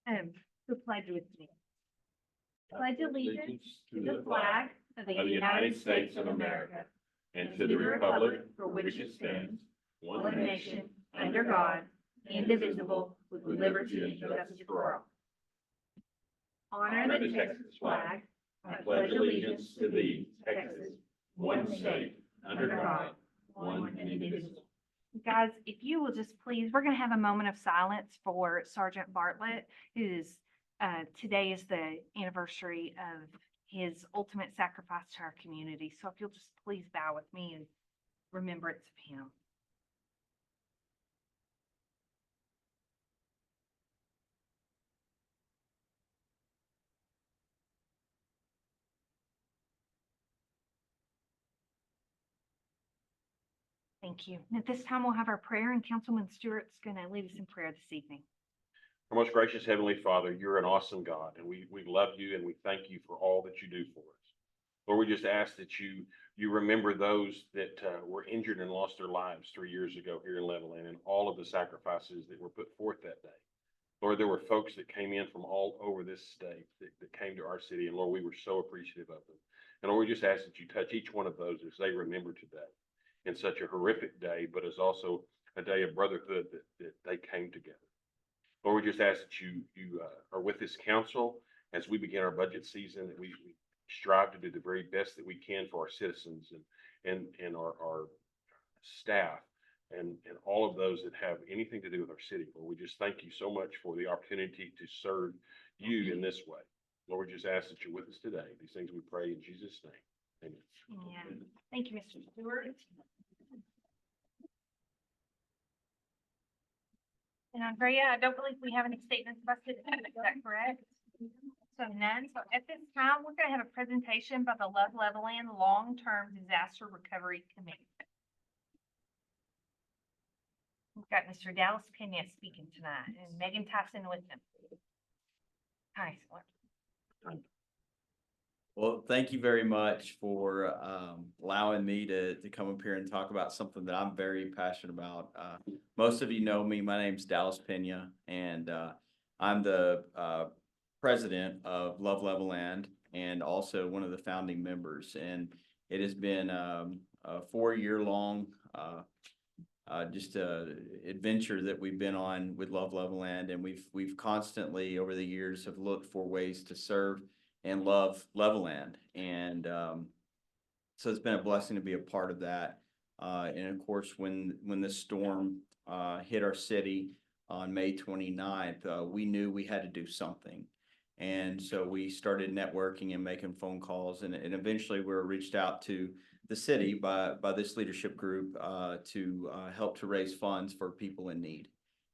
Who pledge with me? Pledge allegiance to the flag of the United States of America and to the republic for which it stands, one nation, under God, indivisible, with liberty and justice for all. Honor the Texas flag. I pledge allegiance to thee, Texas, one state, under God, one and indivisible. Guys, if you will just please, we're going to have a moment of silence for Sergeant Bartlett, who's today is the anniversary of his ultimate sacrifice to our community. So if you'll just please bow with me in remembrance of him. Thank you. And at this time, we'll have our prayer, and Councilman Stewart's going to lead us in prayer this evening. Our most gracious Heavenly Father, you're an awesome God, and we love you and we thank you for all that you do for us. Lord, we just ask that you remember those that were injured and lost their lives 3 years ago here in Levelland, and all of the sacrifices that were put forth that day. Lord, there were folks that came in from all over this state that came to our city, and Lord, we were so appreciative of them. And Lord, we just ask that you touch each one of those as they remember today in such a horrific day, but as also a day of brotherhood that they came together. Lord, we just ask that you are with this council as we begin our budget season, that we strive to do the very best that we can for our citizens and our staff and all of those that have anything to do with our city. Lord, we just thank you so much for the opportunity to serve you in this way. Lord, we just ask that you're with us today. These things we pray in Jesus' name. Amen. Yeah. Thank you, Mr. Stewart. And Andrea, I don't believe we have any statements about citizens. Is that correct? So none. So at this time, we're going to have a presentation by the Levelland Long-Term Disaster Recovery Committee. We've got Mr. Dallas Pena speaking tonight and Megan Tyson with him. Hi. Well, thank you very much for allowing me to come up here and talk about something that I'm very passionate about. Most of you know me. My name's Dallas Pena, and I'm the president of Love Levelland and also one of the founding members. And it has been a 4-year-long just adventure that we've been on with Love Levelland, and we've constantly over the years have looked for ways to serve and love Levelland. And so it's been a blessing to be a part of that. And of course, when this storm hit our city on May 29th, we knew we had to do something. And so we started networking and making phone calls, and eventually we were reached out to the city by this leadership group to help to raise funds for people in need.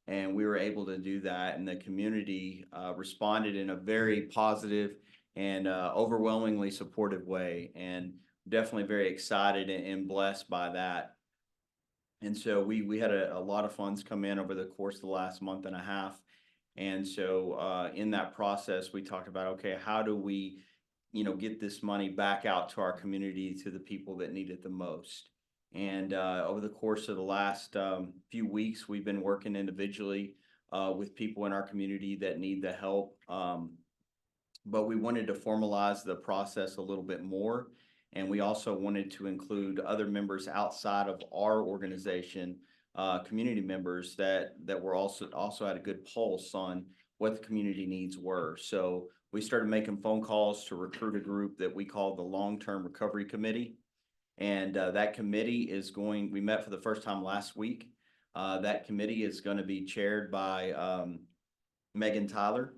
And we were able to do that, and the community responded in a very positive and overwhelmingly supportive way, and definitely very excited and blessed by that. And so we had a lot of funds come in over the course of the last month and a half. And so in that process, we talked about, okay, how do we, get this money back out to our community, to the people that need it the most? And over the course of the last few weeks, we've been working individually with people in our community that need the help. But we wanted to formalize the process a little bit more. And we also wanted to include other members outside of our organization, community members that were also had a good pulse on what the community needs were. So we started making phone calls to recruit a group that we call the Long-Term Recovery Committee. And that committee we met for the first time last week. That committee is going to be chaired by Megan Tyler.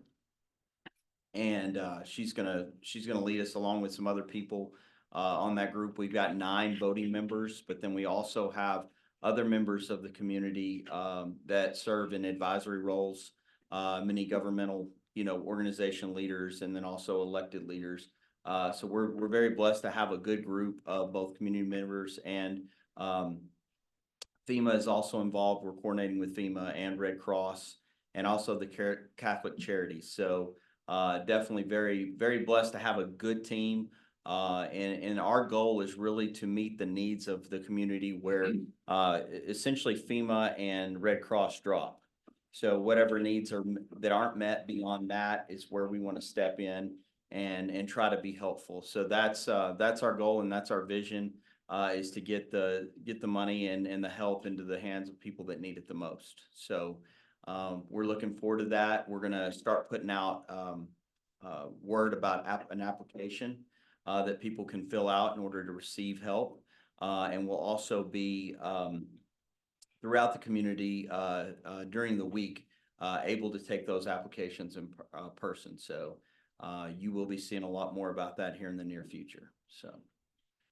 And she's gonna lead us along with some other people on that group. We've got 9 voting members, but then we also have other members of the community that serve in advisory roles, many governmental, organization leaders, and then also elected leaders. So we're very blessed to have a good group of both community members, and FEMA is also involved. We're coordinating with FEMA and Red Cross and also the Catholic Charities. So definitely very, very blessed to have a good team. And our goal is really to meet the needs of the community where essentially FEMA and Red Cross drop. So whatever needs are, that aren't met beyond that is where we want to step in and try to be helpful. So that's our goal and that's our vision, is to get the money and the help into the hands of people that need it the most. So, we're looking forward to that. We're gonna start putting out, word about an application, that people can fill out in order to receive help. And we'll also be, throughout the community, during the week, able to take those applications in person. So, you will be seeing a lot more about that here in the near future. So,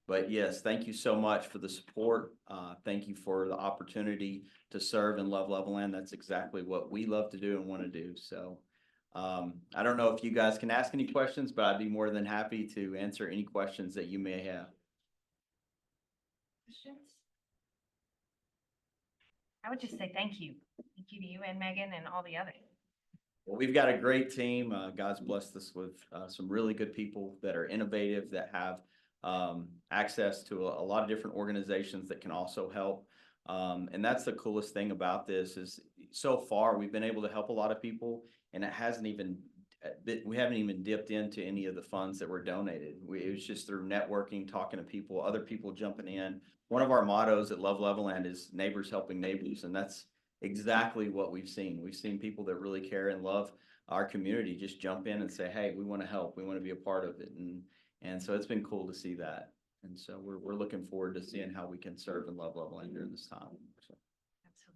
but yes, thank you so much for the support. Thank you for the opportunity to serve and love Levelland. That's exactly what we love to do and want to do. So, I don't know if you guys can ask any questions, but I'd be more than happy to answer any questions that you may have. Questions? I would just say thank you. Thank you to you and Megan and all the others. Well, we've got a great team. God's blessed us with some really good people that are innovative, that have access to a lot of different organizations that can also help. And that's the coolest thing about this is so far we've been able to help a lot of people, and it hasn't even, we haven't even dipped into any of the funds that were donated. It was just through networking, talking to people, other people jumping in. One of our mottos at Love Levelland is neighbors helping neighbors, and that's exactly what we've seen. We've seen people that really care and love our community just jump in and say, hey, we want to help. We want to be a part of it. And so it's been cool to see that. And so we're looking forward to seeing how we can serve and love Levelland during this time. So.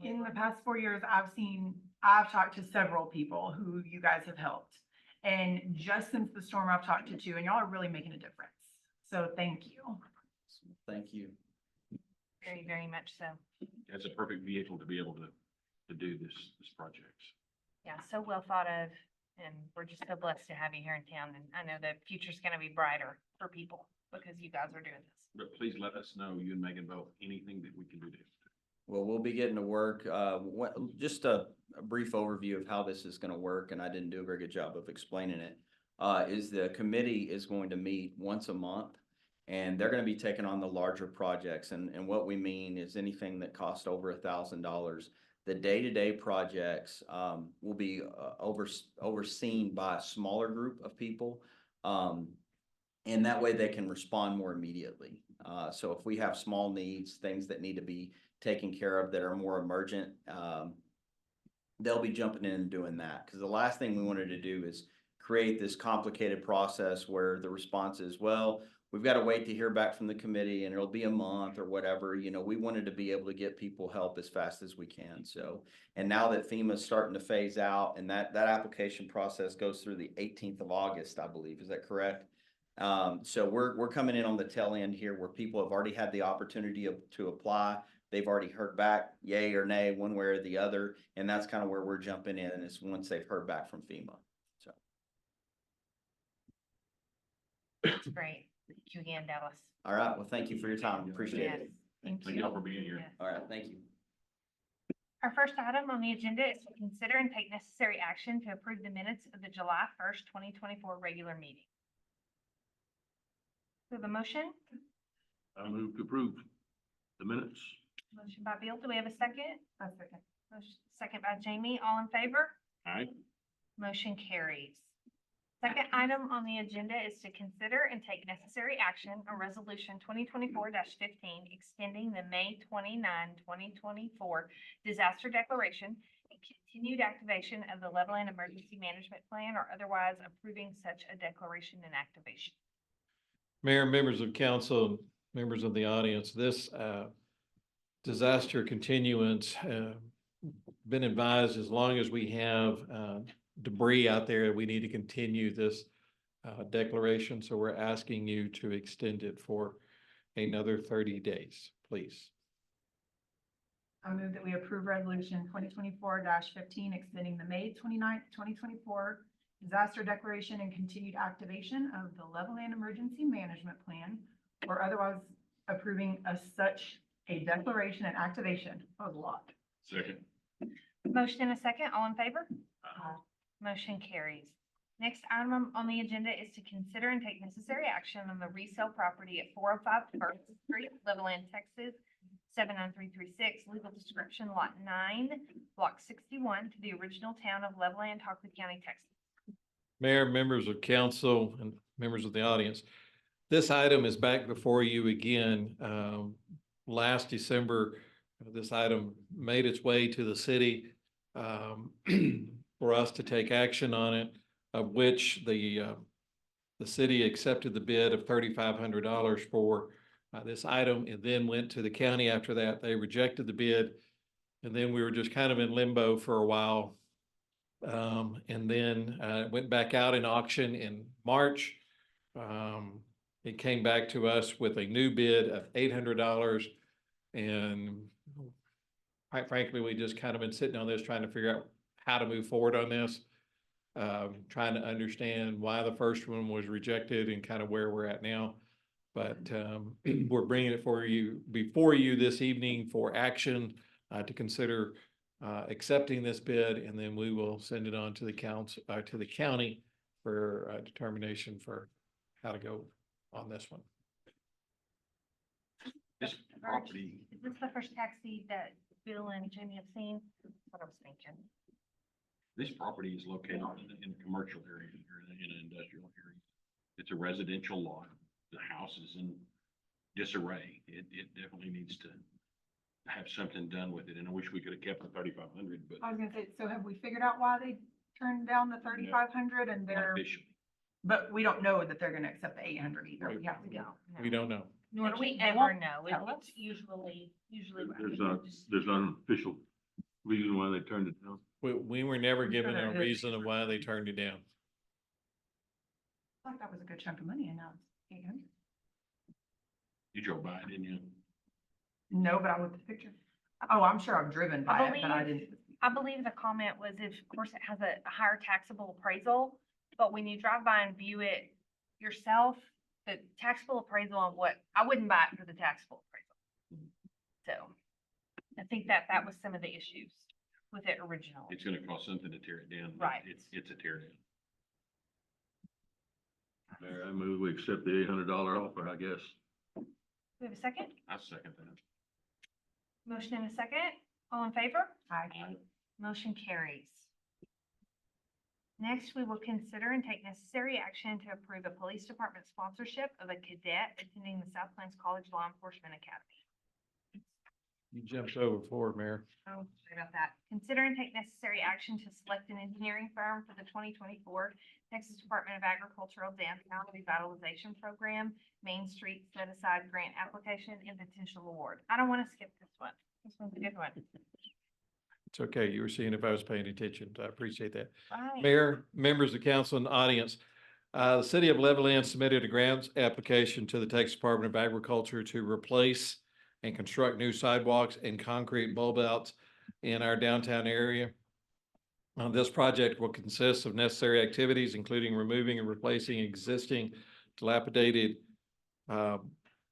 In the past 4 years, I've talked to several people who you guys have helped. And just since the storm, I've talked to two, and y'all are really making a difference. So thank you. Thank you. Very, very much so. It's a perfect vehicle to be able to do this project. Yeah, so well thought of, and we're just so blessed to have you here in town. And I know the future's gonna be brighter for people because you guys are doing this. But please let us know, you and Megan both, anything that we can do to. Well, we'll be getting to work. Just a brief overview of how this is going to work, and I didn't do a very good job of explaining it. Is the committee is going to meet once a month, and they're going to be taking on the larger projects. And what we mean is anything that costs over $1,000. The day-to-day projects will be overseen by a smaller group of people, and that way they can respond more immediately. So if we have small needs, things that need to be taken care of that are more emergent, they'll be jumping in and doing that. Because the last thing we wanted to do is create this complicated process where the response is, well, we've got to wait to hear back from the committee and it'll be a month or whatever. You know, we wanted to be able to get people help as fast as we can. So, and now that FEMA's starting to phase out and that application process goes through the 18th of August, I believe, is that correct? So we're coming in on the tail end here where people have already had the opportunity to apply. They've already heard back, yay or nay, one way or the other. And that's kind of where we're jumping in, is once they've heard back from FEMA. So. That's great. Thank you again, Dallas. All right. Well, thank you for your time. Appreciate Yes, it. thank Thank you. y'all for being here. Yes. All right. Thank you. Our first item on the agenda is to consider and take necessary action to approve the minutes of the July 1st, 2024 regular meeting. Do we have a motion? I move to approve the minutes. Motion by Bill. Do we have a second? A second. Motion, second by Jamie. All in favor? Aye. Motion carries. Second item on the agenda is to consider and take necessary action on resolution 2024-15, extending the May 29, 2024 disaster declaration and continued activation of the Levelland Emergency Management Plan, or otherwise approving such a declaration and activation. Mayor, members of council, members of the audience, this disaster continuance been advised as long as we have debris out there, we need to continue this declaration. So we're asking you to extend it for another 30 days, please. I move that we approve resolution 2024-15, extending the May 29th, 2024 disaster declaration and continued activation of the Levelland Emergency Management Plan, or otherwise approving such a declaration and activation. That was a lot. Second. Motion and a second. All in favor? Motion carries. Next item on the agenda is to consider and take necessary action on the resale property at 405 First Street, Levelland, Texas, 79336, legal description, lot 9, block 61, to the original town of Levelland, Hockley County, Texas. Mayor, members of council, and members of the audience, this item is back before you again. Last December, this item made its way to the city for us to take action on it, of which the city accepted the bid of $3,500 for this item, and then went to the county after that. They rejected the bid, and then we were just kind of in limbo for a while. And then went back out in auction in March. It came back to us with a new bid of $800. And quite frankly, we just kind of been sitting on this, trying to figure out how to move forward on this. Trying to understand why the first one was rejected and kind of where we're at now. But we're bringing it before you this evening for action to consider accepting this bid, and then we will send it on to the council, to the county for determination for how to go on this one. This property, Is this the first tax deed that Bill and Jimmy have seen? That's what I was thinking. this property is located in a commercial area or in an industrial area. It's a residential lot. The house is in disarray. It definitely needs to have something done with it. And I wish we could have kept the 3,500, but I was gonna say, so have we figured out why they turned down the 3,500 and not they're, officially. but we don't know that they're gonna accept the 800 either. We have to go. We don't know. Nor do we They ever won't know. tell It's us. usually. There's not an official reason why they turned it down. We were never I'm sure given there a is. reason of why they turned it down. I thought that was a good chunk of money and now it's 800. You drove by it, didn't you? No, but I looked at the picture. Oh, I'm sure I've driven by it, but I didn't. I believe the comment was if, of course, it has a higher taxable appraisal, but when you drive by and view it yourself, the taxable appraisal on what, I wouldn't buy it for the taxable appraisal. So I think that was some of the issues with it originally. It's gonna cost something to tear it down. Right. It's a tear down. Mayor, I move we accept the $800 offer, I guess. Do we have a second? I second that. Motion and a second. All in favor? Aye. Motion carries. Next, we will consider and take necessary action to approve a police department sponsorship of a cadet attending the South Plains College Law Enforcement Academy. You jumped over forward, Mayor. Oh, sorry about that. Consider and take necessary action to select an engineering firm for the 2024 Texas Department of Agricultural Downtown Revitalization Program, Main Street Set Aside Grant Application and Potential Award. I don't want to skip this one. This one's a good one. It's okay. You were seeing if I was paying attention. I appreciate that. Right. Mayor, members of council and audience, the city of Levelland submitted a grant application to the Texas Department of Agriculture to replace and construct new sidewalks and concrete bulb outs in our downtown area. This project will consist of necessary activities, including removing and replacing existing dilapidated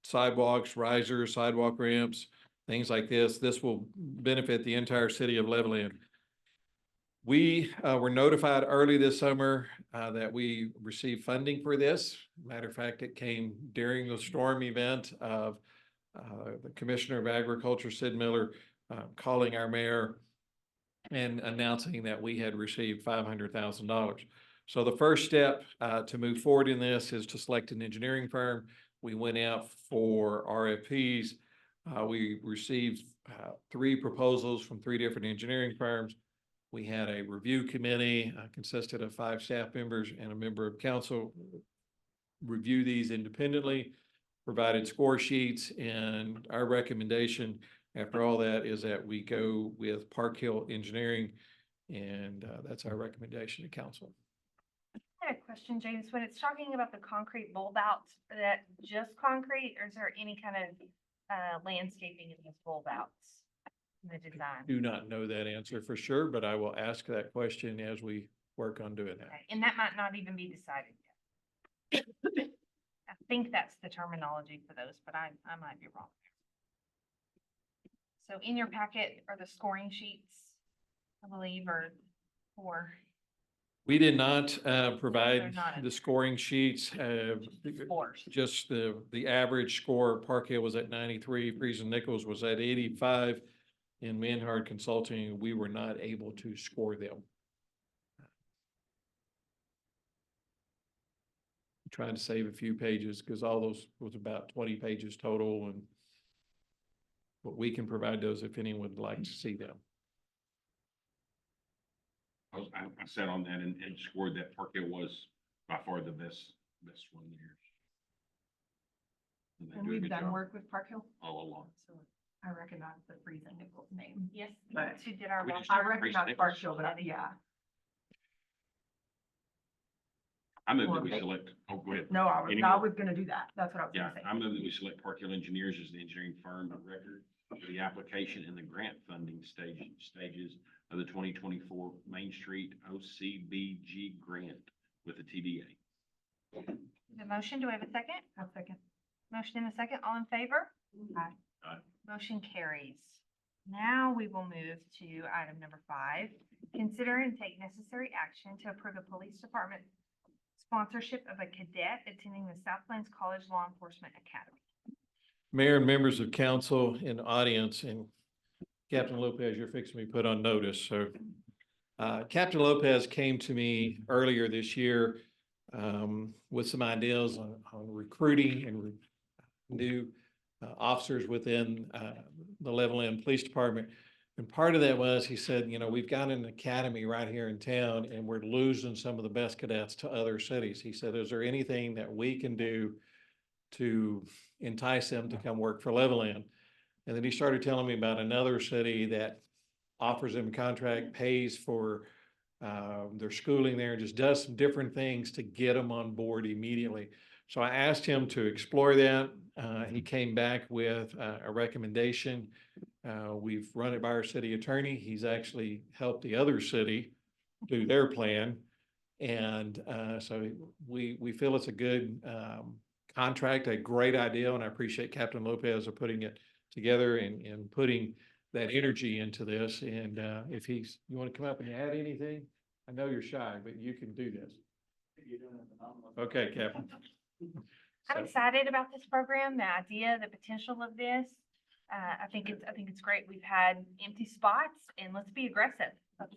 sidewalks, risers, sidewalk ramps, things like this. This will benefit the entire city of Levelland. We were notified early this summer that we received funding for this. Matter of fact, it came during the storm event of the Commissioner of Agriculture, Sid Miller, calling our mayor and announcing that we had received $500,000. So the first step to move forward in this is to select an engineering firm. We went out for RFPs. We received 3 proposals from 3 different engineering firms. We had a review committee consisted of 5 staff members and a member of council review these independently, provided score sheets, and our recommendation after all that is that we go with Park Hill Engineering, and that's our recommendation to council. I had a question, James. When it's talking about the concrete bulb outs, is that just concrete or is there any kind of landscaping in these bulb outs in the design? Do not know that answer for sure, but I will ask that question as we work on doing that. Okay, and that might not even be decided yet. I think that's the terminology for those, but I might be wrong. So in your packet are the scoring sheets, I believe, or We did not They're provide not in the there. scoring sheets. Scores. Just the average score, Park Hill was at 93, Friesen Nichols was at 85. In Manhard Consulting, we were not able to score them. Trying to save a few pages because all those was about 20 pages total, and but we can provide those if anyone would like to see them. I sat on that and scored that Park Hill was by far the best one there. they And do a we've good done job work with Park Hill, all along. so I recognize the Friesen Nichols name. Yes, But who did our. We just- I roster. recognize Nichols? Park Hill, but yeah, I move that Or we they- select, oh, go ahead. no, I Anyone? was gonna do that. That's what I was Yeah, gonna say. I move that we select Park Hill Engineers as the engineering firm of record for the application and the grant funding stages of the 2024 Main Street OCBG grant with the TDA. The motion, do we have a second? I'll second. Motion and a second, all in favor? Aye. Aye. Motion carries. Now we will move to item number 5. Consider and take necessary action to approve a police department sponsorship of a cadet attending the Southlands College Law Enforcement Academy. Mayor and members of council and audience, and Captain Lopez, you're fixing me put on notice. So Captain Lopez came to me earlier this year with some ideas on recruiting and new officers within the Levelland Police Department. And part of that was, he said, you know, we've got an academy right here in town and we're losing some of the best cadets to other cities. He said, is there anything that we can do to entice them to come work for Levelland? And then he started telling me about another city that offers them a contract, pays for their schooling there, and just does some different things to get them on board immediately. So I asked him to explore that. He came back with a recommendation. We've run it by our city attorney. He's actually helped the other city do their plan. And so we feel it's a good contract, a great idea, and I appreciate Captain Lopez of putting it together and putting that energy into this. And if you want to come up and add anything, I know you're shy, but you can do this. Okay, Captain. I'm excited about this program, the idea, the potential of this. I think it's great. We've had empty spots, and let's be aggressive.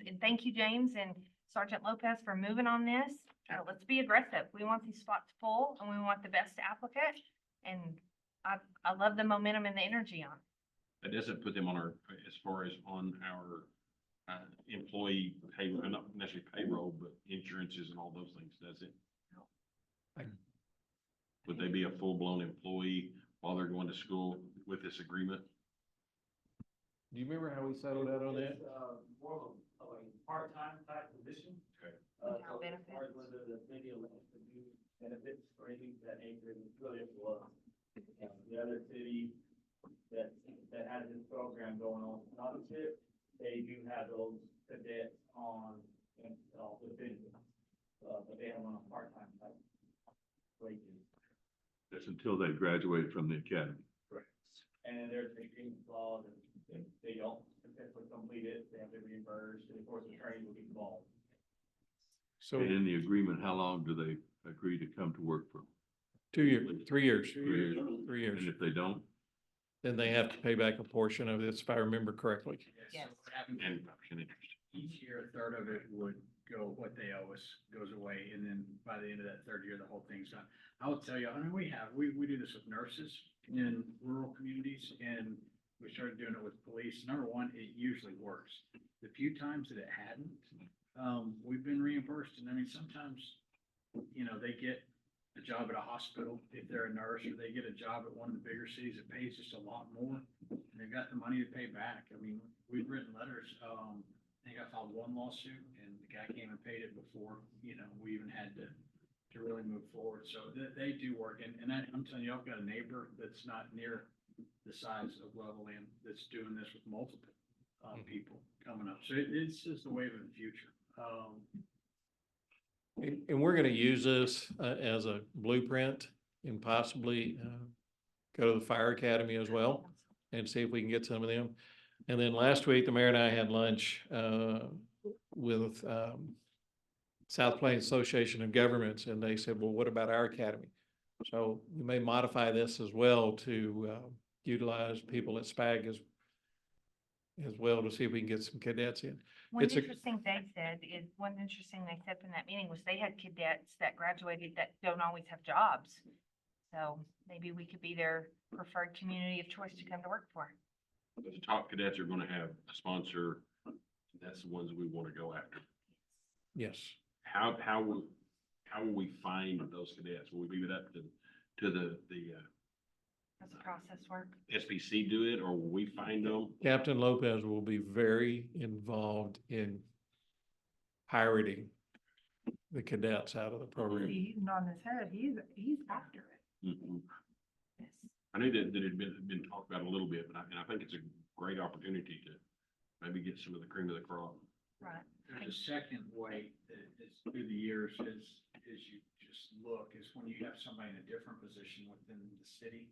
And thank you, James and Sergeant Lopez, for moving on this. Let's be aggressive. We want these spots full, and we want the best applicant. And I love the momentum and the energy on it. That doesn't put them on our, as far as on our employee payroll, not necessarily payroll, but insurances and all those things, does it? Would they be a full-blown employee while they're going to school with this agreement? Do you remember how we settled out on that? More of a part-time type position. Okay. Without So as far as benefits. whether the city elects to do benefits or anything of that nature, it's really up to us. The other city that has this program going on, sponsorship, they do have those cadets on, with benefits. But they have on a part-time type wages. That's until they graduate from the academy. Correct. And then there's an agreement clause, and if they don't successfully complete it, they have to reimburse, and of course, the training will be involved. So And in the agreement, how long do they agree to come to work for? 2 years, 3 years, 3 years. 3 years. And if they don't, Then they have to pay back a portion of this, if I remember correctly. Yes. And option interest. Each year, a third of it would go, what they owe us goes away, and then by the end of that third year, the whole thing's done. I will tell you, I mean, we do this with nurses in rural communities, and we started doing it with police. Number one, it usually works. The few times that it hadn't, we've been reimbursed, and I mean, sometimes, you know, they get a job at a hospital if they're a nurse, or they get a job at one of the bigger cities that pays just a lot more, and they've got the money to pay back. I mean, we've written letters, I think I filed one lawsuit, and the guy came and paid it before, you know, we even had to really move forward. So they do work, and I'm telling you, I've got a neighbor that's not near the size of Levelland that's doing this with multiple people coming up. So it's just the wave of the future. And we're gonna use this as a blueprint and possibly go to the fire academy as well and see if we can get some of them. And then last week, the mayor and I had lunch with South Plains Association of Governments, and they said, well, what about our academy? So we may modify this as well to utilize people at SPAG as well to see if we can get some cadets in. One It's a- interesting they said is, one interesting they said from that meeting was they had cadets that graduated that don't always have jobs. So maybe we could be their preferred community of choice to come to work for. The top cadets are gonna have a sponsor. That's the ones we want to go after. Yes. How will we find those cadets? Will we leave it up to the Does the process work? SBC do it, or will we find them? Captain Lopez will be very involved in pirating the cadets out of the program. He's nodding his head. He's after it. Mhm. Yes. I knew that it had been talked about a little bit, but I think it's a great opportunity to maybe get some of the cream of the crop. Right. There's a second way that is through the years is you just look, is when you have somebody in a different position within the city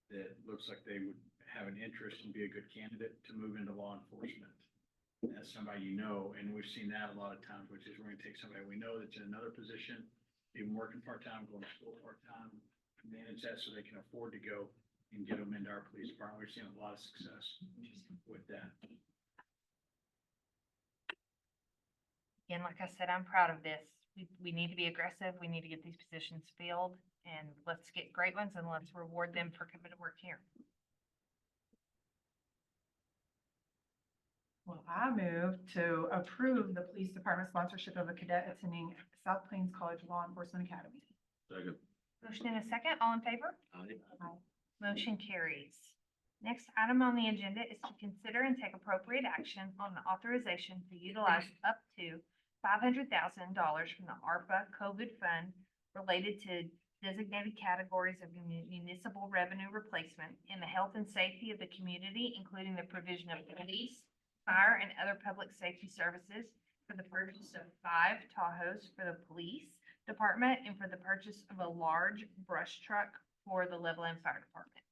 that looks like they would have an interest and be a good candidate to move into law enforcement. As somebody you know, and we've seen that a lot of times, which is we're gonna take somebody we know that's in another position, even working part-time, going to school part-time, manage that so they can afford to go and get them into our police department. We've seen a lot of success with that. Again, like I said, I'm proud of this. We need to be aggressive. We need to get these positions filled, and let's get great ones and let's reward them for coming to work here. Well, I move to approve the police department sponsorship of a cadet attending South Plains College Law Enforcement Academy. Second. Motion and a second, all in favor? Aye. Motion carries. Next item on the agenda is to consider and take appropriate action on the authorization to utilize up to $500,000 from the ARPA COVID fund related to designated categories of municipal revenue replacement in the health and safety of the community, including the provision of police, fire, and other public safety services for the purchase of 5 Tahoes for the police department and for the purchase of a large brush truck for the Levelland Fire Department.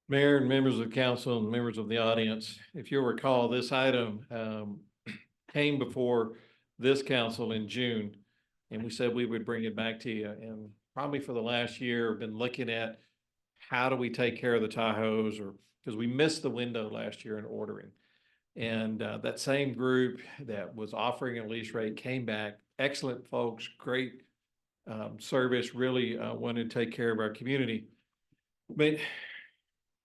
Mayor and members of council and members of the audience, if you'll recall, this item came before this council in June, and we said we would bring it back to you. And probably for the last year, we've been looking at how do we take care of the Tahoes, or because we missed the window last year in ordering. And that same group that was offering a lease rate came back, excellent folks, great service, really wanted to take care of our community. But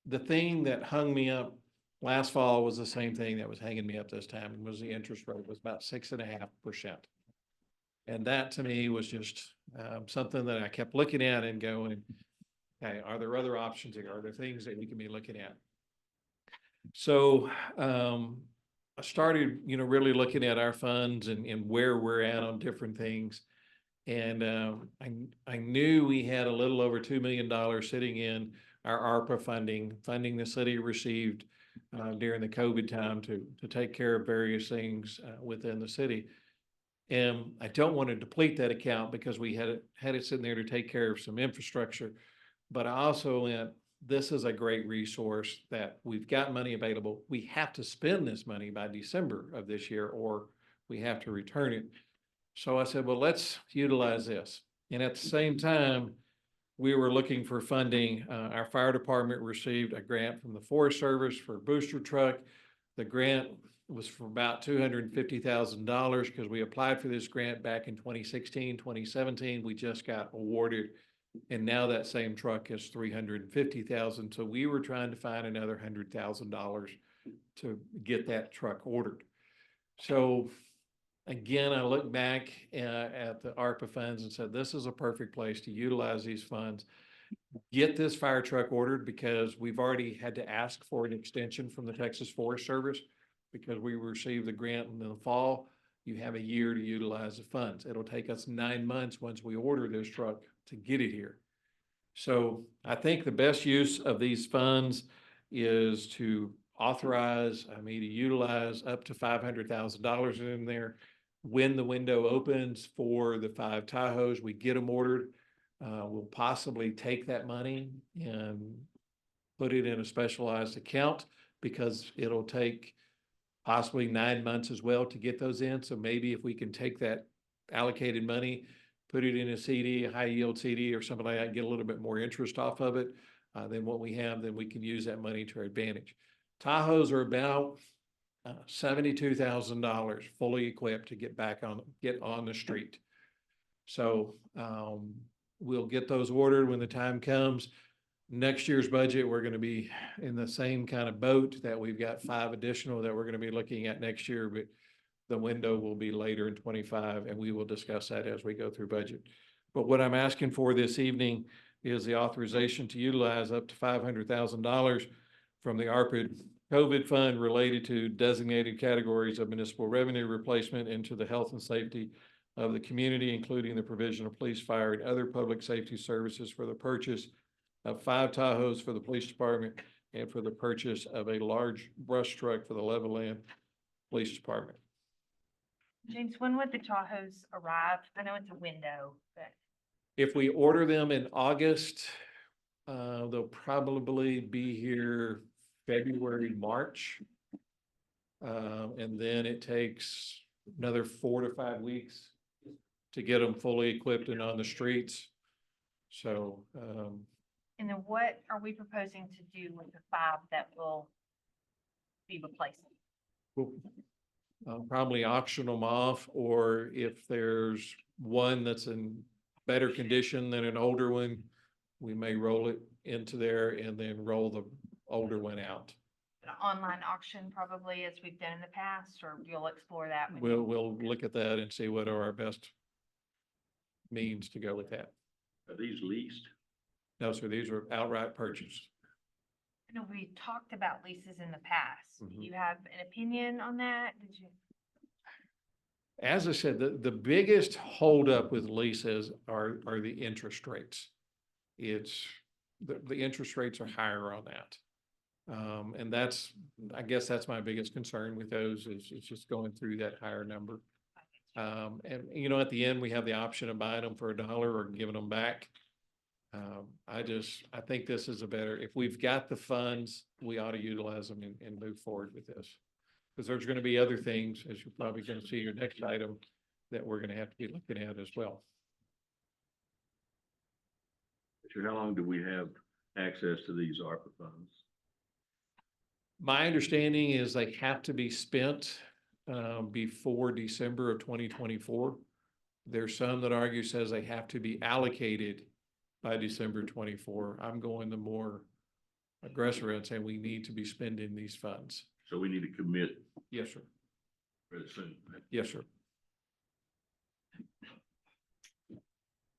the thing that hung me up last fall was the same thing that was hanging me up this time, and was the interest rate was about 6.5%. And that to me was just something that I kept looking at and going, okay, are there other options here? Are there things that we can be looking at? So I started, really looking at our funds and where we're at on different things. And I knew we had a little over $2 million sitting in our ARPA funding the city received during the COVID time to take care of various things within the city. And I don't want to deplete that account because we had it sitting there to take care of some infrastructure. But I also went, this is a great resource that we've got money available. We have to spend this money by December of this year, or we have to return it. So I said, well, let's utilize this. And at the same time, we were looking for funding. Our fire department received a grant from the Forest Service for a booster truck. The grant was for about $250,000 because we applied for this grant back in 2016, 2017. We just got awarded. And now that same truck is $350,000. So we were trying to find another $100,000 to get that truck ordered. So again, I look back at the ARPA funds and said, this is a perfect place to utilize these funds. Get this fire truck ordered because we've already had to ask for an extension from the Texas Forest Service because we received the grant in the fall. You have a year to utilize the funds. It'll take us 9 months once we order this truck to get it here. So I think the best use of these funds is to authorize me to utilize up to $500,000 in there. When the window opens for the 5 Tahoes, we get them ordered. We'll possibly take that money and put it in a specialized account because it'll take possibly 9 months as well to get those in. So maybe if we can take that allocated money, put it in a CD, a high yield CD or something like that, get a little bit more interest off of it than what we have, then we can use that money to our advantage. Tahoes are about $72,000 fully equipped to get on the street. So we'll get those ordered when the time comes. Next year's budget, we're going to be in the same kind of boat that we've got 5 additional that we're going to be looking at next year, but the window will be later in 25, and we will discuss that as we go through budget. But what I'm asking for this evening is the authorization to utilize up to $500,000 from the ARPA COVID fund related to designated categories of municipal revenue replacement into the health and safety of the community, including the provision of police, fire, and other public safety services for the purchase of 5 Tahoes for the police department and for the purchase of a large brush truck for the Levelland Police Department. James, when would the Tahoes arrive? I know it's a window, but If we order them in August, they'll probably be here February, March. And then it takes another 4 to 5 weeks to get them fully equipped and on the streets. So, and then what are we proposing to do with the 5 that will be replacing? we'll probably auction them off, or if there's one that's in better condition than an older one, we may roll it into there and then roll the older one out. An online auction probably, as we've done in the past, or you'll explore that? when We'll, you- we'll look at that and see what are our best means to go with that. Are these leased? No, sir, these are outright purchased. I know we talked about leases in the past. Do Mhm. you have an opinion on that? Did you? As I said, the biggest holdup with leases are the interest rates. It's, the interest rates are higher on that. And that's, I guess that's my biggest concern with those is just going through that higher number. And you know, at the end, we have the option of buying them for $1 or giving them back. I think this is a better, if we've got the funds, we ought to utilize them and move forward with this. Because there's going to be other things, as you're probably going to see your next item, that we're going to have to be looking at as well. Richard, how long do we have access to these ARPA funds? My understanding is they have to be spent before December of 2024. There's some that argue says they have to be allocated by December 24. I'm going the more aggressive and saying we need to be spending these funds. So we need to commit Yes, sir. very soon. Yes, sir.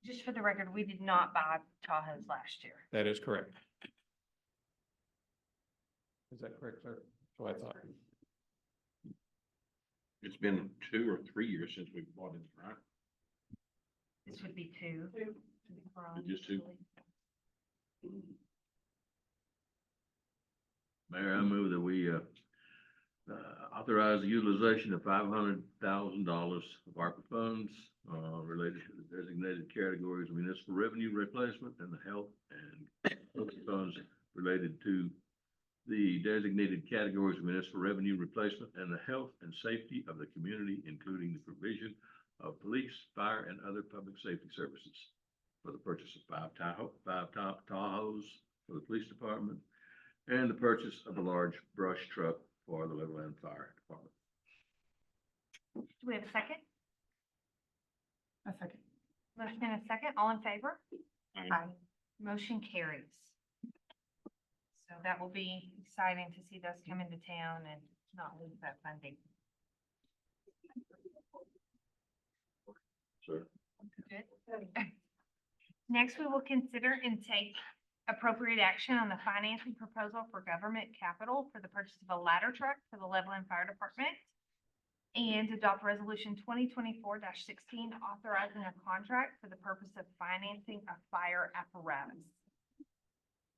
Just for the record, we did not buy Tahoes last year. That is correct. Is that correct, sir? So I thought. It's been 2 or 3 years since we bought it, right? This would be 2. Just 2. Mayor, I move that we authorize the utilization of $500,000 of ARPA funds related to the designated categories of municipal revenue replacement and the health and other funds related to the designated categories of municipal revenue replacement and the health and safety of the community, including the provision of police, fire, and other public safety services for the purchase of 5 Tahoes for the police department and the purchase of a large brush truck for the Levelland Fire Department. Do we have a second? A second. Motion and a second. All in favor? Aye. Motion carries. So that will be exciting to see those come into town and not lose that funding. Sir. Good. Next, we will consider and take appropriate action on the financing proposal for government capital for the purchase of a ladder truck for the Levelland Fire Department and adopt resolution 2024-16 authorizing a contract for the purpose of financing a fire apparatus.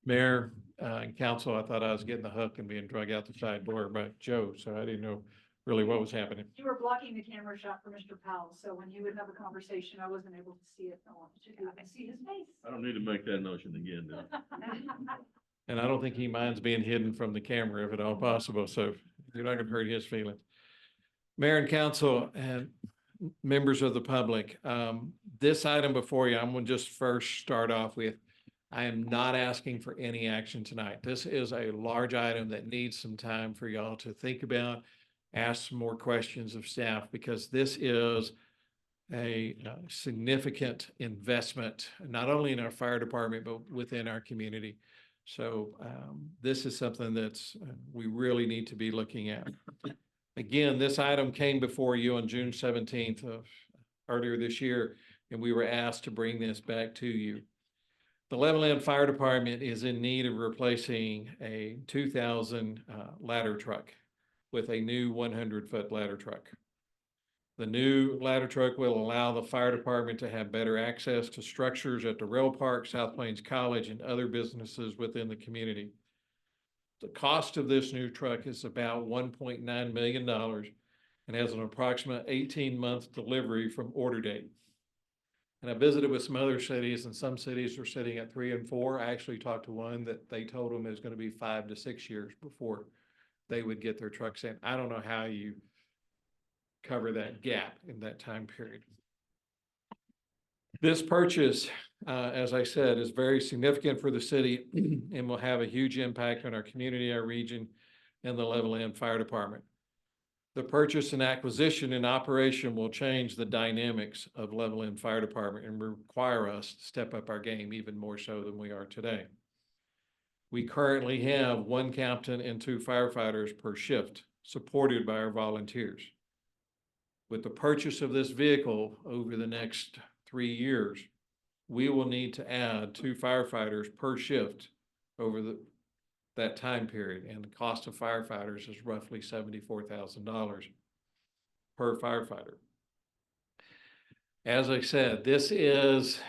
Mayor, and council, I thought I was getting the hook and being drug out the side door by Joe, so I didn't know really what was happening. You were blocking the camera shot for Mr. Powell, so when you would have a conversation, I wasn't able to see it. I wanted you to see his face. I don't need to make that notion again, do I? And I don't think he minds being hidden from the camera if at all possible, so you're not gonna hurt his feelings. Mayor and council, and members of the public, this item before you, I'm gonna just first start off with, I am not asking for any action tonight. This is a large item that needs some time for y'all to think about, ask some more questions of staff, because this is a significant investment, not only in our fire department, but within our community. So this is something that's, we really need to be looking at. Again, this item came before you on June 17th of earlier this year, and we were asked to bring this back to you. The Levelland Fire Department is in need of replacing a 2000 ladder truck with a new 100-foot ladder truck. The new ladder truck will allow the fire department to have better access to structures at the rail park, South Plains College, and other businesses within the community. The cost of this new truck is about $1.9 million and has an approximate 18-month delivery from order date. And I visited with some other cities, and some cities are sitting at 3 and 4. I actually talked to one that they told them it was going to be 5 to 6 years before they would get their trucks in. I don't know how you cover that gap in that time period. This purchase, as I said, is very significant for the city and will have a huge impact on our community, our region, and the Levelland Fire Department. The purchase and acquisition and operation will change the dynamics of Levelland Fire Department and require us to step up our game even more so than we are today. We currently have 1 captain and 2 firefighters per shift, supported by our volunteers. With the purchase of this vehicle over the next 3 years, we will need to add 2 firefighters per shift over that time period. And the cost of firefighters is roughly $74,000 per firefighter. As I said, this is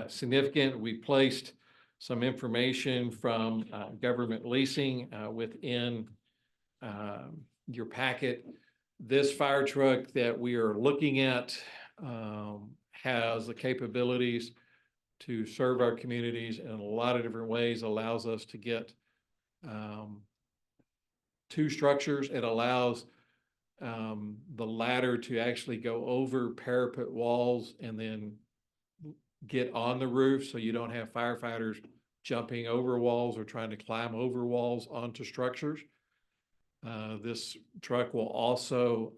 significant. We placed some information from government leasing within your packet. This fire truck that we are looking at has the capabilities to serve our communities in a lot of different ways, allows us to get 2 structures. It allows the ladder to actually go over parapet walls and then get on the roof, so you don't have firefighters jumping over walls or trying to climb over walls onto structures. This truck will also,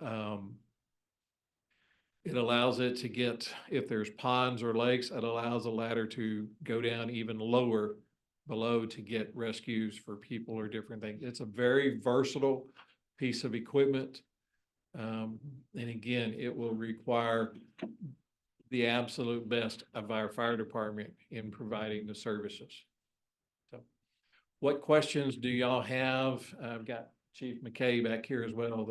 it allows it to get, if there's ponds or lakes, it allows the ladder to go down even lower below to get rescues for people or different things. It's a very versatile piece of equipment. And again, it will require the absolute best of our fire department in providing the services. So what questions do y'all have? I've got Chief McKay back here as well.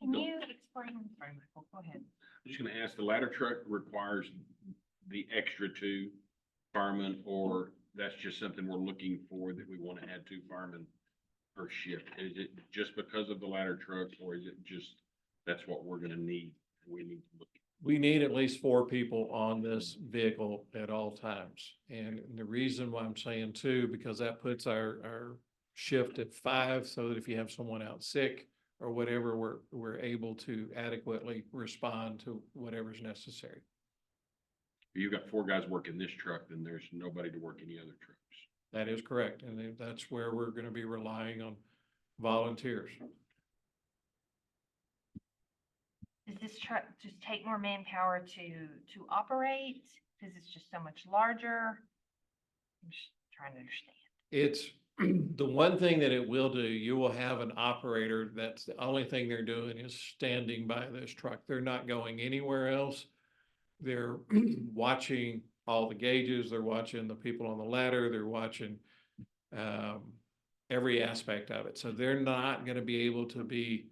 Can you explain? Sorry, Michael, go ahead. I'm just gonna ask, the ladder truck requires the extra 2 firemen, or that's just something we're looking for, that we want to add 2 firemen per shift? Is it just because of the ladder truck, or is it just, that's what we're gonna need? We need to look. We need at least 4 people on this vehicle at all times. And the reason why I'm saying 2, because that puts our shift at 5, so that if you have someone out sick or whatever, we're able to adequately respond to whatever's necessary. If you've got 4 guys working this truck, then there's nobody to work any other trucks. That is correct. And that's where we're going to be relying on volunteers. Does this truck just take more manpower to operate? Because it's just so much larger? I'm just trying to understand. It's the one thing that it will do. You will have an operator. That's the only thing they're doing is standing by this truck. They're not going anywhere else. They're watching all the gauges. They're watching the people on the ladder. They're watching every aspect of it. So they're not going to be able to be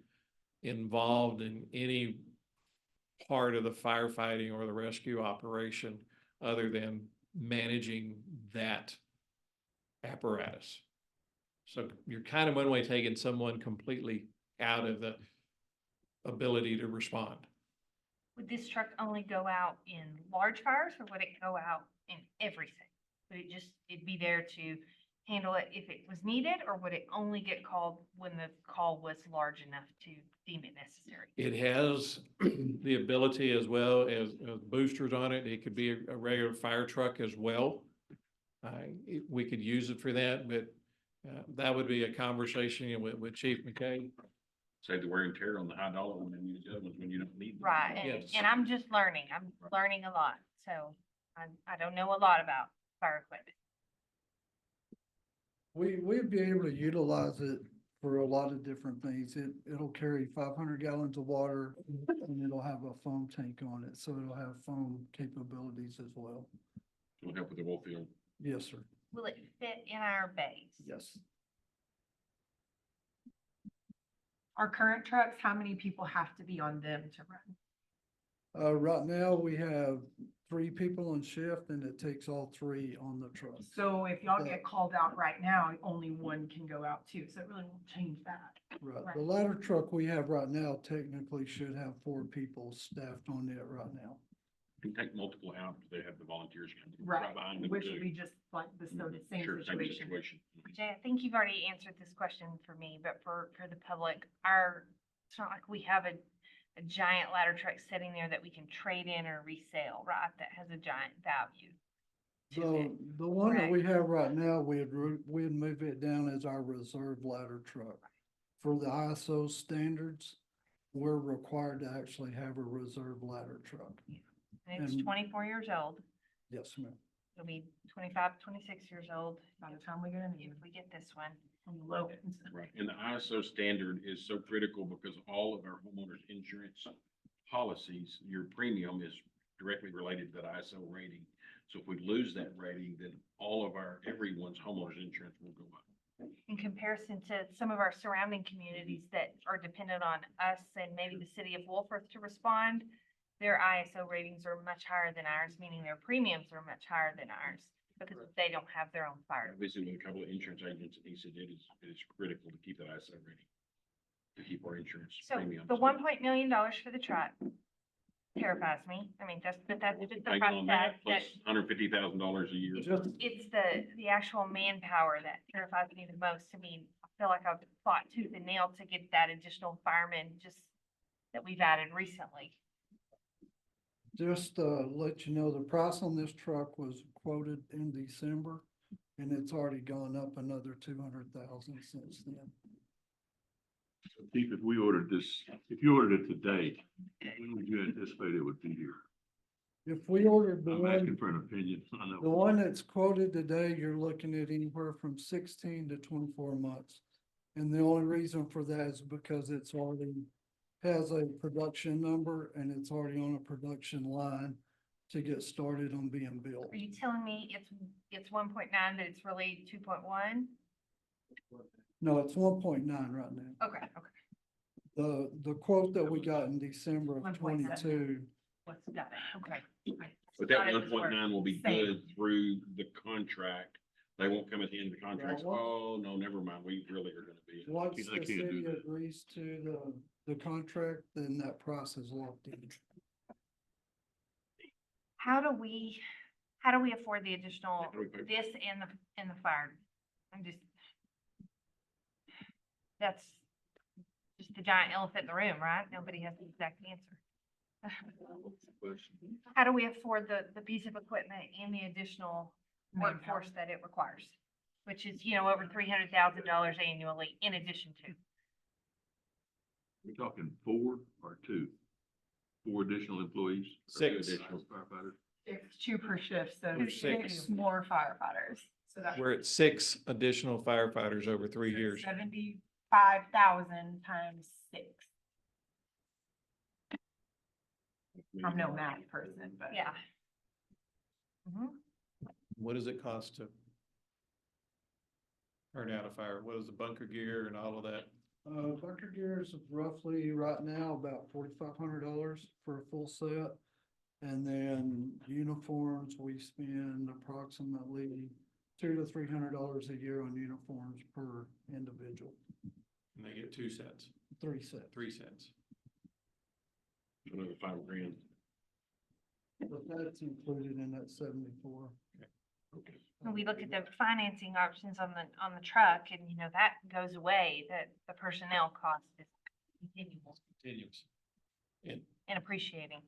involved in any part of the firefighting or the rescue operation other than managing that apparatus. So you're kind of one way taking someone completely out of the ability to respond. Would this truck only go out in large fires, or would it go out in everything? Would it just, it'd be there to handle it if it was needed, or would it only get called when the call was large enough to deem it necessary? It has the ability as well as boosters on it. It could be a regular fire truck as well. We could use it for that, but that would be a conversation with Chief McKay. Save the wear and tear on the high dollar one and use the other ones when you don't need them. Right, Yes. and I'm just learning. I'm learning a lot, so I don't know a lot about fire equipment. We'd be able to utilize it for a lot of different things. It'll carry 500 gallons of water and it'll have a foam tank on it, so it'll have foam capabilities as well. It'll help with the oil field. Yes, sir. Will it fit in our bays? Yes. Our current trucks, how many people have to be on them to run? Right now, we have 3 people on shift and it takes all 3 on the truck. So if y'all get called out right now, only one can go out too, so it really won't change that. Right. Right. The ladder truck we have right now technically should have 4 people staffed on it right now. You can take multiple out if they have the volunteers come Right, behind them which too. would be just like the same Sure, same situation. situation. Jay, I think you've already answered this question for me, but for the public, it's not like we have a giant ladder truck sitting there that we can trade in or resell, right? That has a giant value to it. The one that we have right now, we'd move it down as our reserve ladder truck. For the ISO standards, we're required to actually have a reserve ladder truck. And it's and- 24 years old. Yes, ma'am. It'll be 25, 26 years old By the time we get in if we get this one. on the low end. Right, and the ISO standard is so critical because all of our homeowners insurance policies, your premium is directly related to that ISO rating. So if we lose that rating, then all of everyone's homeowners insurance will go up. In comparison to some of our surrounding communities that are dependent on us and maybe the city of Wolfforth to respond, their ISO ratings are much higher than ours, meaning their premiums are much higher than ours because they don't have their own I fire. visited with a couple of insurance agents and he said it is critical to keep that ISO rating, to keep our insurance So premiums. the $1 million for the truck terrifies me. I mean, that's the Hanging price on tag that, plus that $150,000 a year. Just, it's the actual manpower that terrifies me the most. I mean, I feel like I've fought tooth and nail to get that additional fireman just that we've added recently. just let you know, the price on this truck was quoted in December and it's already gone up another 200,000 since then. Chief, if you ordered it today, when would you anticipate it would be here? If we ordered the I'm one, asking for an opinion on that. the one that's quoted today, you're looking at anywhere from 16 to 24 months. And the only reason for that is because it's already has a production number and it's already on a production line to get started on being built. Are you telling me it's 1.9, but it's really 2.1? No, it's 1.9 right now. Okay, okay. The quote that we got in December of 1.7. 22, What's that? Okay. But that Thought it was 1.9 will be same. good through the contract. They won't come at the end of the contract, Well, oh, no, never mind, we really are gonna be. once I the can't do city that. agrees to the contract, then that price is locked in. How do we afford the additional, How do we pay for it? this and the fire? That's just the giant elephant in the room, right? Nobody has the exact answer. How do we afford the piece of equipment and the additional workforce that it requires? Which is, over $300,000 annually in addition to. We're talking 4 or 2? 4 additional employees? Or 2 6. additional firefighters? It's 2 per shift, so Or it's 6. more firefighters. So that's We're at 6 additional firefighters over 3 years. 75,000 times 6. I'm no math person, but. Yeah. Mhm. What does it cost to turn out a fire? What is the bunker gear and all of that? Bunker gear is roughly right now about $4,500 for a full set. And then uniforms, we spend approximately $200 to $300 a year on uniforms per individual, And they get 2 sets, 3 sets. 3 sets. Another $5,000. But that's included in that 74. When we look at the financing options on the truck and, that goes away, that the personnel cost is continual Continues. And and appreciating.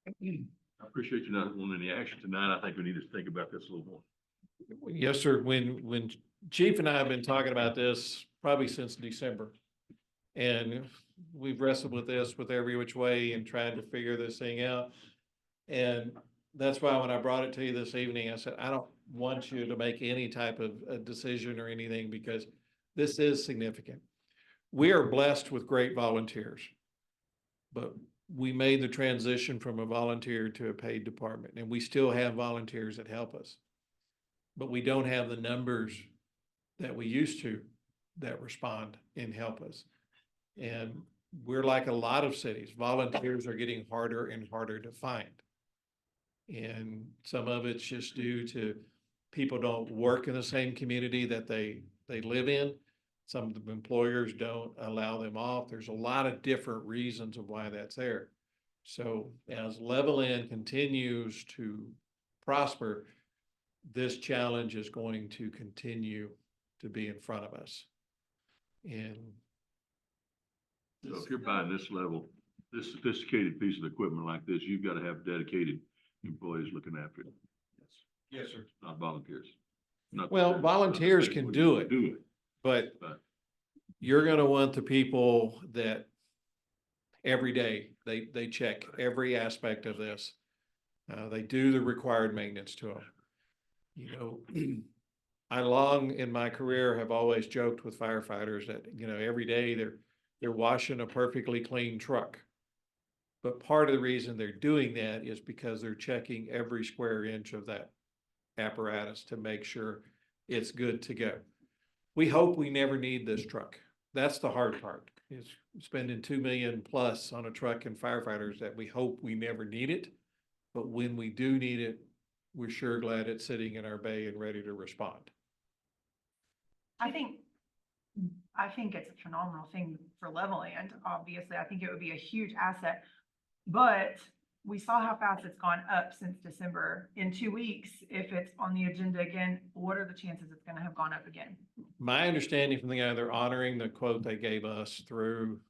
I appreciate you not wanting any action tonight. I think we need to think about this a little more. yes, sir, when Chief and I have been talking about this probably since December. And we've wrestled with this with every which way and tried to figure this thing out. And that's why when I brought it to you this evening, I said, I don't want you to make any type of a decision or anything because this is significant. We are blessed with great volunteers, but we made the transition from a volunteer to a paid department, and we still have volunteers that help us. But we don't have the numbers that we used to that respond and help us. And we're like a lot of cities, volunteers are getting harder and harder to find. And some of it's just due to people don't work in the same community that they live in. Some of the employers don't allow them off. There's a lot of different reasons of why that's there. So as Levelland continues to prosper, this challenge is going to continue to be in front of us. And So if you're buying this level, this sophisticated piece of equipment like this, you've got to have dedicated employees looking after it, yes, sir. not volunteers. Not Well, that- volunteers not that can they do wouldn't it. Do it. But But- you're gonna want the people that every day, they check every aspect of this. They do the required maintenance to them. You know, I long in my career have always joked with firefighters that, every day they're washing a perfectly clean truck. But part of the reason they're doing that is because they're checking every square inch of that apparatus to make sure it's good to go. We hope we never need this truck. That's the hard part, is spending 2 million plus on a truck and firefighters that we hope we never need it. But when we do need it, we're sure glad it's sitting in our bay and ready to respond. I think it's a phenomenal thing for Levelland. Obviously, I think it would be a huge asset. But we saw how fast it's gone up since December. In 2 weeks, if it's on the agenda again, what are the chances it's gonna have gone up again? My understanding from the guy, they're honoring the quote they gave us through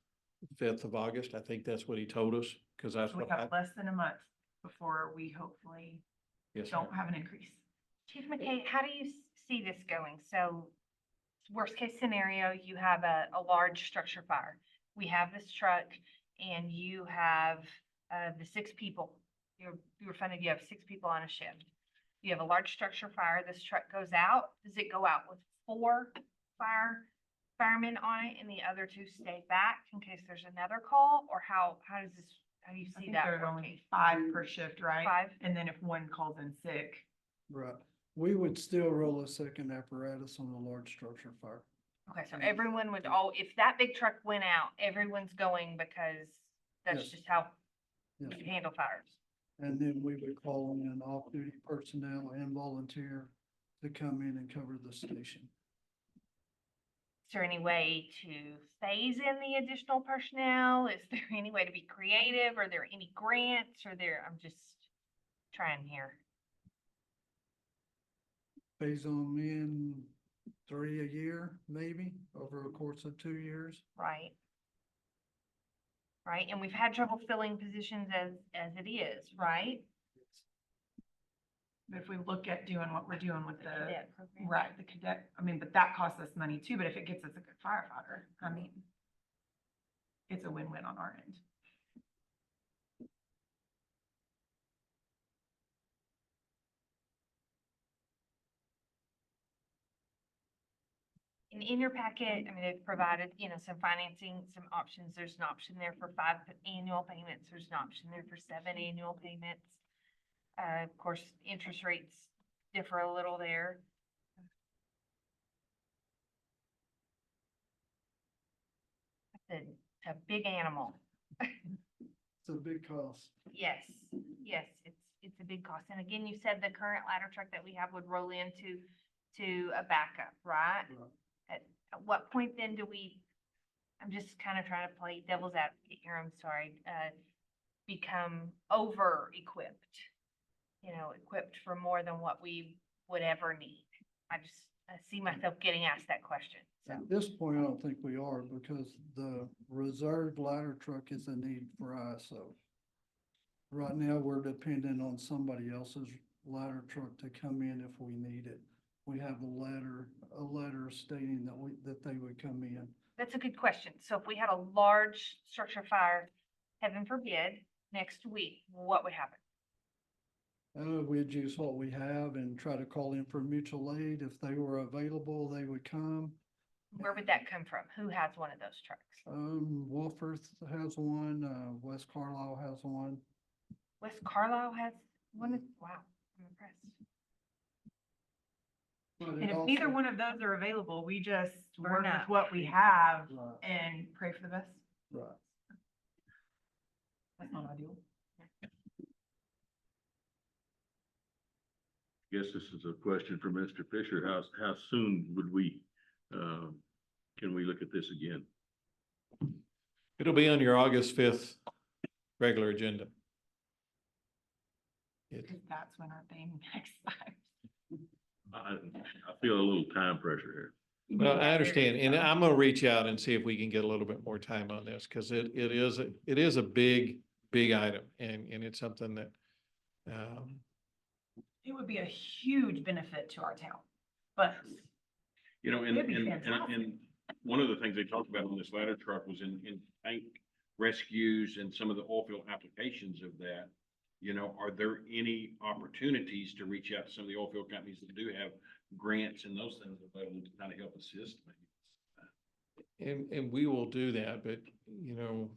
5th of August. I think that's what he told us, because that's We what I, have less than a month before we hopefully yes, don't ma'am. have an increase. Chief McKay, how do you see this going? So worst case scenario, you have a large structure fire. We have this truck and you have the 6 people. You're funded, you have 6 people on a shift. You have a large structure fire, this truck goes out. Does it go out with 4 firemen on it and the other 2 stay back in case there's another call? Or how do you I see think that there's working? only 5 per shift, right? 5? And then if one calls in sick, Right. We would still roll a second apparatus on a large structure fire. Okay, so everyone would if that big truck went out, everyone's going because that's Yes. just how Yes. we handle fires. And then we would call in off-duty personnel and volunteer to come in and cover the station. Is there any way to phase in the additional personnel? Is there any way to be creative? Are there any grants? I'm just trying here. Phase them in 3 a year, maybe, over a course of 2 years. Right. Right, and we've had trouble filling positions as it is, right? but if we look at doing what we're doing with the, Cadet program. right, the cadet, but that costs us money too, but if it gets us a good firefighter, it's a win-win on our end. In your packet, they've provided, some financing, some options. There's an option there for 5 annual payments. There's an option there for 7 annual payments. Of course, interest rates differ a little there. It's a big animal. It's a big cost. Yes, it's a big cost. And again, you said the current ladder truck that we have would roll into a backup, right? At what point then I'm just kind of trying to play devil's advocate here, I'm sorry, become over equipped? Equipped for more than what we would ever need? I see myself getting asked that question, so. At this point, I don't think we are because the reserve ladder truck is a need for ISO. Right now, we're dependent on somebody else's ladder truck to come in if we need it. We have a letter stating that they would come in. That's a good question. So if we had a large structure fire, heaven forbid, next week, what would happen? We'd use what we have and try to call in for mutual aid. If they were available, they would come. Where would that come from? Who has one of those trucks? Wolford has one, West Carlisle has one. West Carlisle has one? Wow, I'm impressed. But And it if neither also- one of those are available, we just Burn work with up. what we have Right, and pray for the best. right. That's not ideal. Guess this is a question for Mr. Fisher. How soon would we, can we look at this again? It'll be on your August 5th regular agenda. It- Because that's when our thing expires. I feel a little time pressure here. Well, Yeah, I there understand, is and some. I'm gonna reach out and see if we can get a little bit more time on this, because it is a big item, and it's something that, It would be a huge benefit to our town, but You know, and, It'd be and, fantastic. and one of the things they talked about on this ladder truck was in tank rescues and some of the oil field applications of that. You know, are there any opportunities to reach out to some of the oil field companies that do have grants and those things available to kind of help assist? and we will do that, but, you know,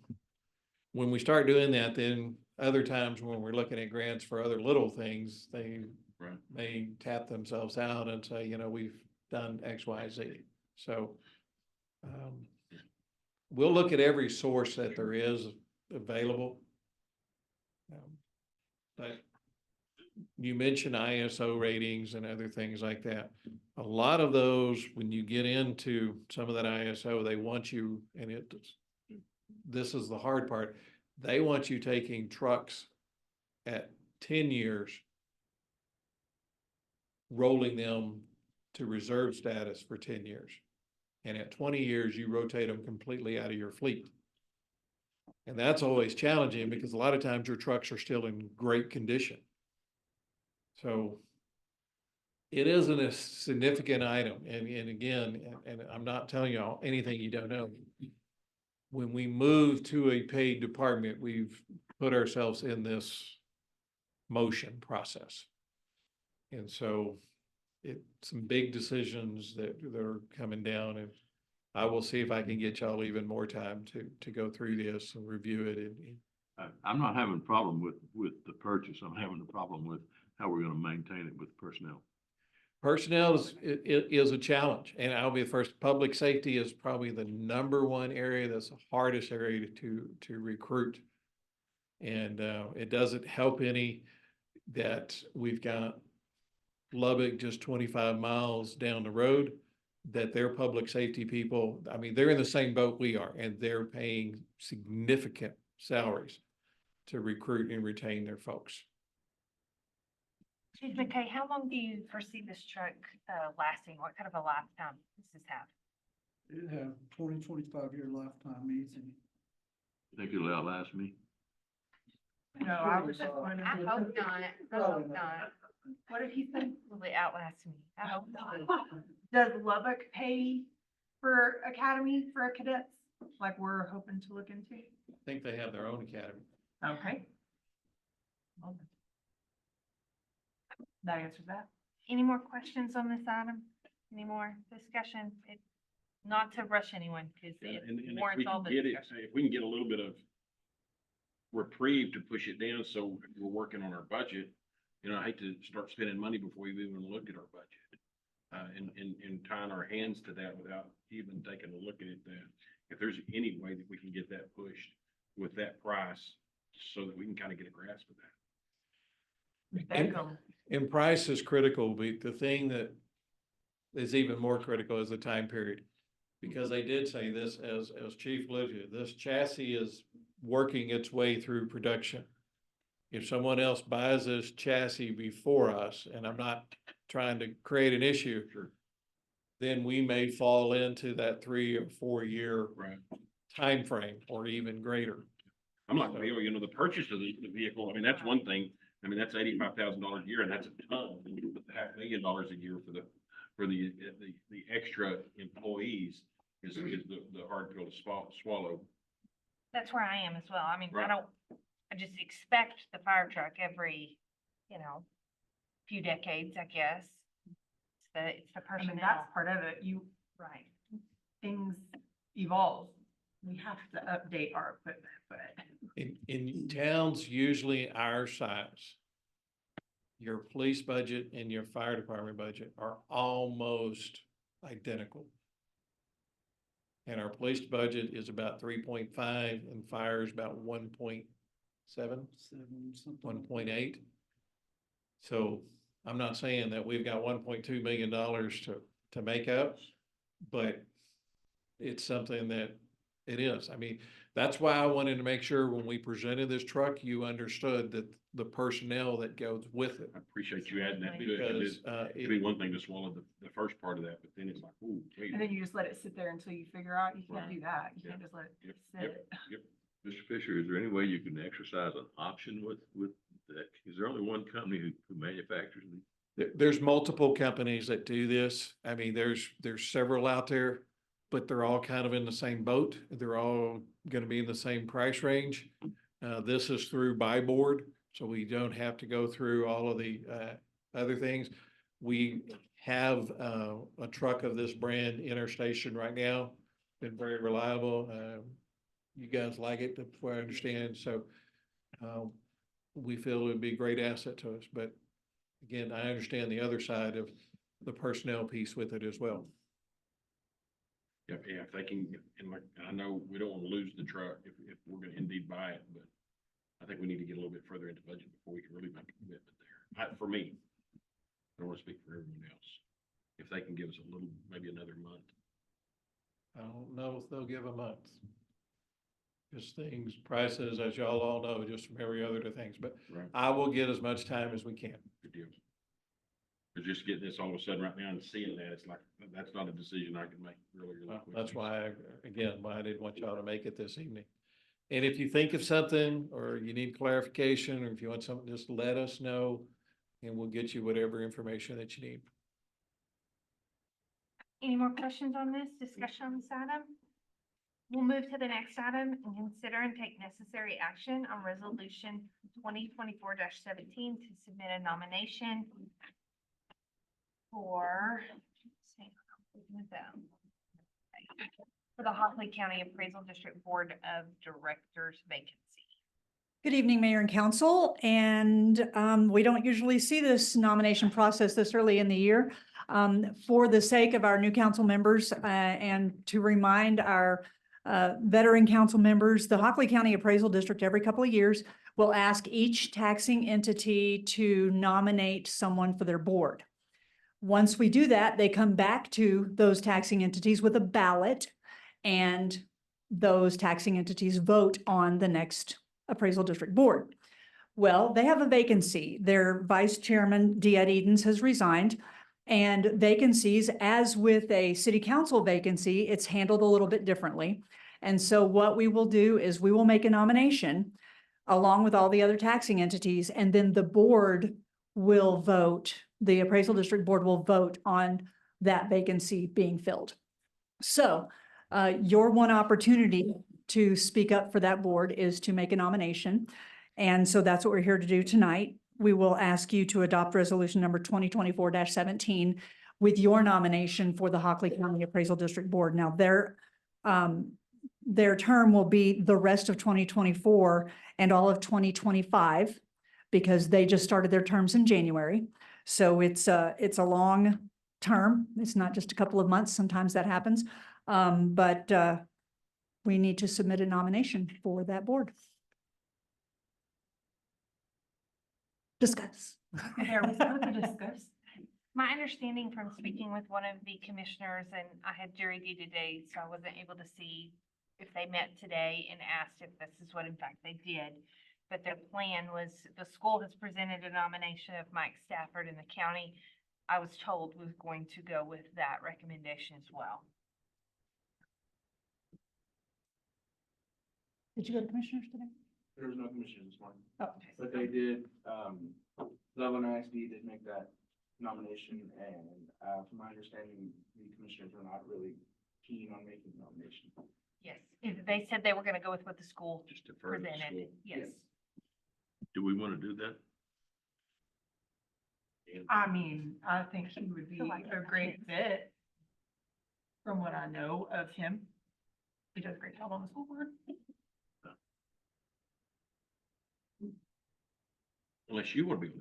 when we start doing that, then other times when we're looking at grants for other little things, they Right. may tap themselves out and say, you know, we've done X, Y, Z. So, we'll look at every source that there is available. But you mentioned ISO ratings and other things like that. A lot of those, when you get into some of that ISO, they want you, and this is the hard part, they want you taking trucks at 10 years, rolling them to reserve status for 10 years. And at 20 years, you rotate them completely out of your fleet. And that's always challenging because a lot of times your trucks are still in great condition. So it isn't a significant item. And again, and I'm not telling you anything you don't know. When we move to a paid department, we've put ourselves in this motion process. And so some big decisions that are coming down, and I will see if I can get y'all even more time to go through this and review it. I'm not having a problem with the purchase. I'm having a problem with how we're gonna maintain it with personnel. Personnel is a challenge, and I'll be the first. Public safety is probably the number one area that's the hardest area to recruit. And it doesn't help any that we've got Lubbock just 25 miles down the road, that their public safety people, I mean, they're in the same boat we are, and they're paying significant salaries to recruit and retain their folks. Chief McKay, how long do you foresee this truck lasting? What kind of a lifetime does this have? It have 25-year lifetime easy. Think it'll outlast me? No, I was just wondering. I hope not. I hope not. What did he say? Will it outlast me? I hope not. Does Lubbock pay for academy for cadets, like we're hoping to look into? I think they have their own academy. Okay. That answers that. Any more questions on this item? Any more discussion? Not to rush anyone, because it And if we warrants all can the get it, discussion. if we can get a little bit of reprieve to push it down, so we're working on our budget. You know, I hate to start spending money before we've even looked at our budget. And tying our hands to that without even taking a look at it, then if there's any way that we can get that pushed with that price, so that we can kind of get a grasp of that. And price is critical, but the thing that is even more critical is the time period. Because they did say this, as Chief alluded to, this chassis is working its way through production. If someone else buys this chassis before us, and I'm not trying to create an issue, Sure. then we may fall into that 3 or 4 year Right. time frame or even greater. I'm like, Leo, you know, the purchase of the vehicle, I mean, that's one thing. I mean, that's $85,000 a year, and that's a ton. $500,000 a year for the extra employees is the hard pill to swallow. That's where I am as well. I mean, Right. I just expect the fire truck every, few decades, I guess. It's the I mean, personnel. that's part of it. Right. Things evolve. We have to update our equipment, but In towns usually our size, your police budget and your fire department budget are almost identical. And our police budget is about 3.5 and fire is about 1.7, 1.8. So I'm not saying that we've got $1.2 million to make up, but it's something that it is. I mean, that's why I wanted to make sure when we presented this truck, you understood that the personnel that goes with it. I appreciate you adding that to it. Because, It'd be one thing to swallow the first part of that, but then it's like, ooh, wait. and then you just let it sit there until you figure out. You can't Right. do that. You Yeah. can't just let it Yep, sit. yep. Mr. Fisher, is there any way you can exercise an option with that? Is there only one company who manufactures these? There's multiple companies that do this. I mean, there's several out there, but they're all kind of in the same boat. They're all gonna be in the same price range. This is through buy board, so we don't have to go through all of the, other things. We have, a truck of this brand in our station right now, been very reliable. You guys like it, that's what I understand, so, we feel it would be a great asset to us, but again, I understand the other side of the personnel piece with it as well. Yeah, if they can, and like, I know we don't want to lose the truck if we're gonna indeed buy it, but I think we need to get a little bit further into budget before we can really make a commitment there. For me, I don't want to speak for everyone else. If they can give us a little, maybe another month. I don't know if they'll give a month. Just things, prices, as y'all all know, just from every other to things, but Right. I will get as much time as we can. Good deal. But just getting this all of a sudden right now and seeing that, it's like, that's not a decision I can make really quickly. That's why, why I didn't want y'all to make it this evening. And if you think of something, or you need clarification, or if you want something, just let us know, and we'll get you whatever information that you need. Any more questions on this, discussion on this item? We'll move to the next item and consider and take necessary action on resolution 2024-17 to submit a nomination for the Hockley County Appraisal District Board of Directors vacancy. Good evening, Mayor and Council, and we don't usually see this nomination process this early in the year. For the sake of our new council members and to remind our veteran council members, the Hockley County Appraisal District every couple of years will ask each taxing entity to nominate someone for their board. Once we do that, they come back to those taxing entities with a ballot, and those taxing entities vote on the next appraisal district board. Well, they have a vacancy. Their vice chairman, Dead Edens, has resigned, and vacancies, as with a city council vacancy, it's handled a little bit differently. And so what we will do is we will make a nomination along with all the other taxing entities, and then the board will vote, the appraisal district board will vote on that vacancy being filled. So your one opportunity to speak up for that board is to make a nomination. And so that's what we're here to do tonight. We will ask you to adopt resolution number 2024-17 with your nomination for the Hockley County Appraisal District Board. Now, their term will be the rest of 2024 and all of 2025 because they just started their terms in January. So it's a long term. It's not just a couple of months. Sometimes that happens. But we need to submit a nomination for that board. Discuss. There was no to discuss. My understanding from speaking with one of the commissioners, and I had jury duty today, so I wasn't able to see if they met today and asked if this is what in fact they did. But their plan was, the school has presented a nomination of Mike Stafford, and the county I was told was going to go with that recommendation as well. Did you go to commissioners today? There was no commission this morning, Oh, but they did, Levelland ISD did make that nomination, and, from my understanding, the commissioners were not really keen on making the nomination. Yes, they said they were gonna go with what the school Just defer to the presented, school. yes. Do we want to do that? I mean, I think he would be a great fit. From what I know of him. He does a great job on the school board. Unless you want to be,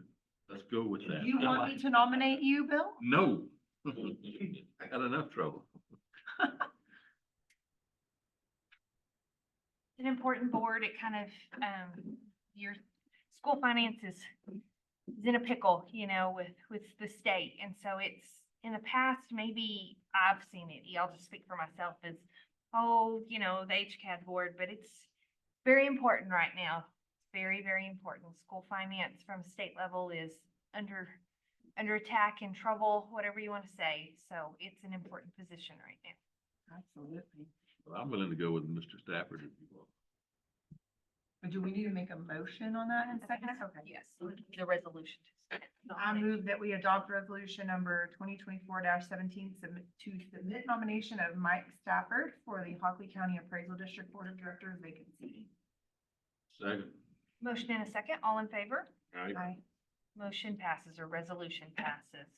let's go with that. You want me to nominate you, Bill? No. I got enough trouble. It's an important board. It kind of, your school finance is in a pickle, you know, with the state. And so it's, in the past, maybe I've seen it, I'll just speak for myself, as, oh, you know, the HCAD board, but it's very important right now. Very, very important. School finance from state level is under attack, in trouble, whatever you want to say. So it's an important position right now. Absolutely. Well, I'm willing to go with Mr. Stafford if you want. But do we need to make a motion on that in a second? Okay. Yes, the resolution. I move that we adopt resolution number 2024-17, submit nomination of Mike Stafford for the Hockley County Appraisal District Board of Directors vacancy. Second. Motion in a second. All in favor? Aye. Motion passes, or resolution passes.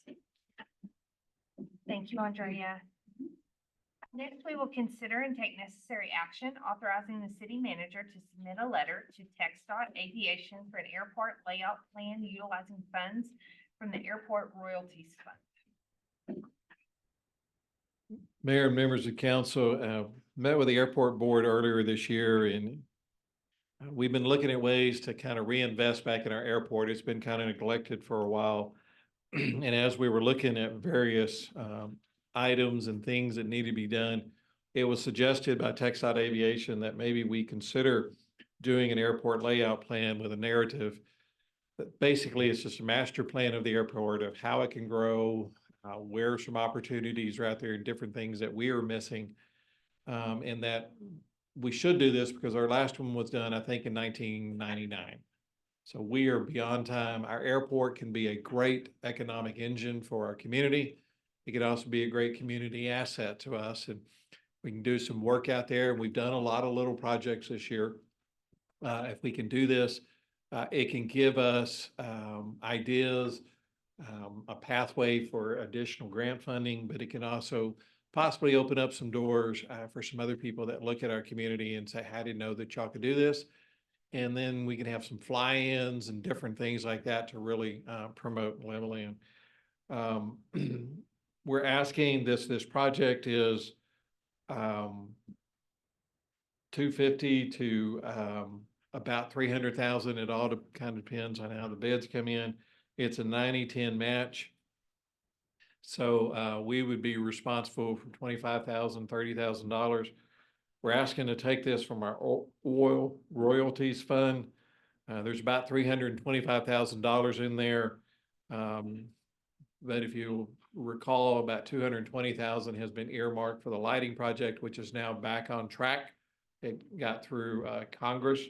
Thank you, Andrea. Next, we will consider and take necessary action authorizing the city manager to submit a letter to TxDOT Aviation for an airport layout plan utilizing funds from the Airport Royalties Fund. Mayor and members of council, met with the airport board earlier this year, and we've been looking at ways to kind of reinvest back in our airport. It's been kind of neglected for a while. And as we were looking at various items and things that need to be done, it was suggested by TxDOT Aviation that maybe we consider doing an airport layout plan with a narrative. That basically, it's just a master plan of the airport, of how it can grow, where some opportunities are out there, and different things that we are missing. And that we should do this because our last one was done, I think, in 1999. So we are beyond time. Our airport can be a great economic engine for our community. It could also be a great community asset to us, and we can do some work out there. We've done a lot of little projects this year. If we can do this, it can give us ideas, a pathway for additional grant funding, but it can also possibly open up some doors for some other people that look at our community and say, "I didn't know that y'all could do this." And then we can have some fly-ins and different things like that to really promote Levelland. We're asking this project is 250 to about 300,000. It all kind of depends on how the bids come in. It's a 90-10 match. So we would be responsible for $25,000, $30,000. We're asking to take this from our oil royalties fund. There's about $325,000 in there. But if you recall, about 220,000 has been earmarked for the lighting project, which is now back on track. It got through Congress.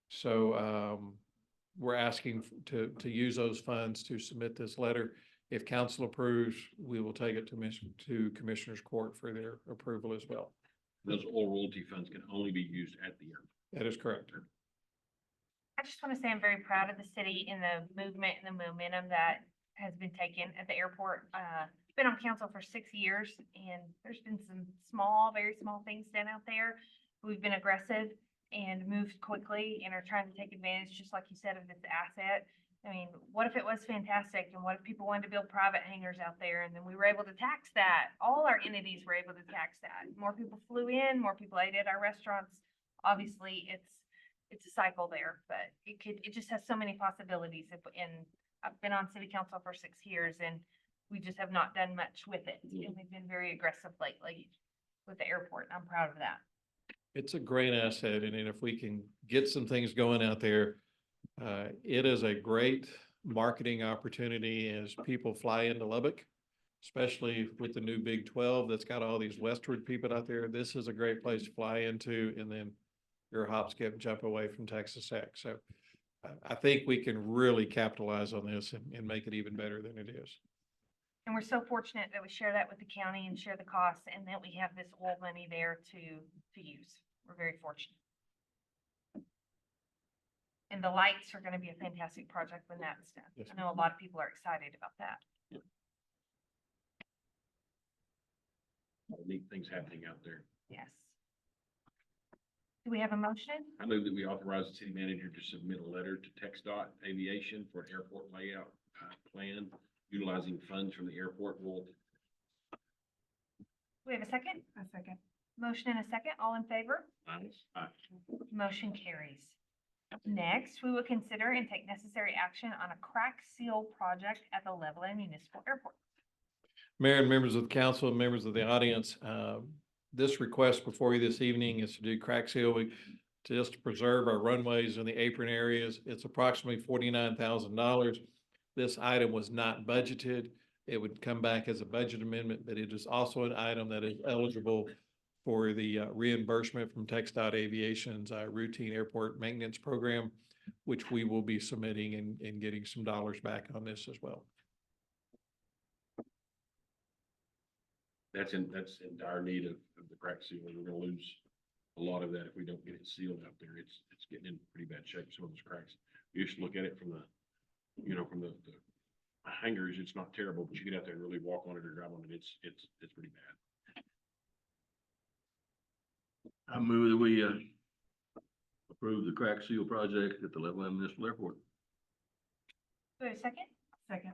So we're asking to use those funds to submit this letter. If council approves, we will take it to Commissioners Court for their approval as well. Those oil royalty funds can only be used at the airport. That is correct. I just want to say I'm very proud of the city and the movement and the momentum that has been taken at the airport. Been on council for 6 years, and there's been some very small things done out there. We've been aggressive and moved quickly and are trying to take advantage, just like you said, of this asset. I mean, what if it was fantastic, and what if people wanted to build private hangars out there, and then we were able to tax that? All our entities were able to tax that. More people flew in, more people ate at our restaurants. Obviously, it's a cycle there, but it just has so many possibilities. And I've been on city council for 6 years, and we just have not done much with it. And we've been very aggressive lately with the airport. I'm proud of that. It's a great asset, and if we can get some things going out there, it is a great marketing opportunity as people fly into Lubbock, especially with the new Big 12 that's got all these westward people out there. This is a great place to fly into, and then your hop, skip, and jump away from Texas Tech. So I think we can really capitalize on this and make it even better than it is. And we're so fortunate that we share that with the county and share the costs, and that we have this oil money there to use. We're very fortunate. And the lights are gonna be a fantastic project when that's done. Yes, I know a lot of people are excited about that. A lot of neat things happening out there. Yes. Do we have a motion? I move that we authorize the city manager to submit a letter to TxDOT Aviation for an airport layout plan utilizing funds from the airport royalty. Do we have a second? A second. Motion and a second. All in favor? Aye. Motion carries. Next, we will consider and take necessary action on a crack seal project at the Levelland Municipal Airport. Mayor and members of the council and members of the audience, this request before you this evening is to do crack seal just to preserve our runways in the apron areas. It's approximately $49,000. This item was not budgeted. It would come back as a budget amendment, but it is also an item that is eligible for the reimbursement from TxDOT Aviation's routine airport maintenance program, which we will be submitting and getting some dollars back on this as well. That's in dire need of the crack seal. We're gonna lose a lot of that if we don't get it sealed out there. It's getting in pretty bad shape, some of those cracks. You used to look at it from the hangers, it's not terrible, but you get out there and really walk on it or drive on it, it's pretty bad. I move that we, approve the crack seal project at the Levelland Municipal Airport. Do we have a second? Second.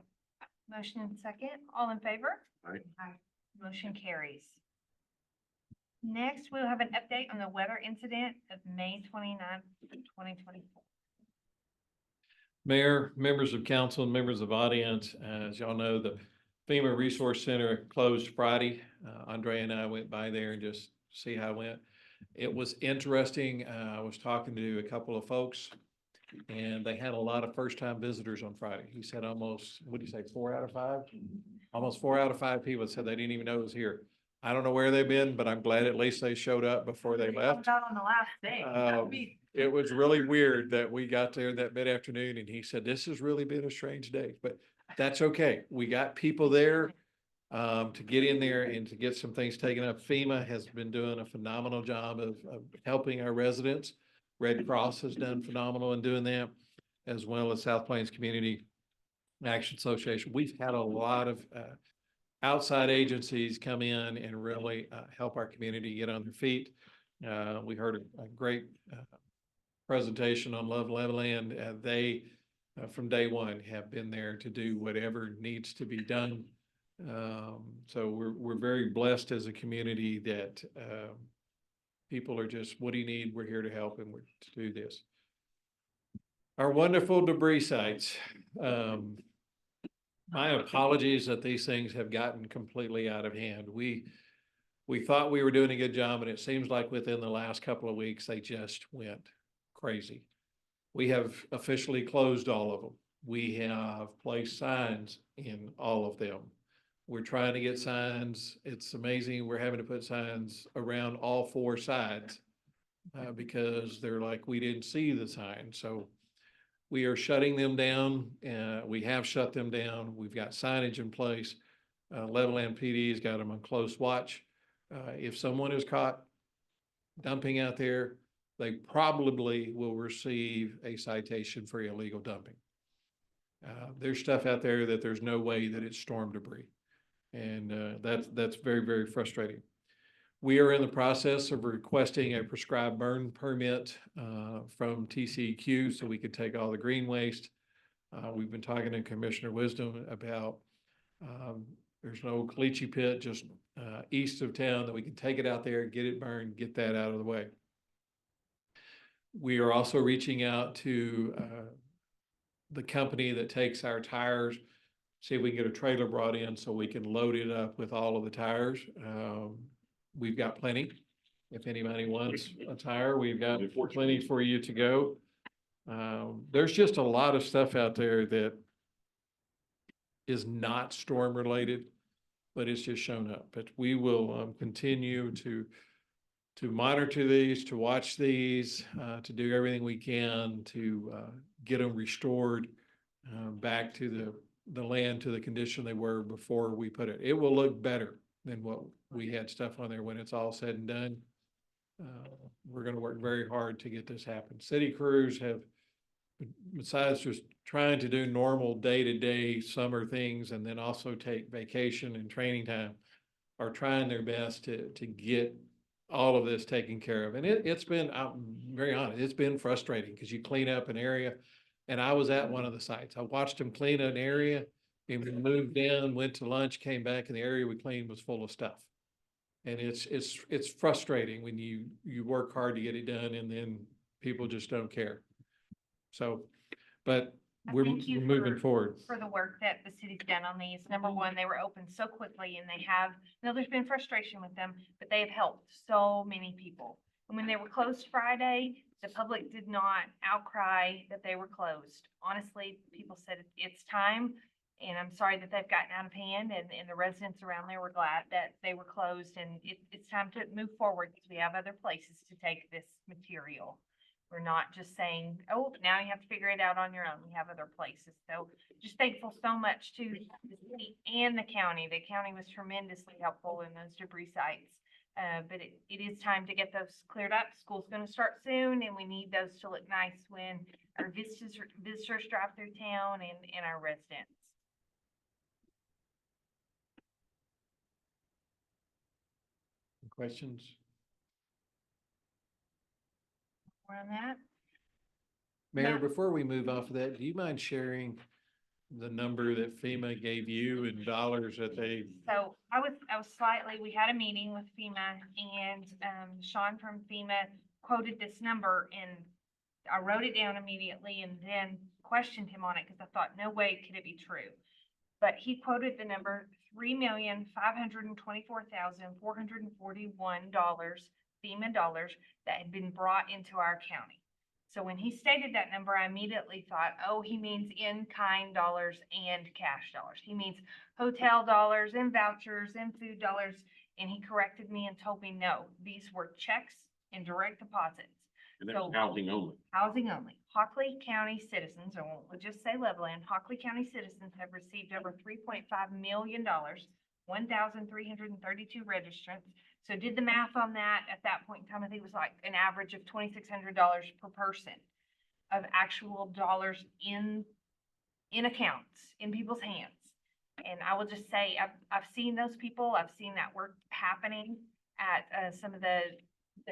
Motion and second. All in favor? Aye. Aye. Motion carries. Next, we'll have an update on the weather incident of May 29th, 2024. Mayor, members of council, and members of audience, as y'all know, the FEMA Resource Center closed Friday. Andre and I went by there and just see how it went. It was interesting. I was talking to a couple of folks, and they had a lot of first-time visitors on Friday. He said almost, what do you say, 4 out of 5? Almost 4 out of 5 people said they didn't even know it was here. I don't know where they've been, but I'm glad at least they showed up before they left. Out on the last day. That would be- It was really weird that we got there that mid-afternoon and he said, this has really been a strange day, but that's okay. We got people there to get in there and to get some things taken up. FEMA has been doing a phenomenal job of helping our residents. Red Cross has done phenomenal in doing that, as well as South Plains Community Action Association. We've had a lot of outside agencies come in and really help our community get on their feet. We heard a great presentation on Levelland. They, from day one, have been there to do whatever needs to be done. So we're very blessed as a community that people are just, what do you need? We're here to help and we're to do this. Our wonderful debris sites. My apologies that these things have gotten completely out of hand. We thought we were doing a good job, and it seems like within the last couple of weeks, they just went crazy. We have officially closed all of them. We have placed signs in all of them. We're trying to get signs. It's amazing. We're having to put signs around all 4 sides because they're like, we didn't see the sign. So we are shutting them down. We have shut them down. We've got signage in place. Levelland PD has got them on close watch. If someone is caught dumping out there, they probably will receive a citation for illegal dumping. There's stuff out there that there's no way that it's storm debris. And that's very, very frustrating. We are in the process of requesting a prescribed burn permit from TCEQ so we could take all the green waste. We've been talking to Commissioner Wisdom about there's an old caliche pit just east of town that we can take it out there, get it burned, get that out of the way. We are also reaching out to the company that takes our tires, see if we can get a trailer brought in so we can load it up with all of the tires. We've got plenty. If anybody wants a tire, we've got plenty for you to go. There's just a lot of stuff out there that is not storm related, but it's just shown up. But we will continue to monitor these, to watch these, to do everything we can to get them restored back to the land to the condition they were before we put it. It will look better than what we had stuff on there when it's all said and done. We're gonna work very hard to get this happen. City crews have, besides just trying to do normal day-to-day summer things and then also take vacation and training time, are trying their best to get all of this taken care of. And it's been, I'm very honest, it's been frustrating because you clean up an area. And I was at one of the sites. I watched them clean an area and we moved in, went to lunch, came back, and the area we cleaned was full of stuff. And it's frustrating when you work hard to get it done and then people just don't care. So, but I we're thank you moving forward. for the work that the city's done on these. Number one, they were open so quickly and they have, there's been frustration with them, but they have helped so many people. And when they were closed Friday, the public did not outcry that they were closed. Honestly, people said it's time. And I'm sorry that they've gotten out of hand, and the residents around there were glad that they were closed, and it's time to move forward because we have other places to take this material. We're not just saying, oh, now you have to figure it out on your own. We have other places. So just thankful so much to the city and the county. The county was tremendously helpful in those debris sites. But it is time to get those cleared up. School's going to start soon, and we need those to look nice when our visitors drive through town and our residents. Questions? More on that? Mayor, Matt? before we move off of that, do you mind sharing the number that FEMA gave you in dollars that they? So I was slightly, we had a meeting with FEMA and Sean from FEMA quoted this number, and I wrote it down immediately and then questioned him on it because I thought, no way could it be true. But he quoted the number $3,524,441 FEMA dollars that had been brought into our county. So when he stated that number, I immediately thought, oh, he means in-kind dollars and cash dollars. He means hotel dollars and vouchers and food dollars. And he corrected me and told me, no, these were checks and direct deposits. And that's housing only. Housing only. Hockley County citizens, or we'll just say Levelland, Hockley County citizens have received over $3.5 million, 1,332 registrants. So did the math on that. At that point in time, I think it was like an average of $2,600 per person of actual dollars in accounts, in people's hands. And I will just say, I've seen those people. I've seen that work happening at some of the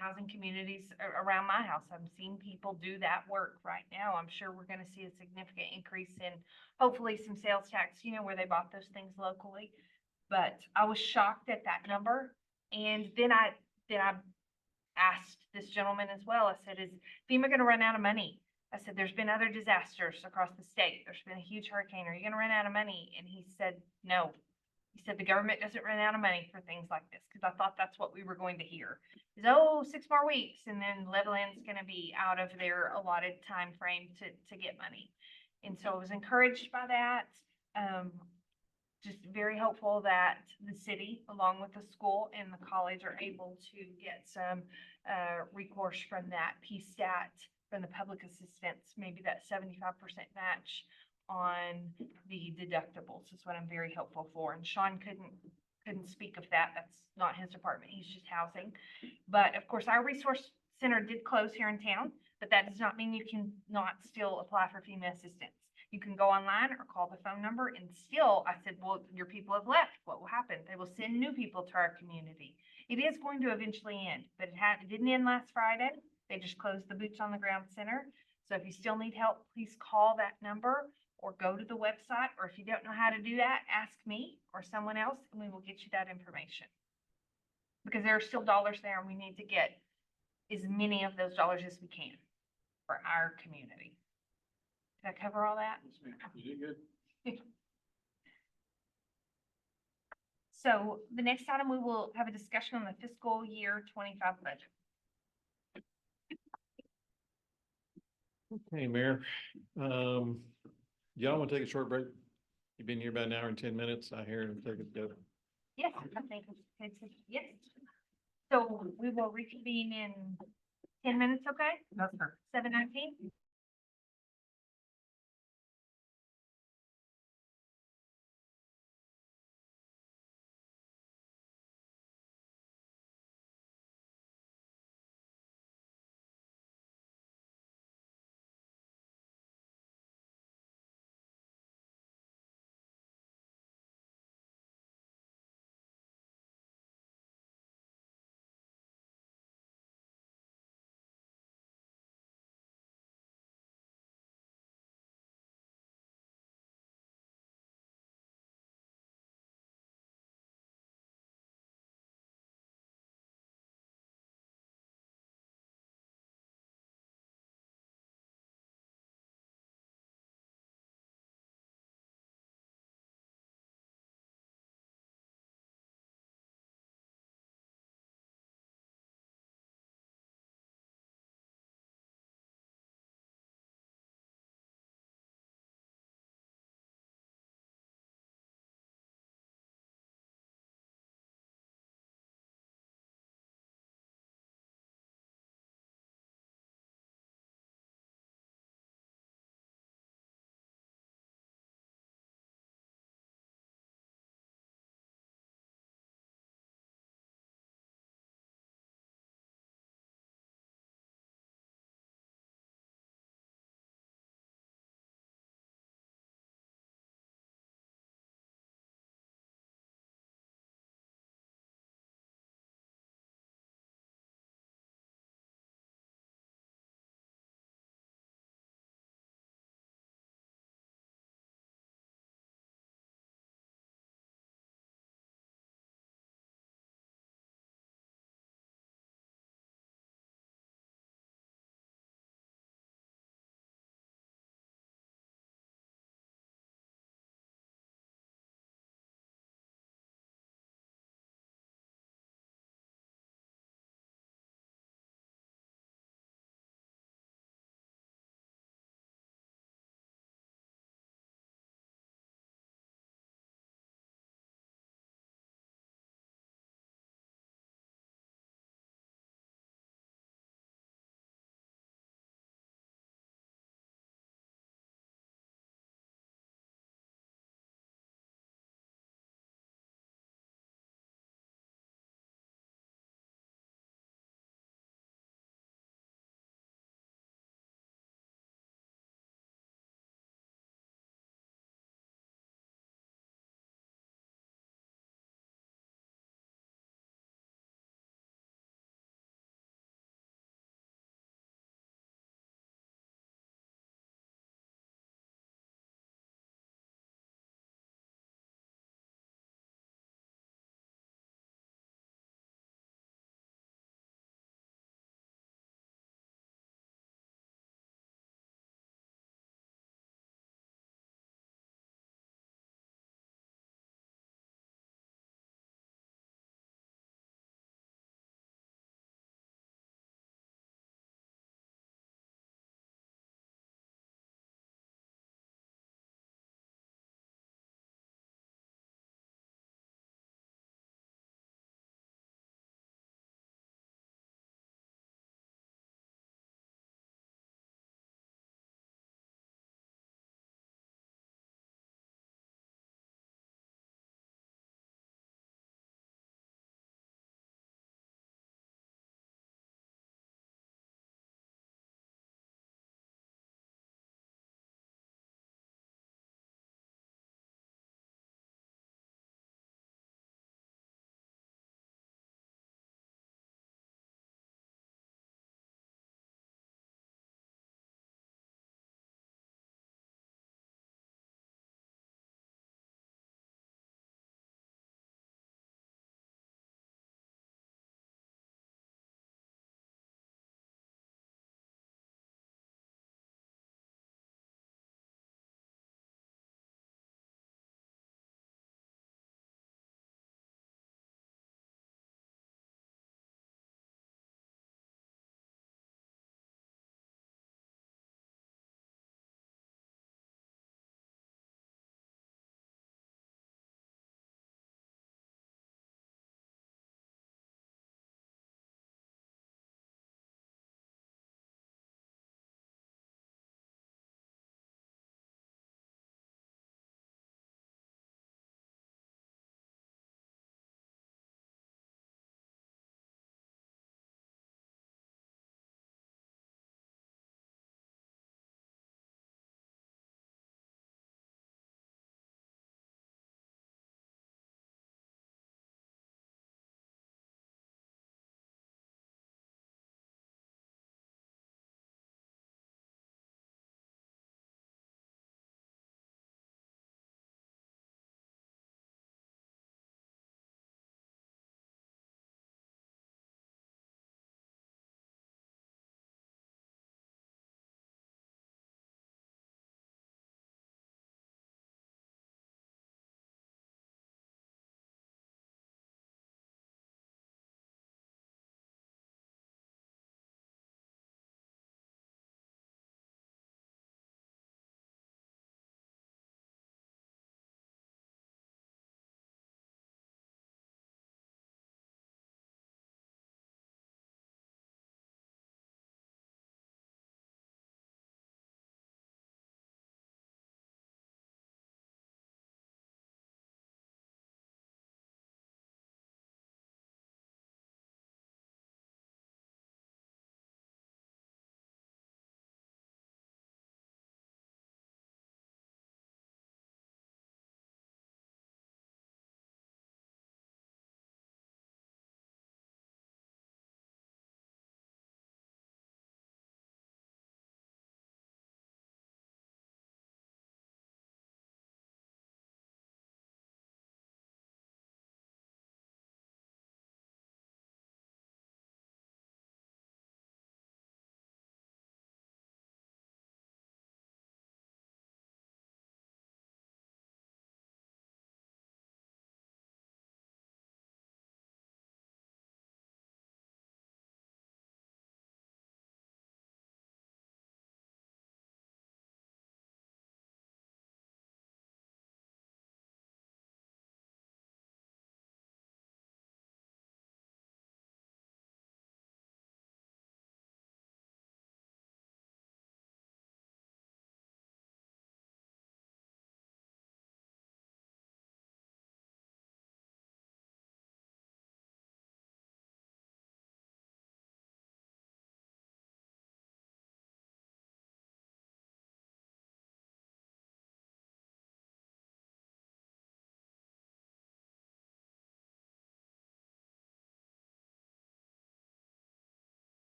housing communities around my house. I'm seeing people do that work right now. I'm sure we're going to see a significant increase in hopefully some sales tax, where they bought those things locally. But I was shocked at that number. And then I asked this gentleman as well. I said, is FEMA going to run out of money? I said, there's been other disasters across the state. There's been a huge hurricane. Are you going to run out of money? And he said, no. He said, the government doesn't run out of money for things like this, because I thought that's what we were going to hear. Is, oh, 6 more weeks, and then Levelland's going to be out of their allotted time frame to get money. And so I was encouraged by that. Just very hopeful that the city, along with the school and the college, are able to get some recourse from that PSTAT, from the public assistance, maybe that 75% match on the deductibles is what I'm very hopeful for. And Sean couldn't speak of that. That's not his department. He's just housing. But of course, our resource center did close here in town, but that does not mean you can not still apply for FEMA assistance. You can go online or call the phone number, and still, I said, well, your people have left. What will happen? They will send new people to our community. It is going to eventually end, but it didn't end last Friday. They just closed the Boots on the Ground Center. So if you still need help, please call that number or go to the website. Or if you don't know how to do that, ask me or someone else, and we will get you that information. Because there are still dollars there, and we need to get as many of those dollars as we can for our community. Did I cover all that? You did good. So the next item, we will have a discussion on the fiscal year 25 budget. Okay, Mayor. Y'all want to take a short break? You've been here about an hour and 10 minutes. I hear him take it. Yes, I think yes. So we will reconvene in 10 minutes, okay? That's perfect. 7:19.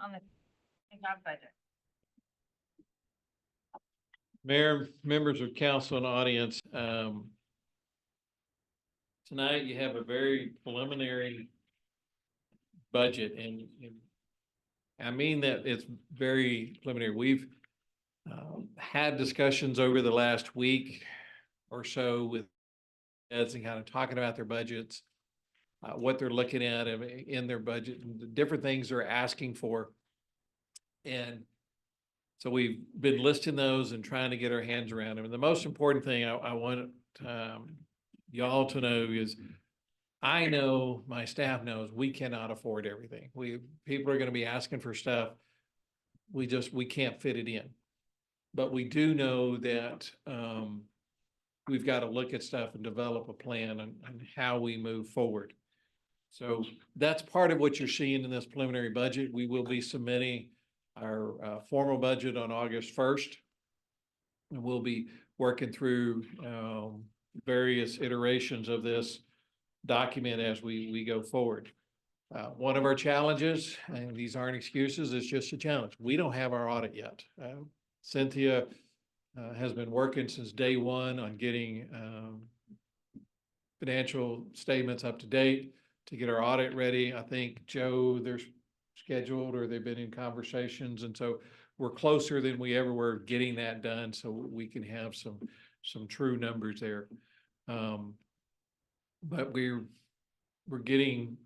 on the job budget. Mayor, members of council and audience, tonight you have a very preliminary budget and I mean that it's very preliminary. We've had discussions over the last week or so with heads and kind of talking about their budgets, what they're looking at in their budget, and the different things they're asking for. And so we've been listing those and trying to get our hands around them. And the most important thing I want y'all to know is I know, my staff knows, we cannot afford everything. People are gonna be asking for stuff. We can't fit it in. But we do know that, we've got to look at stuff and develop a plan on how we move forward. So that's part of what you're seeing in this preliminary budget. We will be submitting our formal budget on August 1st. And we'll be working through various iterations of this document as we go forward. One of our challenges, and these aren't excuses, it's just a challenge. We don't have our audit yet. Cynthia has been working since day one on getting financial statements up to date to get our audit ready. I think, Joe, they're scheduled or they've been in conversations. And so we're closer than we ever were getting that done so we can have some true numbers there. But we're getting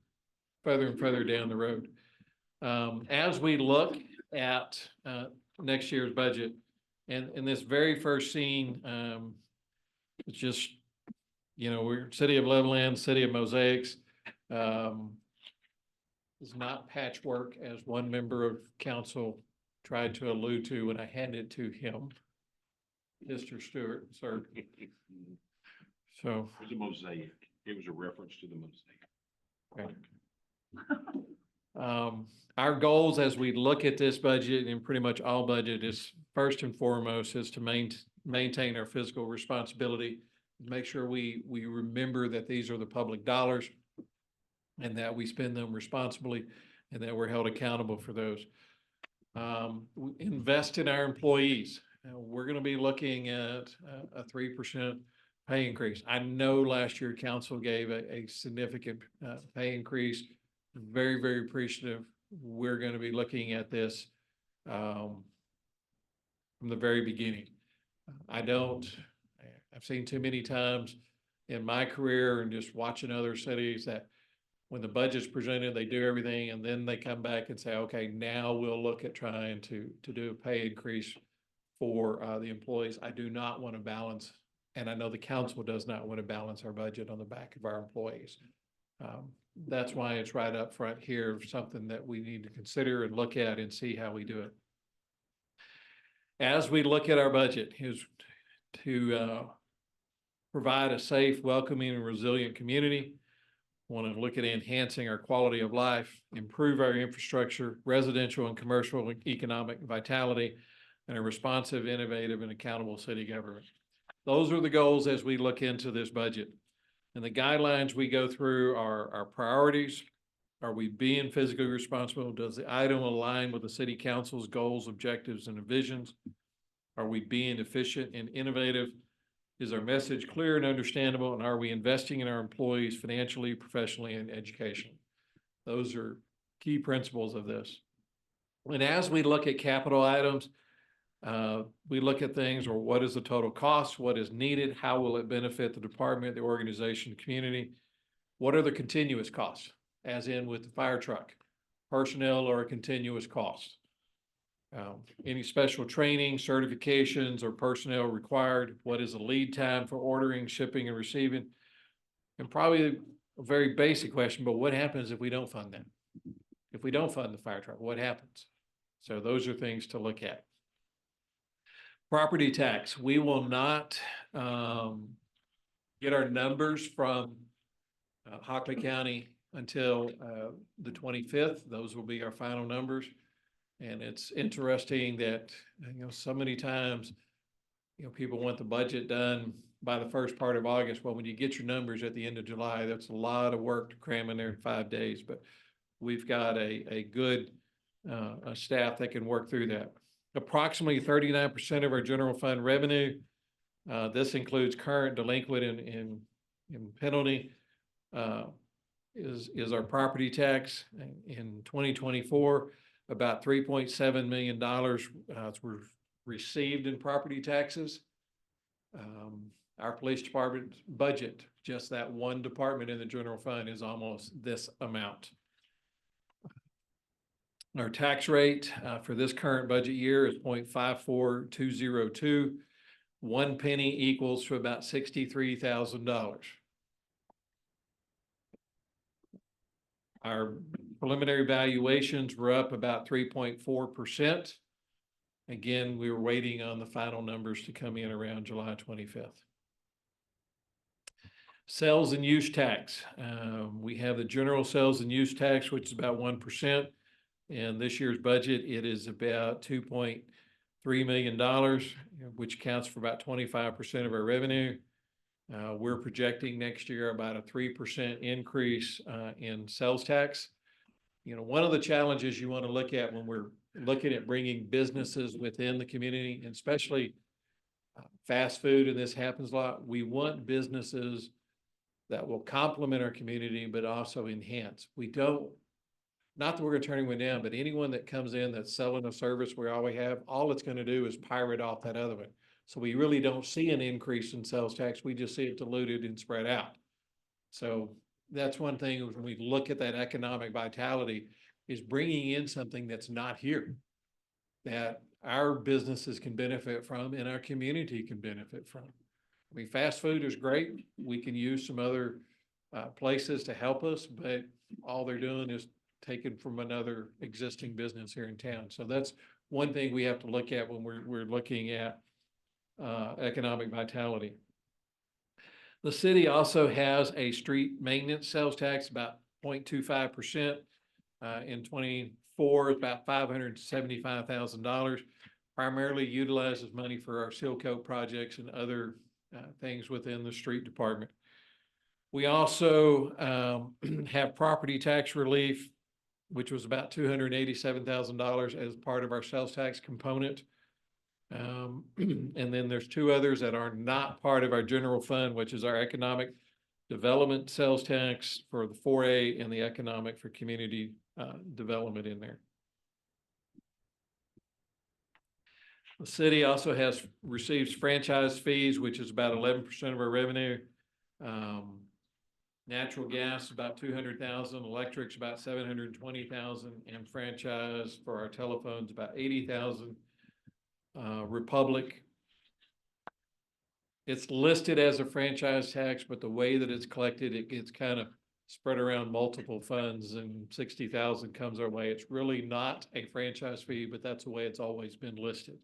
further and further down the road. As we look at next year's budget, and in this very first scene, it's just, we're city of Levelland, city of mosaics. It's not patchwork, as one member of council tried to allude to when I handed it to him, Mr. Stewart, sir. So. It was a mosaic. It was a reference to the mosaic. Okay. Our goals as we look at this budget and pretty much all budget is first and foremost is to maintain our fiscal responsibility, make sure we remember that these are the public dollars and that we spend them responsibly and that we're held accountable for those. Invest in our employees. We're going to be looking at a 3% pay increase. I know last year council gave a significant pay increase. Very, very appreciative. We're going to be looking at this from the very beginning. I've seen too many times in my career and just watching other cities that when the budget's presented, they do everything and then they come back and say, okay, now we'll look at trying to do a pay increase for the employees. I do not want to balance, and I know the council does not want to balance our budget on the back of our employees. That's why it's right up front here, something that we need to consider and look at and see how we do it. As we look at our budget, is to provide a safe, welcoming, and resilient community. Want to look at enhancing our quality of life, improve our infrastructure, residential and commercial economic vitality, and a responsive, innovative, and accountable city government. Those are the goals as we look into this budget. And the guidelines we go through are our priorities. Are we being physically responsible? Does the item align with the city council's goals, objectives, and visions? Are we being efficient and innovative? Is our message clear and understandable? And are we investing in our employees financially, professionally, and educationally? Those are key principles of this. And as we look at capital items, we look at things, or what is the total cost? What is needed? How will it benefit the department, the organization, the community? What are the continuous costs? As in with the fire truck, personnel are a continuous cost. Any special training, certifications, or personnel required? What is the lead time for ordering, shipping, and receiving? And probably a very basic question, but what happens if we don't fund that? If we don't fund the fire truck, what happens? So those are things to look at. Property tax, we will not get our numbers from Hockley County until the 25th. Those will be our final numbers. And it's interesting that, so many times, people want the budget done by the first part of August. Well, when you get your numbers at the end of July, that's a lot of work to cram in there in 5 days. But we've got a good a staff that can work through that. Approximately 39% of our general fund revenue, this includes current, delinquent, and penalty, is our property tax. In 2024, about $3.7 million were received in property taxes. Our police department budget, just that one department in the general fund, is almost this amount. Our tax rate for this current budget year is 0.54202. 1 penny equals to about $63,000. Our preliminary valuations were up about 3.4%. Again, we were waiting on the final numbers to come in around July 25th. Sales and use tax. We have the general sales and use tax, which is about 1%. And this year's budget, it is about $2.3 million, which accounts for about 25% of our revenue. We're projecting next year about a 3% increase in sales tax. You know, one of the challenges you want to look at when we're looking at bringing businesses within the community, and especially fast food, and this happens a lot, we want businesses that will complement our community, but also enhance. We don't, not that we're going to turn anyone down, but anyone that comes in that's selling a service we always have, all it's going to do is pirate off that other one. So we really don't see an increase in sales tax. We just see it diluted and spread out. So that's one thing when we look at that economic vitality, is bringing in something that's not here, that our businesses can benefit from and our community can benefit from. I mean, fast food is great. We can use some other places to help us, but all they're doing is taken from another existing business here in town. So that's one thing we have to look at when we're looking at economic vitality. The city also has a street maintenance sales tax, about 0.25%. In 24, about $575,000. Primarily utilizes money for our seal coat projects and other things within the street department. We also have property tax relief, which was about $287,000 as part of our sales tax component. And then there's two others that are not part of our general fund, which is our economic development sales tax for the 4A and the economic for community development in there. The city also receives franchise fees, which is about 11% of our revenue. Natural gas, about 200,000, electric's about 720,000, and franchise for our telephones, about 80,000. Republic, it's listed as a franchise tax, but the way that it's collected, it gets kind of spread around multiple funds, and 60,000 comes our way. It's really not a franchise fee, but that's the way it's always been listed.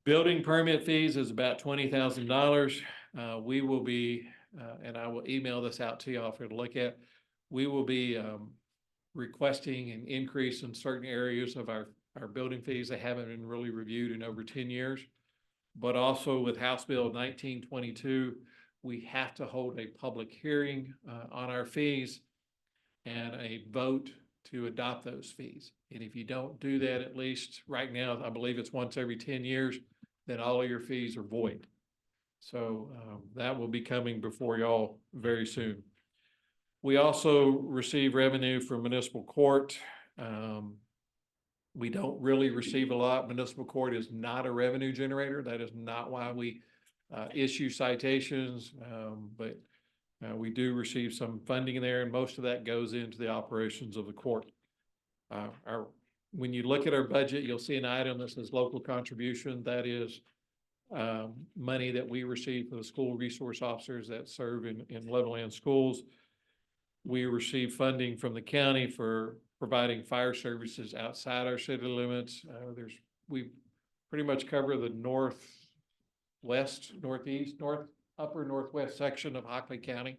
Building permit fees is about $20,000. We will be, and I will email this out to y'all for you to look at. We will be requesting an increase in certain areas of our building fees that haven't been really reviewed in over 10 years. But also with House Bill 1922, we have to hold a public hearing on our fees and a vote to adopt those fees. And if you don't do that, at least right now, I believe it's once every 10 years, then all of your fees are void. So that will be coming before y'all very soon. We also receive revenue from municipal court. We don't really receive a lot. Municipal court is not a revenue generator. That is not why we issue citations, but we do receive some funding there, and most of that goes into the operations of the court. When you look at our budget, you'll see an item that says local contribution. That is money that we receive for the school resource officers that serve in Levelland schools. We receive funding from the county for providing fire services outside our city limits. We pretty much cover the northwest, northeast, upper northwest section of Hockley County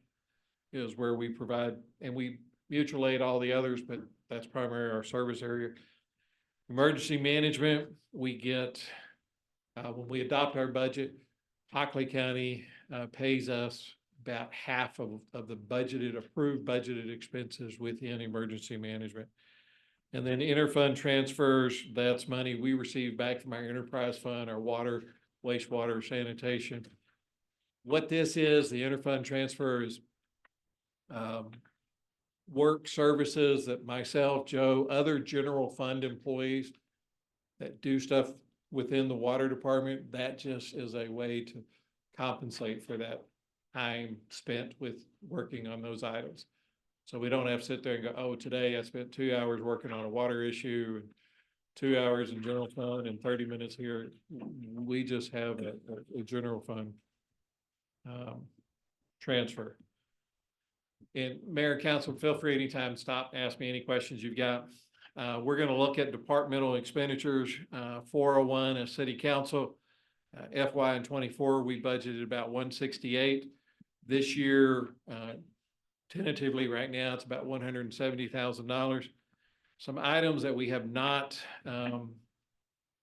is where we provide, and we mutual aid all the others, but that's primarily our service area. Emergency management, we get, when we adopt our budget, Hockley County pays us about half of the approved budgeted expenses within emergency management. And then interfund transfers, that's money we receive back from our enterprise fund, our water, wastewater, sanitation. What this is, the interfund transfer is work services that myself, Joe, other general fund employees that do stuff within the water department, that just is a way to compensate for that time spent with working on those items. So we don't have to sit there and go, oh, today I spent 2 hours working on a water issue and 2 hours in general fund and 30 minutes here. We just have a general fund transfer. And Mayor and Council, feel free anytime to stop and ask me any questions you've got. We're going to look at departmental expenditures, 401 as city council. FY in 24, we budgeted about 168. This year, tentatively right now, it's about $170,000. Some items that we have not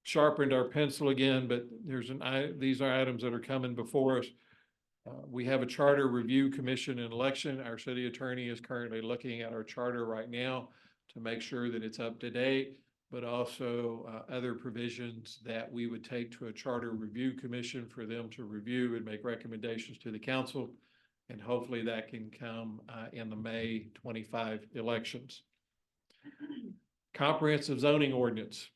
sharpened our pencil again, but these are items that are coming before us. We have a charter review commission and election. Our city attorney is currently looking at our charter right now to make sure that it's up to date, but also other provisions that we would take to a charter review commission for them to review and make recommendations to the council. And hopefully that can come in the May 25 elections. Comprehensive zoning ordinance.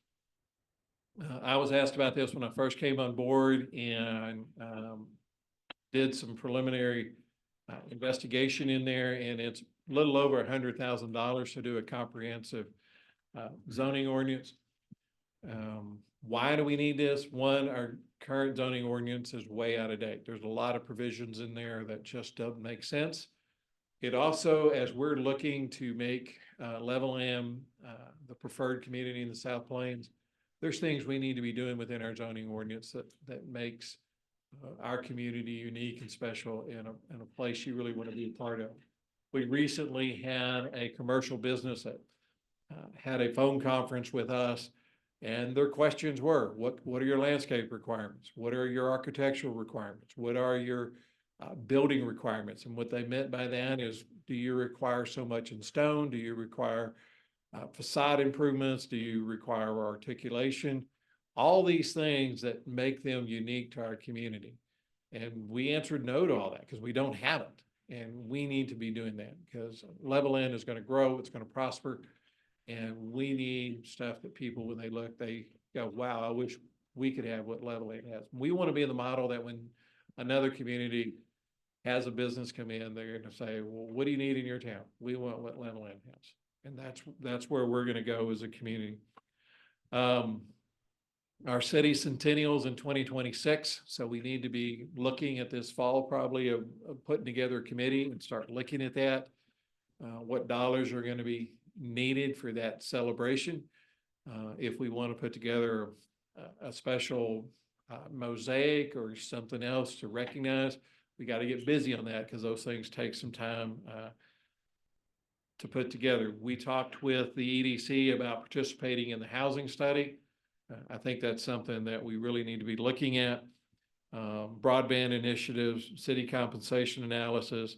I was asked about this when I first came on board and did some preliminary investigation in there, and it's a little over $100,000 to do a comprehensive zoning ordinance. Why do we need this? One, our current zoning ordinance is way out of date. There's a lot of provisions in there that just don't make sense. It also, as we're looking to make Levelland the preferred community in the South Plains, there's things we need to be doing within our zoning ordinance that makes our community unique and special in a place you really want to be a part of. We recently had a commercial business that had a phone conference with us, and their questions were, what are your landscape requirements? What are your architectural requirements? What are your building requirements? And what they meant by that is, do you require so much in stone? Do you require facade improvements? Do you require articulation? All these things that make them unique to our community. And we answered no to all that because we don't have it. And we need to be doing that because Levelland is going to grow, it's going to prosper. And we need stuff that people, when they look, they go, wow, I wish we could have what Levelland has. We want to be the model that when another community has a business come in, they're going to say, well, what do you need in your town? We want what Levelland has. And that's where we're going to go as a community. Our city centennials in 2026. So we need to be looking at this fall, probably of putting together a committee and start looking at that. What dollars are going to be needed for that celebration. If we want to put together a special mosaic or something else to recognize, we got to get busy on that because those things take some time to put together. We talked with the EDC about participating in the housing study. I think that's something that we really need to be looking at. Broadband initiatives, city compensation analysis.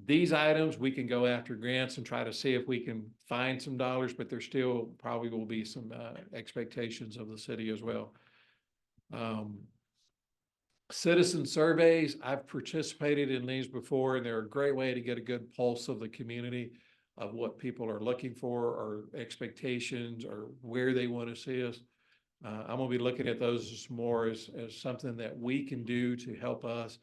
These items, we can go after grants and try to see if we can find some dollars, but there still probably will be some expectations of the city as well. Citizen surveys, I've participated in these before, and they're a great way to get a good pulse of the community, of what people are looking for or expectations or where they want to see us. I'm going to be looking at those more as something that we can do to help us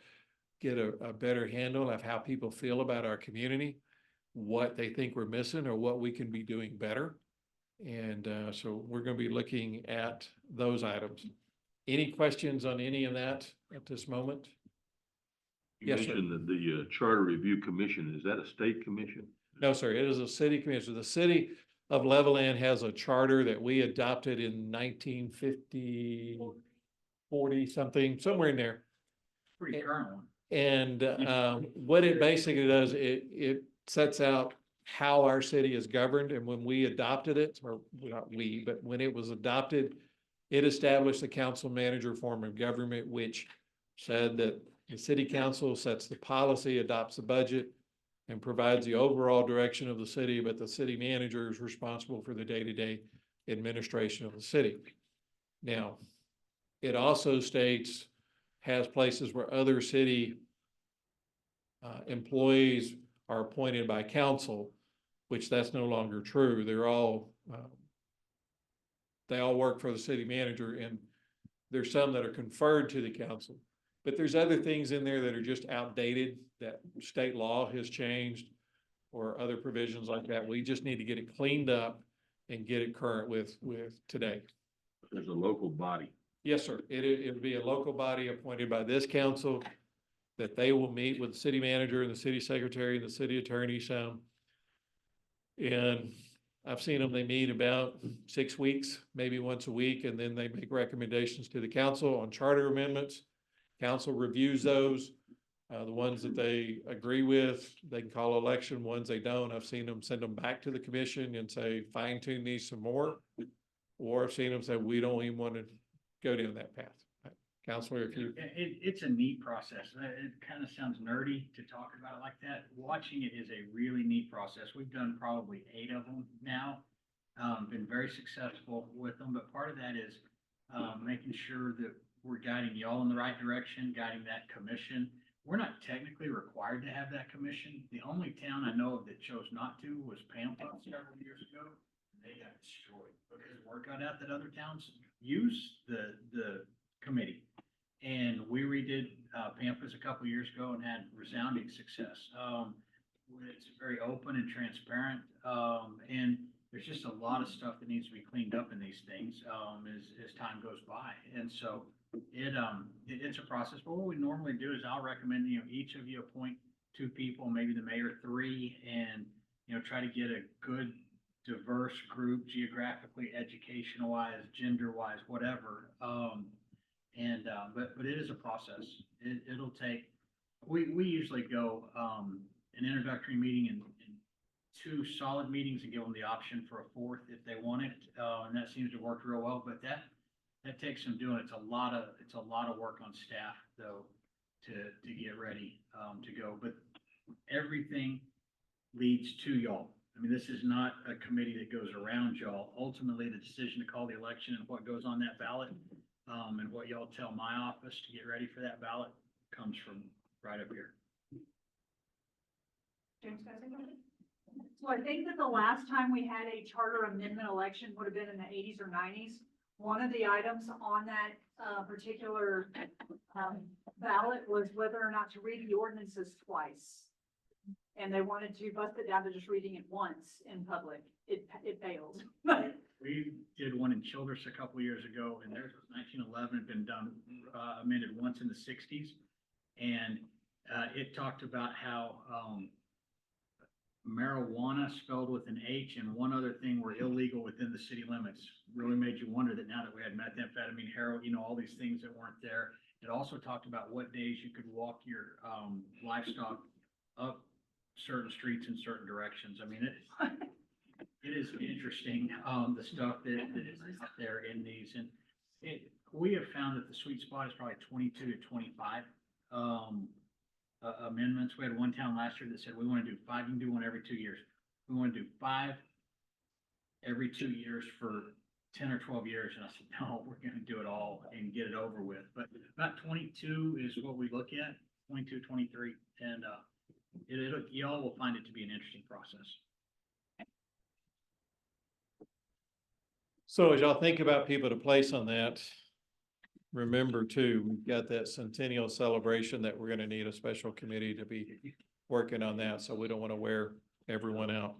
get a better handle of how people feel about our community, what they think we're missing or what we can be doing better. And so we're going to be looking at those items. Any questions on any of that at this moment? You Yes, sir. mentioned that the Charter Review Commission, is that a state commission? No, sir. It is a city commission. The city of Levelland has a charter that we adopted in 1950, 40 something, somewhere in there. Pretty current one. And what it basically does, it sets out how our city is governed. And when we adopted it, or not we, but when it was adopted, it established the council manager form of government, which said that The city council sets the policy, adopts the budget, and provides the overall direction of the city, but the city manager is responsible for the day-to-day administration of the city. Now, it also states, has places where other city employees are appointed by council, which that's no longer true. They're all, they all work for the city manager, and there's some that are conferred to the council. But there's other things in there that are just outdated, that state law has changed, or other provisions like that. We just need to get it cleaned up and get it current with today. There's a local body. Yes, sir. It'll be a local body appointed by this council that they will meet with the city manager and the city secretary and the city attorney some. And I've seen them, they meet about 6 weeks, maybe once a week, and then they make recommendations to the council on charter amendments. Council reviews those. The ones that they agree with, they can call election. Ones they don't, I've seen them send them back to the commission and say, fine tune these some more. Or I've seen them say, we don't even want to go down that path. Counselor, if you. It's a neat process. It kind of sounds nerdy to talk about it like that. Watching it is a really neat process. We've done probably 8 of them now. Been very successful with them, but part of that is making sure that we're guiding y'all in the right direction, guiding that commission. We're not technically required to have that commission. The only town I know of that chose not to was Pampa several years ago. They got destroyed because word got out that other towns use the committee. And we redid Pampa's a couple years ago and had resounding success. It's very open and transparent, and there's just a lot of stuff that needs to be cleaned up in these things as time goes by. And so it's a process. But what we normally do is I'll recommend each of you appoint 2 people, maybe the mayor 3, and try to get a good diverse group, geographically, educational wise, gender wise, whatever. But it is a process. It'll take, we usually go, an introductory meeting and 2 solid meetings and give them the option for a 4th if they want it. And that seems to work real well, but that takes some doing. It's a lot of work on staff though, to get ready, to go, but everything leads to y'all. I mean, this is not a committee that goes around y'all. Ultimately, the decision to call the election and what goes on that ballot, and what y'all tell my office to get ready for that ballot comes from right up here. James, can I say something? So I think that the last time we had a charter amendment election would have been in the 80s or 90s. One of the items on that particular ballot was whether or not to read the ordinances twice. And they wanted to bust it down to just reading it once in public. It failed. We did one in Childress a couple years ago, and theirs was 1911, had been done, amended once in the 60s. And it talked about how marijuana spelled with an H and one other thing were illegal within the city limits. Really made you wonder that now that we had methamphetamine, heroin, all these things that weren't there. It also talked about what days you could walk your livestock up certain streets in certain directions. I mean, it is interesting, the stuff that is out there in these. And we have found that the sweet spot is probably 22 to 25 amendments. We had one town last year that said, we want to do 5, you can do one every 2 years. We want to do 5 every 2 years for 10 or 12 years. And I said, no, we're going to do it all and get it over with. But about 22 is what we look at, 22, 23. And y'all will find it to be an interesting process. So as y'all think about people to place on that, remember too, we've got that centennial celebration that we're gonna need a special committee to be working on that, so we don't want to wear everyone out.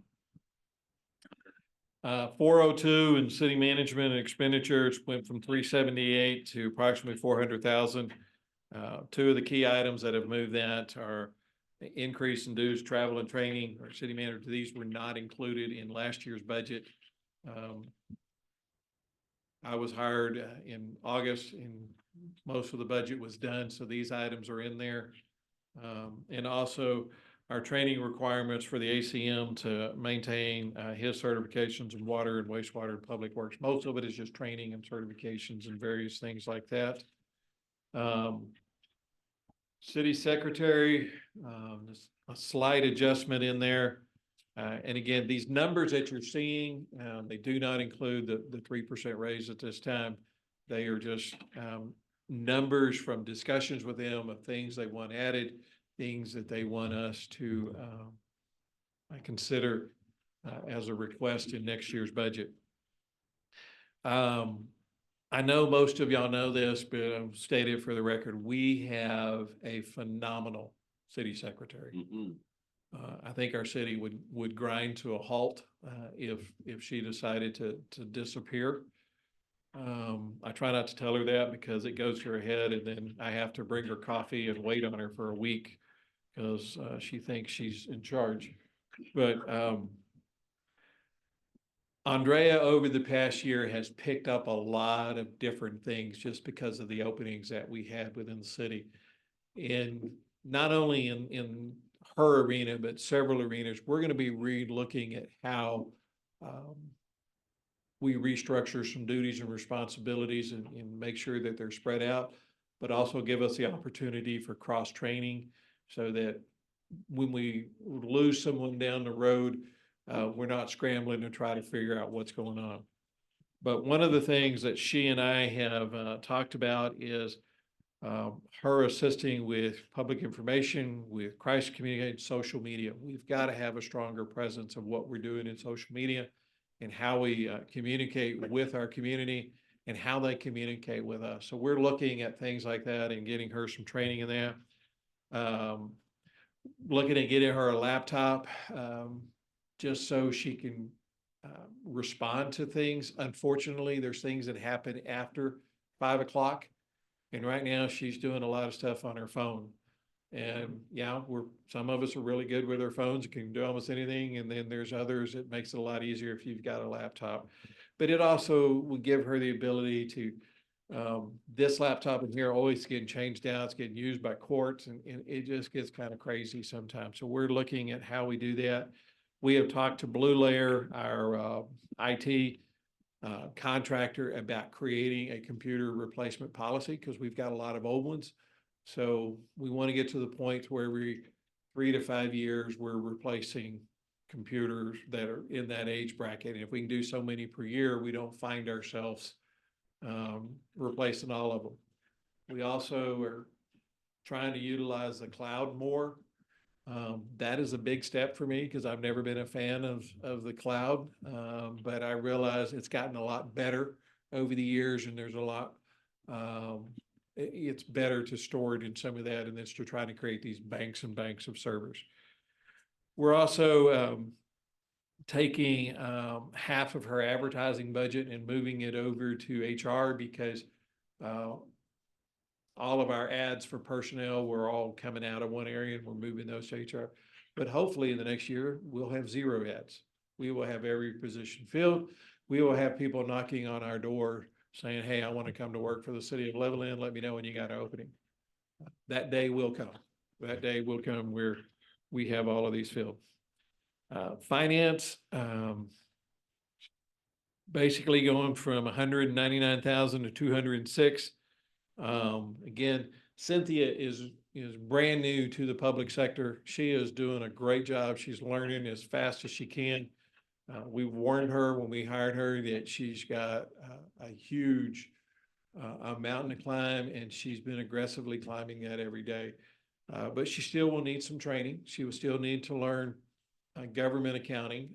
402 in city management and expenditures went from 378 to approximately 400,000. 2 of the key items that have moved that are the increase in dues, travel and training. Our city manager, these were not included in last year's budget. I was hired in August and most of the budget was done, so these items are in there. And also our training requirements for the ACM to maintain his certifications in water and wastewater and public works. Most of it is just training and certifications and various things like that. City secretary, just a slight adjustment in there. And again, these numbers that you're seeing, they do not include the 3% raise at this time. They are just, numbers from discussions with them of things they want added, things that they want us to, consider, as a request in next year's budget. I know most of y'all know this, but I'll state it for the record. We have a phenomenal city secretary. I think our city would grind to a halt, if she decided to disappear. I try not to tell her that because it goes to her head, and then I have to bring her coffee and wait on her for a week because, she thinks she's in charge. But, Andrea over the past year has picked up a lot of different things just because of the openings that we had within the city. And not only in her arena, but several arenas, we're going to be re-looking at how, we restructure some duties and responsibilities and make sure that they're spread out, but also give us the opportunity for cross-training so that when we lose someone down the road, we're not scrambling to try to figure out what's going on. But one of the things that she and I have talked about is her assisting with public information, with crisis communication, social media. We've got to have a stronger presence of what we're doing in social media and how we communicate with our community and how they communicate with us. So we're looking at things like that and getting her some training in that. Looking at getting her a laptop, just so she can respond to things. Unfortunately, there's things that happen after 5 o'clock. And right now she's doing a lot of stuff on her phone. And yeah, some of us are really good with our phones, can do almost anything. And then there's others, it makes it a lot easier if you've got a laptop. But it also will give her the ability to, this laptop in here always getting changed out, it's getting used by courts, and it just gets kind of crazy sometimes. So we're looking at how we do that. We have talked to Blue Layer, our IT contractor, about creating a computer replacement policy because we've got a lot of old ones. So we want to get to the point where 3 to 5 years, we're replacing computers that are in that age bracket. And if we can do so many per year, we don't find ourselves replacing all of them. We also are trying to utilize the cloud more. That is a big step for me because I've never been a fan of the cloud. But I realize it's gotten a lot better over the years, and there's a lot, it's better to store it in some of that and then to try to create these banks and banks of servers. We're also taking half of her advertising budget and moving it over to HR because all of our ads for personnel were all coming out of one area, and we're moving those to HR. But hopefully in the next year, we'll have 0 ads. We will have every position filled. We will have people knocking on our door saying, hey, I want to come to work for the city of Levelland. Let me know when you got an opening. That day will come. That day will come where we have all of these filled. Finance, basically going from 199,000 to 206. Again, Cynthia is brand new to the public sector. She is doing a great job. She's learning as fast as she can. We warned her when we hired her that she's got a huge mountain to climb, and she's been aggressively climbing that every day. But she still will need some training. She will still need to learn government accounting.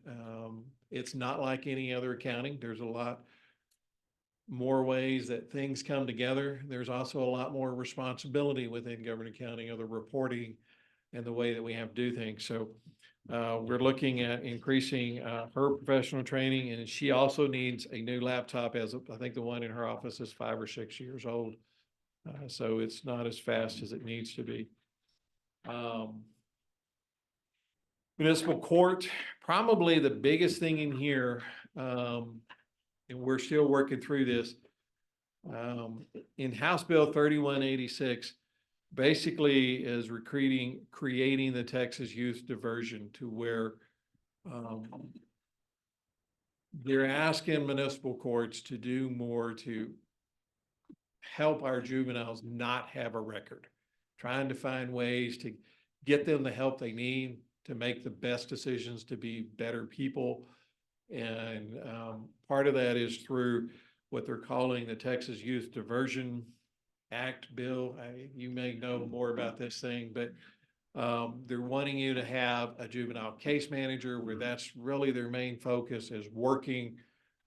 It's not like any other accounting. There's a lot more ways that things come together. There's also a lot more responsibility within government accounting of the reporting and the way that we have to do things. So we're looking at increasing her professional training, and she also needs a new laptop, as I think the one in her office is 5 or 6 years old. So it's not as fast as it needs to be. Municipal court, probably the biggest thing in here, and we're still working through this. In House Bill 3186, basically is creating the Texas youth diversion to where they're asking municipal courts to do more to help our juveniles not have a record. trying to find ways to get them the help they need to make the best decisions to be better people. And part of that is through what they're calling the Texas Youth Diversion Act bill. You may know more about this thing, but they're wanting you to have a juvenile case manager where that's really their main focus, is working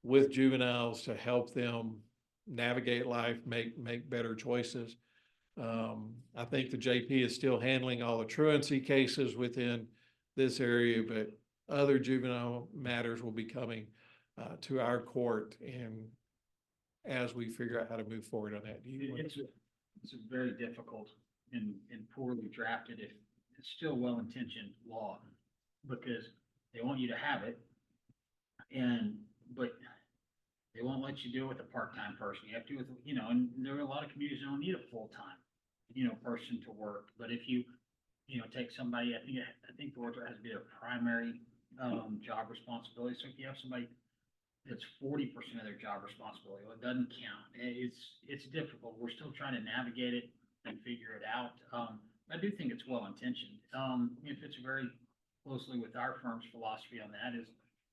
with juveniles to help them navigate life, make better choices. I think the JP is still handling all the truancy cases within this area, but other juvenile matters will be coming to our court, and as we figure out how to move forward on that. It's a very difficult and poorly drafted, if it's still well-intentioned law, because they want you to have it, but they won't let you do it with a part-time person. You have to, and there are a lot of communities that don't need a full-time, person to work. But if you, take somebody, I think the word has to be a primary, job responsibility. So if you have somebody that's 40% of their job responsibility, well, it doesn't count. It's difficult. We're still trying to navigate it and figure it out. I do think it's well-intentioned. It fits very closely with our firm's philosophy on that is,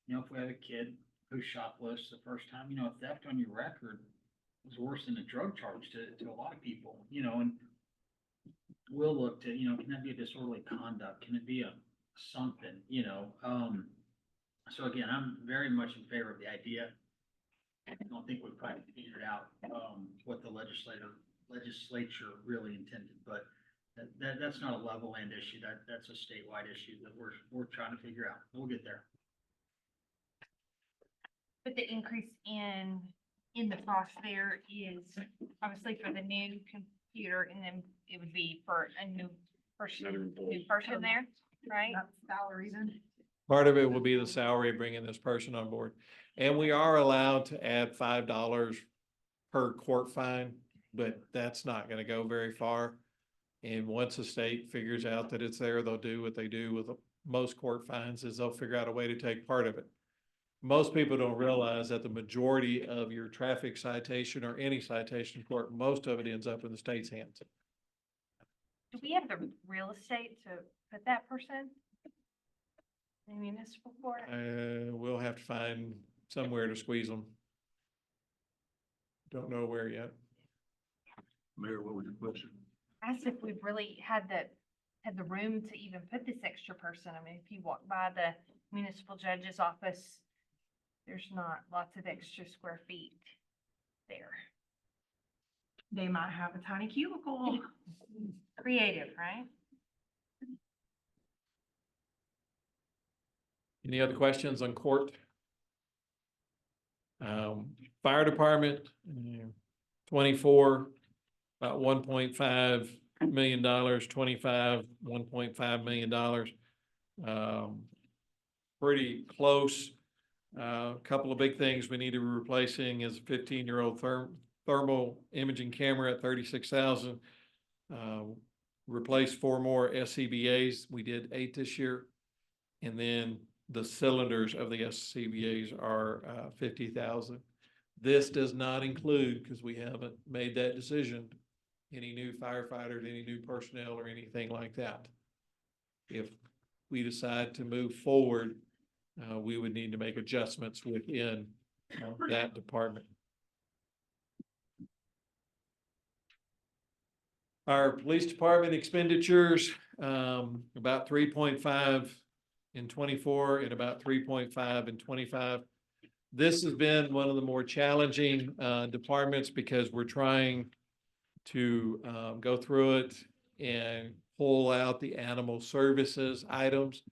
if we have a kid who shoplifts the first time, theft on your record is worse than a drug charge to a lot of people, and we'll look to, can that be a disorderly conduct? Can it be something, So again, I'm very much in favor of the idea. I don't think we've quite figured out, what the legislature really intended, but that's not a Levelland issue. That's a statewide issue that we're trying to figure out. We'll get there. But the increase in the cost there is obviously for the new computer, and then it would be for a new person there, right? That's salaries and. Part of it will be the salary of bringing this person on board. And we are allowed to add $5 per court fine, but that's not gonna go very far. And once the state figures out that it's there, they'll do what they do with most court fines, is they'll figure out a way to take part of it. Most people don't realize that the majority of your traffic citation or any citation court, most of it ends up in the state's hands. Do we have the real estate to put that person in municipal court? We'll have to find somewhere to squeeze them. Don't know where yet. Mayor, what was your question? Asked if we've really had the room to even put this extra person. I mean, if you walk by the municipal judge's office, there's not lots of extra square feet there. They might have a tiny cubicle. Creative, right? Any other questions on court? Fire department, 24, about $1.5 million, 25, $1.5 million. Pretty close. A couple of big things we need to be replacing is a 15-year-old thermal imaging camera at $36,000. Replace 4 more SCBAs. We did 8 this year. And then the cylinders of the SCBAs are $50,000. This does not include, because we haven't made that decision, any new firefighters, any new personnel, or anything like that. If we decide to move forward, we would need to make adjustments within that department. Our police department expenditures, about 3.5 in 24 and about 3.5 in 25. This has been one of the more challenging departments because we're trying to go through it and pull out the animal services items.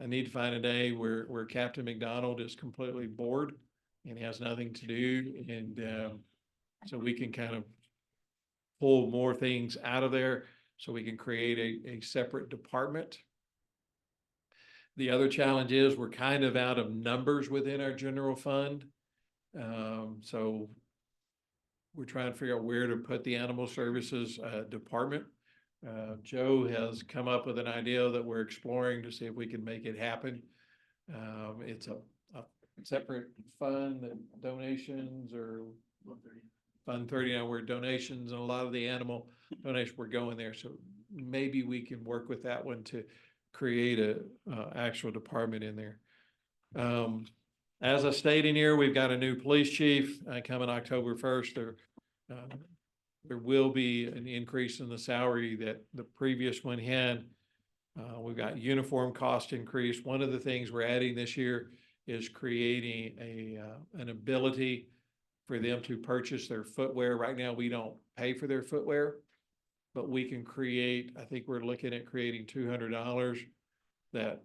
I need to find a day where Captain McDonald is completely bored and has nothing to do, and so we can kind of pull more things out of there so we can create a separate department. The other challenge is we're kind of out of numbers within our general fund. So we're trying to figure out where to put the animal services department. Joe has come up with an idea that we're exploring to see if we can make it happen. It's a separate fund that donations are Fund 39, where donations and a lot of the animal donations were going there. So maybe we can work with that one to create a, actual department in there. As I stated here, we've got a new police chief, coming October 1st. There will be an increase in the salary that the previous one had. We've got uniform cost increase. One of the things we're adding this year is creating an ability for them to purchase their footwear. Right now, we don't pay for their footwear, but we can create, I think we're looking at creating $200 that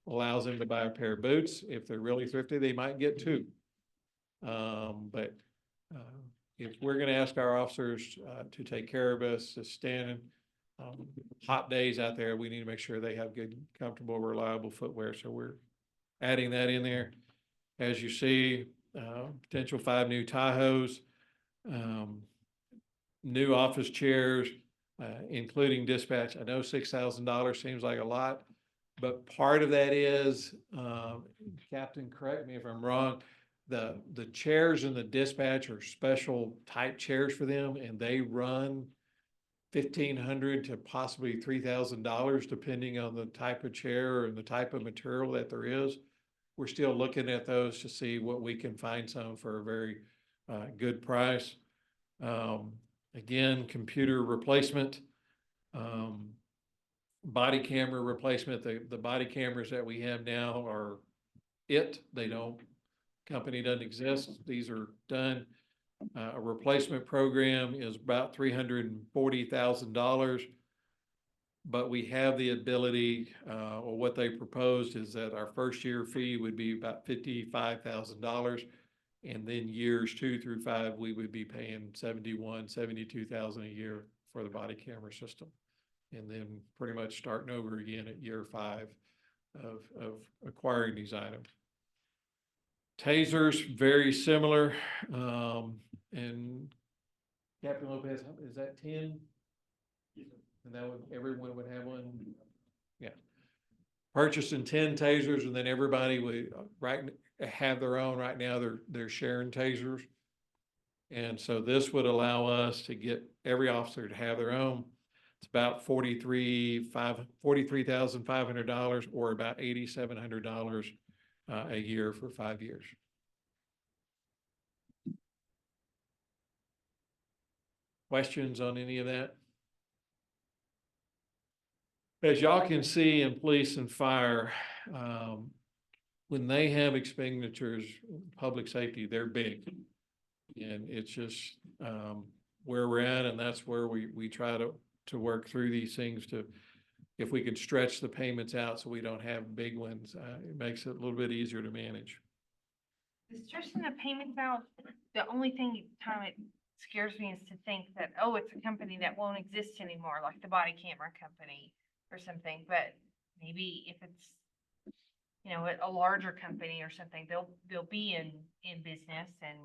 allows them to buy a pair of boots. If they're really thrifty, they might get two. But if we're gonna ask our officers to take care of us, to stand in hot days out there, we need to make sure they have good, comfortable, reliable footwear. So we're adding that in there. As you see, potential 5 new Tahoes, new office chairs, including dispatch. I know $6,000 seems like a lot, but part of that is, Captain, correct me if I'm wrong, the chairs in the dispatch are special type chairs for them, and they run $1,500 to possibly $3,000, depending on the type of chair and the type of material that there is. We're still looking at those to see what we can find some for a very good price. Again, computer replacement, body camera replacement. The body cameras that we have now are they don't, company doesn't exist. These are done. A replacement program is about $340,000. But we have the ability, or what they proposed is that our first year fee would be about $55,000. And then years 2 through 5, we would be paying $72,000 a year for the body camera system. And then pretty much starting over again at year 5 of acquiring these items. Tasers, very similar. And Captain Lopez, is that 10? And that would, everyone would have one? Yeah. Purchasing 10 tasers, and then everybody would have their own. Right now, they're sharing tasers. And so this would allow us to get every officer to have their own. It's about $43,500 or about $8,700 a year for 5 years. Questions on any of that? As y'all can see in police and fire, when they have expenditures, public safety, they're big. And it's just where we're at, and that's where we try to work through these things to, if we can stretch the payments out so we don't have big ones, it makes it a little bit easier to manage. The stretching the payments out, the only thing time it scares me is to think that, oh, it's a company that won't exist anymore, like the body camera company or something. But maybe if it's, you know, a larger company or something, they'll be in business, and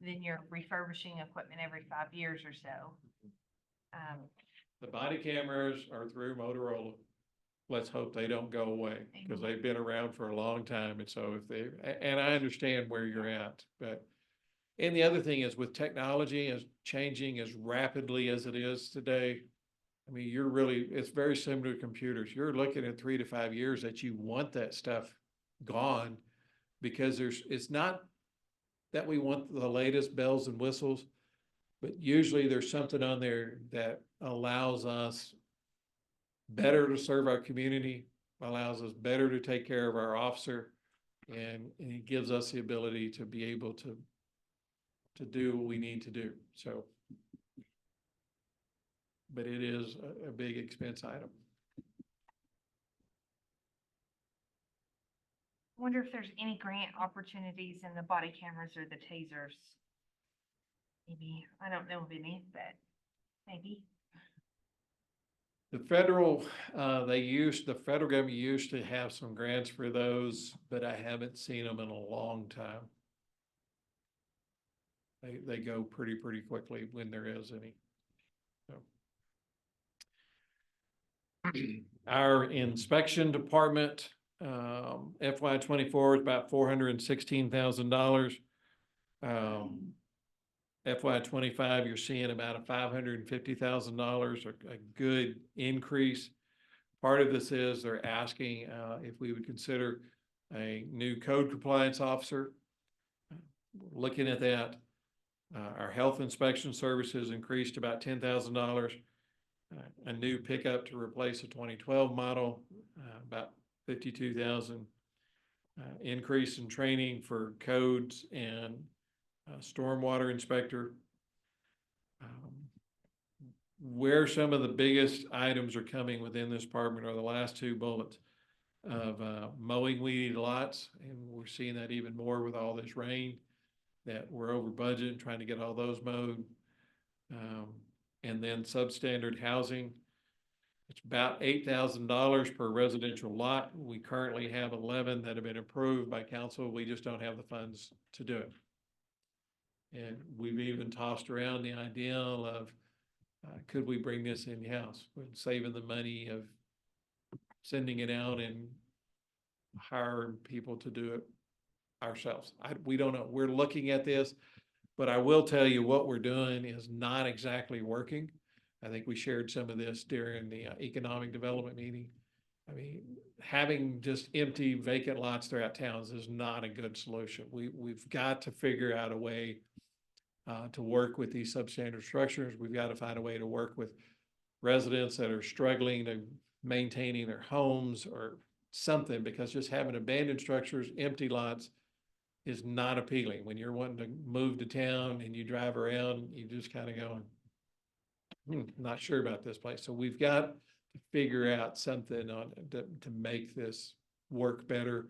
then you're refurbishing equipment every 5 years or so. The body cameras are through Motorola. Let's hope they don't go away, because they've been around for a long time. And so and I understand where you're at, but, and the other thing is, with technology is changing as rapidly as it is today, I mean, it's very similar to computers. You're looking at 3 to 5 years that you want that stuff gone, because it's not that we want the latest bells and whistles, but usually there's something on there that allows us better to serve our community, allows us better to take care of our officer, and it gives us the ability to be able to do what we need to do. So, but it is a big expense item. I wonder if there's any grant opportunities in the body cameras or the tasers. Maybe, I don't know of any, but maybe. The federal government used to have some grants for those, but I haven't seen them in a long time. They go pretty quickly when there is any. So. Our inspection department, FY24 is about $416,000. FY '25, you're seeing about a $550,000, a good increase. Part of this is they're asking if we would consider a new code compliance officer. We're looking at that. Our health inspection services increased about $10,000. A new pickup to replace a 2012 model, about 52,000. Increase in training for codes and stormwater inspector. Where some of the biggest items are coming within this department are the last two bullets of mowing weedy lots, and we're seeing that even more with all this rain, that we're over budget and trying to get all those mowed. And then substandard housing. It's about $8,000 per residential lot. We currently have 11 that have been approved by council. We just don't have the funds to do it. And we've even tossed around the ideal of, could we bring this in-house? We're saving the money of sending it out and hiring people to do it ourselves. We don't know. We're looking at this, but I will tell you what we're doing is not exactly working. I think we shared some of this during the economic development meeting. I mean, having just empty vacant lots throughout towns is not a good solution. We've got to figure out a way to work with these substandard structures. We've got to find a way to work with residents that are struggling to maintaining their homes or something, because just having abandoned structures, empty lots is not appealing. When you're wanting to move to town and you drive around, you just kind of going, not sure about this place. So we've got to figure out something on to make this work better.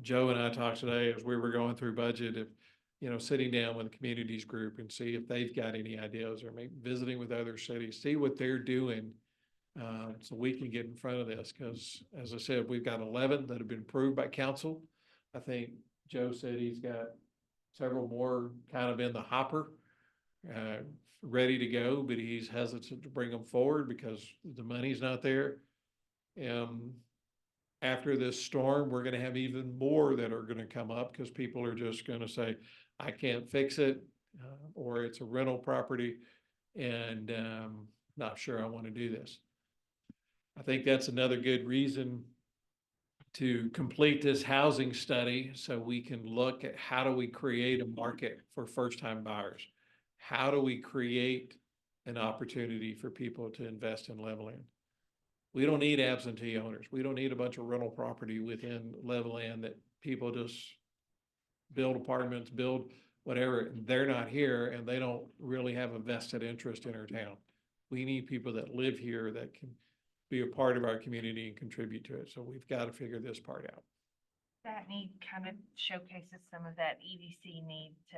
Joe and I talked today as we were going through budget, if, sitting down with the communities group and see if they've got any ideas, or maybe visiting with other cities, see what they're doing. So we can get in front of this, because as I said, we've got 11 that have been approved by council. I think Joe said he's got several more kind of in the hopper, ready to go, but he's hesitant to bring them forward because the money's not there. After this storm, we're going to have even more that are going to come up, because people are just going to say, I can't fix it, or it's a rental property, and not sure I want to do this. I think that's another good reason to complete this housing study, so we can look at how do we create a market for first-time buyers? How do we create an opportunity for people to invest in Levelland? We don't need absentee owners. We don't need a bunch of rental property within Levelland that people just build apartments, build whatever. They're not here and they don't really have a vested interest in our town. We need people that live here that can be a part of our community and contribute to it. So we've got to figure this part out. That need kind of showcases some of that EDC need to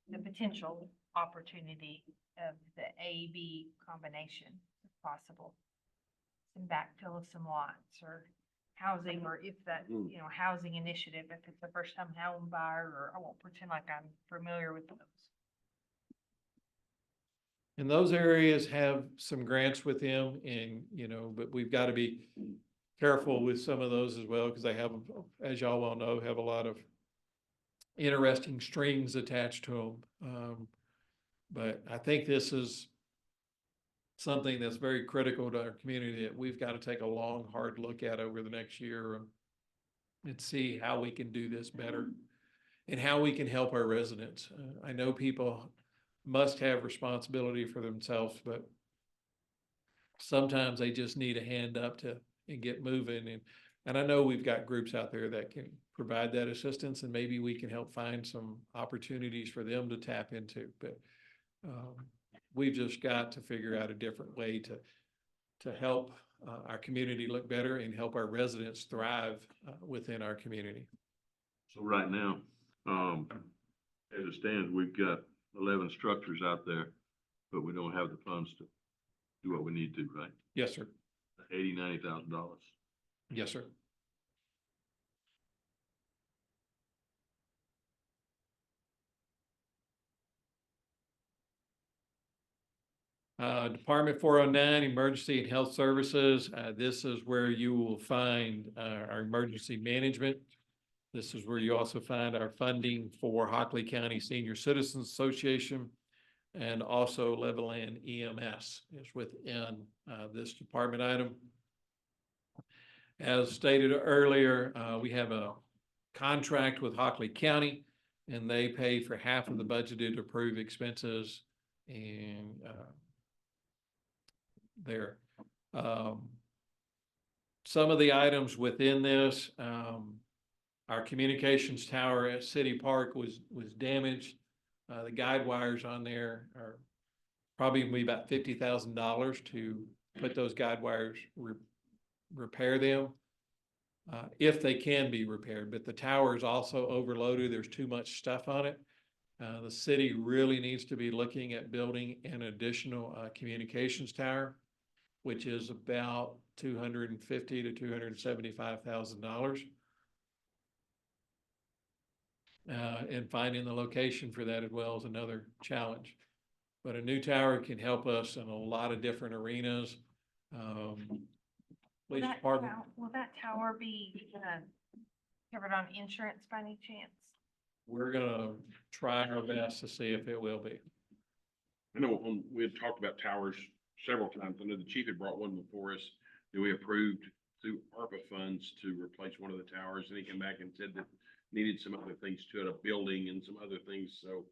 the potential opportunity of the A-B combination, if possible. Some backfill of some lots or housing, or if that, housing initiative, if it's a first time home buyer, or I won't pretend like I'm familiar with those. And those areas have some grants with them, and, but we've got to be careful with some of those as well, because they have, as y'all well know, have a lot of interesting strings attached to them. But I think this is something that's very critical to our community that we've got to take a long, hard look at over the next year and see how we can do this better and how we can help our residents. I know people must have responsibility for themselves, but sometimes they just need a hand up and get moving. And I know we've got groups out there that can provide that assistance, and maybe we can help find some opportunities for them to tap into. But we've just got to figure out a different way to help our community look better and help our residents thrive within our community. So right now, as it stands, we've got 11 structures out there, but we don't have the funds to do what we need to, right? Yes, sir. $80,000, $90,000. Yes, sir. Department 409, Emergency and Health Services. This is where you will find our emergency management. This is where you also find our funding for Hockley County Senior Citizens Association. and also Levelland EMS is within this department item. As stated earlier, we have a contract with Hockley County, and they pay for half of the budgeted approved expenses and there. Some of the items within this, our communications tower at City Park was damaged. The guide wires on there are probably gonna be about $50,000 to put those guide wires, repair them. If they can be repaired, but the tower is also overloaded. There's too much stuff on it. The city really needs to be looking at building an additional communications tower, which is about $250,000 to $275,000. And finding the location for that as well is another challenge. But a new tower can help us in a lot of different arenas. Will Police that department, will that tower be covered on insurance by any chance? we're gonna try our best to see if it will be. I know we had talked about towers several times. I know the chief had brought one before us that we approved through ARPA funds to replace one of the towers. And he came back and said that needed some other things to it, a building and some other things. So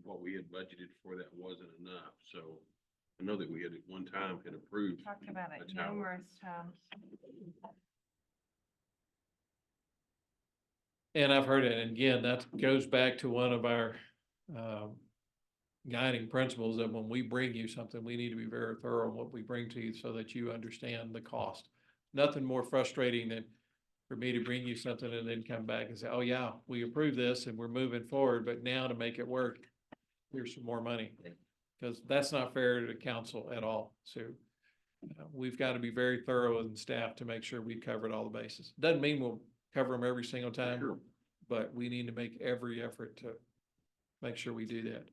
what we had budgeted for that wasn't enough. So I know that we had at one time had approved. Talked about it a tower. numerous times. And I've heard it, and again, that goes back to one of our guiding principles that when we bring you something, we need to be very thorough in what we bring to you so that you understand the cost. Nothing more frustrating than for me to bring you something and then come back and say, oh yeah, we approved this and we're moving forward, but now to make it work, here's some more money. Because that's not fair to council at all. So we've got to be very thorough in staff to make sure we covered all the bases. Doesn't mean we'll cover them every single time, Sure. but we need to make every effort to make sure we do that.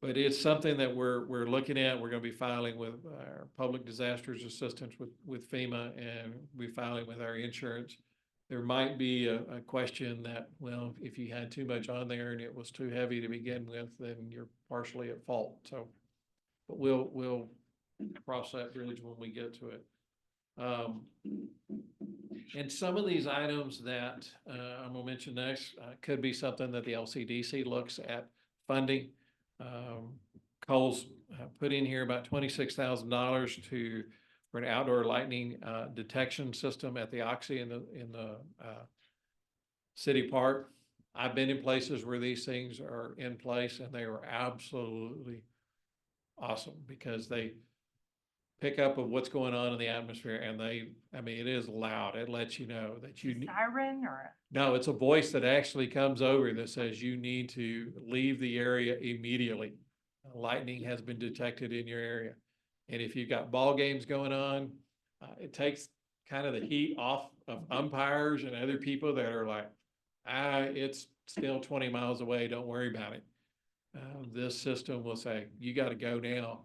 But it's something that we're looking at. We're going to be filing with our public disasters assistance with FEMA, and we're filing with our insurance. There might be a question that, well, if you had too much on there and it was too heavy to begin with, then you're partially at fault. So, but we'll cross that bridge when we get to it. And some of these items that I'm gonna mention next could be something that the LCDC looks at funding. Cole's put in here about $26,000 for an outdoor lightning detection system at the Oxy in the city park. I've been in places where these things are in place and they are absolutely awesome because they pick up of what's going on in the atmosphere and I mean, it is loud. It lets you know that you need. Siren or? No, it's a voice that actually comes over that says you need to leave the area immediately. Lightning has been detected in your area. And if you've got ball games going on, it takes kind of the heat off of umpires and other people that are like, it's still 20 miles away. Don't worry about it. This system will say, you got to go now.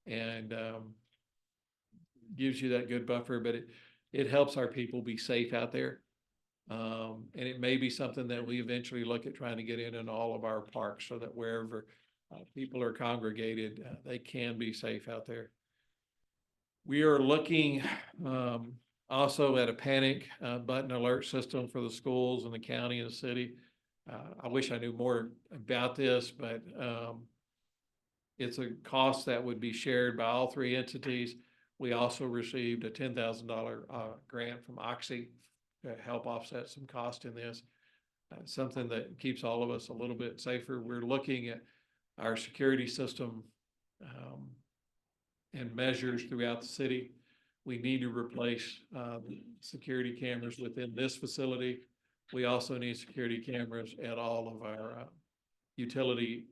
And gives you that good buffer, but it helps our people be safe out there. And it may be something that we eventually look at trying to get in all of our parks so that wherever people are congregated, they can be safe out there. We are looking also at a panic button alert system for the schools and the county and the city. I wish I knew more about this, but it's a cost that would be shared by all three entities. We also received a $10,000 grant from Oxy to help offset some cost in this. Something that keeps all of us a little bit safer. We're looking at our security system and measures throughout the city. We need to replace security cameras within this facility. We also need security cameras at all of our utility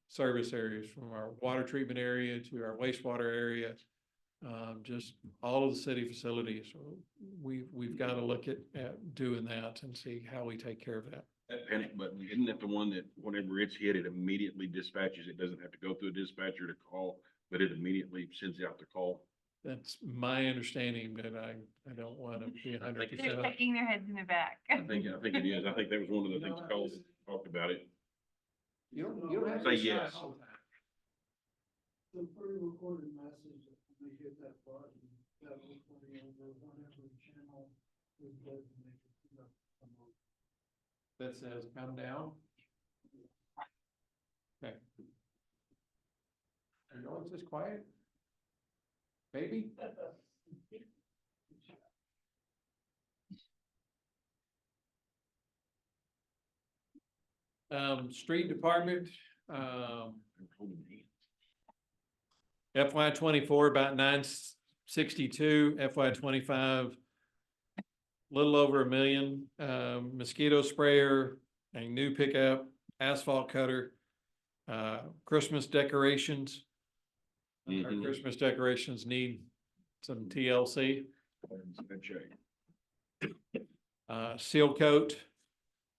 service areas, from our water treatment area to our wastewater area. Just all of the city facilities. So we've got to look at doing that and see how we take care of that. That panic button, isn't that the one that whenever it's hit, it immediately dispatches? It doesn't have to go through a dispatcher to call, but it immediately sends out the call. That's my understanding, but I don't want to be 100%. They're shaking their heads in the back. I think it is. I think that was one of the things Cole talked about it. You don't have to Say decide yes. all the time. The pre-recorded message, when they hit that button, that will play over whatever channel is designated. That says come down. Okay. Are you all just quiet? Baby? Street department, FY 24 about 962, FY 25 little over $1 million. Mosquito sprayer, a new pickup, asphalt cutter, Christmas decorations. Our Mhm. Christmas decorations need some TLC. Good shape. Seal coat.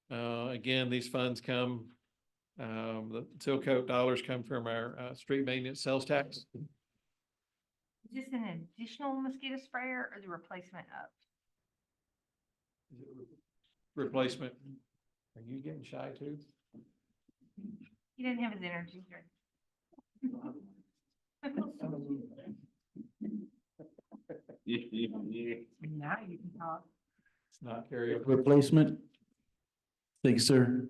Again, these funds come, the seal coat dollars come from our, street maintenance sales tax. Is this an additional mosquito sprayer or the replacement of? Replacement. Are you getting shy too? He didn't have his energy drink. Now you can talk. It's not karaoke. Replacement? Thank you, sir.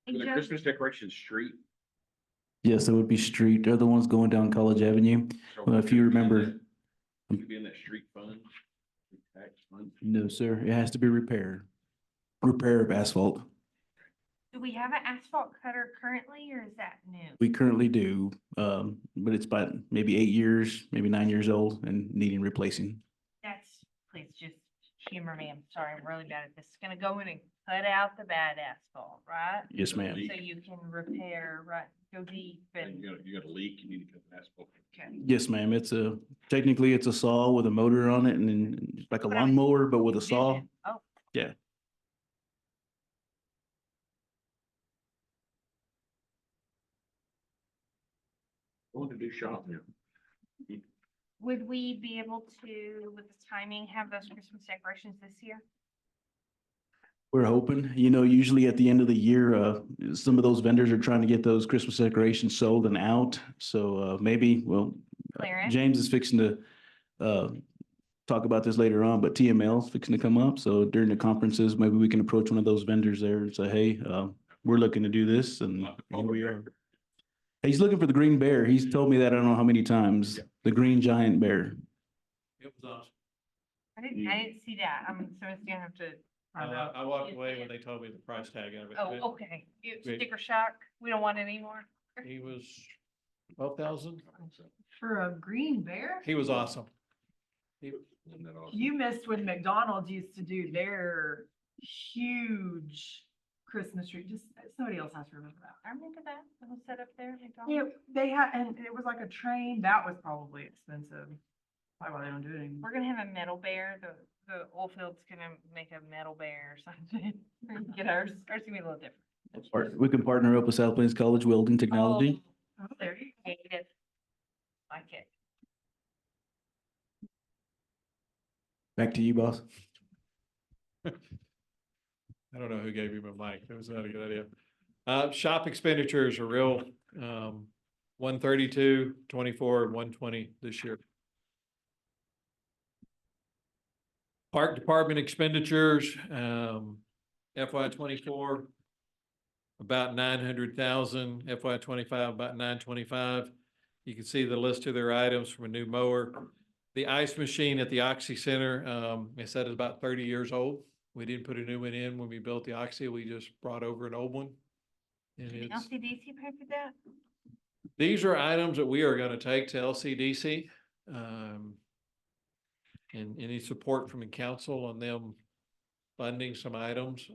Hey, For the Joe, Christmas decoration street. Yes, it would be street. They're the ones going down College Avenue. so Well, if you would it be in remember- that- would it be in that street fund? Tax fund? No, sir. It has to be repair. Repair of asphalt. do we have an asphalt cutter currently or is that new? We currently do, but it's about maybe 8 years, maybe 9 years old and needing replacing. That's, please just humor me. I'm sorry, I'm really bad at this. It's gonna go in and cut out the bad asphalt, right? Yes, ma'am. So you can repair, right, go deep and, You got a leak, you need to cut the asphalt. okay. Yes, ma'am. Technically it's a saw with a motor on it and then like a But I mean, lawnmower, but with a saw. Vision. Oh, Yeah. Going to do shopping. would we be able to, with the timing, have those Christmas decorations this year? We're hoping, usually at the end of the year, some of those vendors are trying to get those Christmas decorations sold and out. So, maybe, Clearance? James is fixing to, talk about this later on, but TML is fixing to come up. So during the conferences, maybe we can approach one of those vendors there and say, hey, we're looking to do this and here we are. He's looking for the green bear. He's told me that I don't know how many times, the green giant bear. It was awesome. I didn't see that. So it's gonna have to. I walked away when they told me the price tag of it. Oh, okay. Wait. Sticker shock. We don't want it anymore. He was 12,000. For a green bear? He was awesome. Isn't that awesome? You missed when McDonald's used to do their huge Christmas tree, just, somebody else has to remember that. I remember that. It was set up there. at Yeah, McDonald's. they had, and it was like a train, that was probably expensive. Probably why they don't do it anymore. We're gonna have a metal bear. The oil field's gonna make a metal bear or something. Get ours. Ours gonna be a little different. We can partner up with South Plains College Welding Technology. Oh, there you go. Creative. Like it. Back to you, boss. I don't know who gave him a mic. That was not a good idea. Shop expenditures are real, 132, 24, and 120 this year. Park department expenditures, FY 24, about 900,000, FY 25, about 925. You can see the list of their items from a new mower. The ice machine at the Oxy Center, it said it's about 30 years old. We didn't put a new one in when we built the Oxy. We just brought over an old one. And Did it's, LCDC pay for that? these are items that we are gonna take to LCDC. And any support from the council on them funding some items.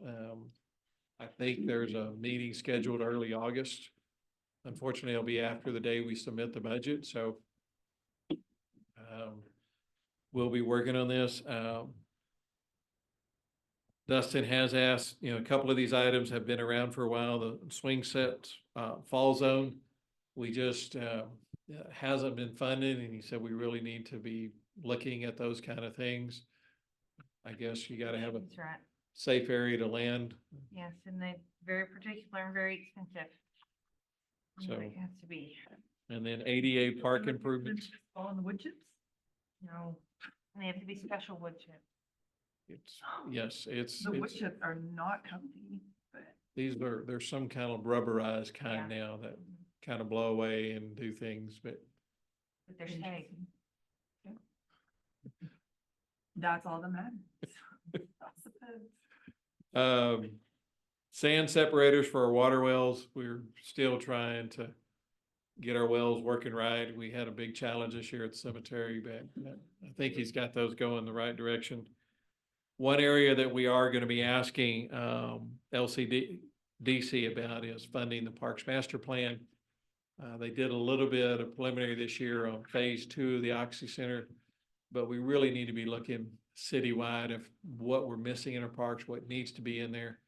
I think there's a meeting scheduled early August. Unfortunately, it'll be after the day we submit the budget, so we'll be working on this. Dustin has asked, a couple of these items have been around for a while, the swing set, fall zone. We just, hasn't been funded, and he said we really need to be looking at those kind of things. I guess you gotta have That's right. safe area to land. Yes, and they very particular and very expensive. So- It has to be. And then ADA park improvements. All in the wood chips? No, and they have to be special wood chip. It's, yes, it's, The wood it's, chips are not comfy, but. there's some kind of rubberized kind now that kind of blow away and do things, but But they're safe. That's all that matters. I suppose. sand separators for our water wells, we're still trying to get our wells working right. We had a big challenge this year at the cemetery, but I think he's got those going the right direction. One area that we are gonna be asking, DC about is funding the Parks Master Plan. They did a little bit of preliminary this year on phase 2 of the Oxy Center, but we really need to be looking citywide of what we're missing in our parks, what needs to be in there.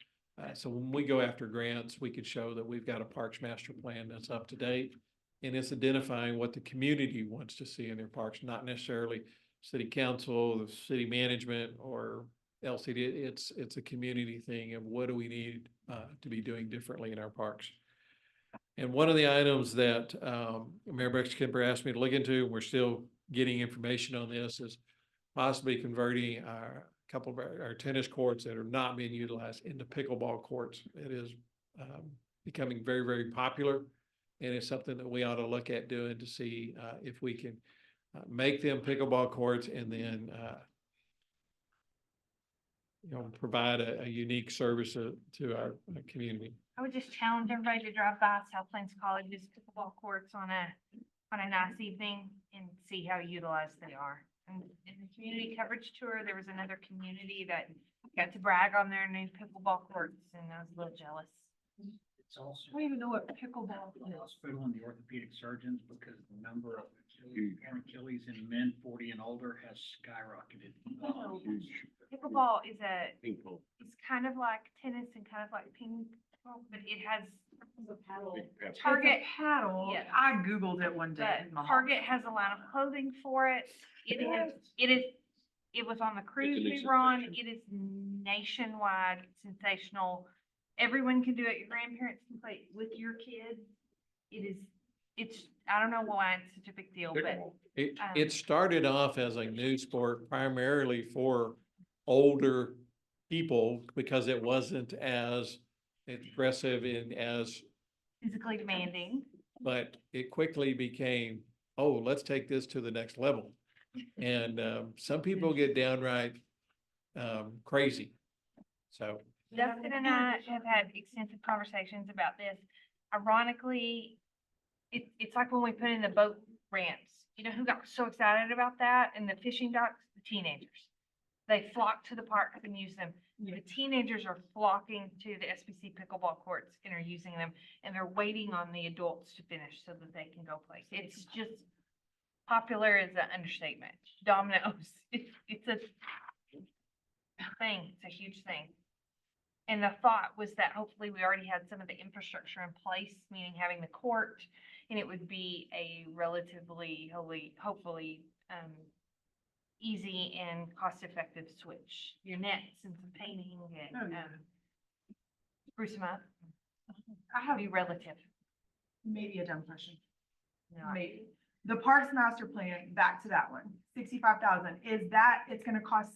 So when we go after grants, we could show that we've got a Parks Master Plan that's up to date. And it's identifying what the community wants to see in their parks, not necessarily city council, the city management, or LCD. It's a community thing of what do we need to be doing differently in our parks. And one of the items that Mayor Bex-Kemper asked me to look into, and we're still getting information on this, is possibly converting a couple of our tennis courts that are not being utilized into pickleball courts. It is becoming very, very popular. And it's something that we ought to look at doing to see if we can make them pickleball courts and then provide a unique service to our community. I would just challenge everybody to drive by South Plains College's pickleball courts on a nice evening and see how utilized they are. And in the community coverage tour, there was another community that got to brag on their new pickleball courts, and I was a little jealous. It's also, I don't even know what pickleball it's is. hospital and the orthopedic surgeons because the number of Achilles in men 40 and older has skyrocketed. Pickleball is Ping pong. it's kind of like tennis and kind of like ping pong, but it has Big pep. Target. Paddle. Yes. I Googled it one day. But Target has a line of clothing for it. It was on the cruise new we were on. sensation. It is nationwide, sensational. Everyone can do it. Your grandparents can play it with your kids. I don't know why it's such a big deal, but Pickleball. It started off as a new sport primarily for older people because it wasn't as aggressive and as, physically demanding. but it quickly became, oh, let's take this to the next level. And some people get downright crazy. So Dustin and I have had extensive conversations about this. Ironically, it's like when we put in the boat ramps. You know who got so excited about that? And the fishing docks? The teenagers. They flock to the parks and use them. The teenagers are flocking to the SBC pickleball courts and are using them, and they're waiting on the adults to finish so that they can go play. It's just popular is an understatement. Dominoes. It's a thing. It's a huge thing. And the thought was that hopefully we already had some of the infrastructure in place, meaning having the court, and it would be a relatively, hopefully, easy and cost-effective switch. Your nets and some painting and, spruce them up. I have Be relative. maybe a dumb question. No, Maybe. The Parks Master Plan, back to that one, 65,000, is that, it's gonna cost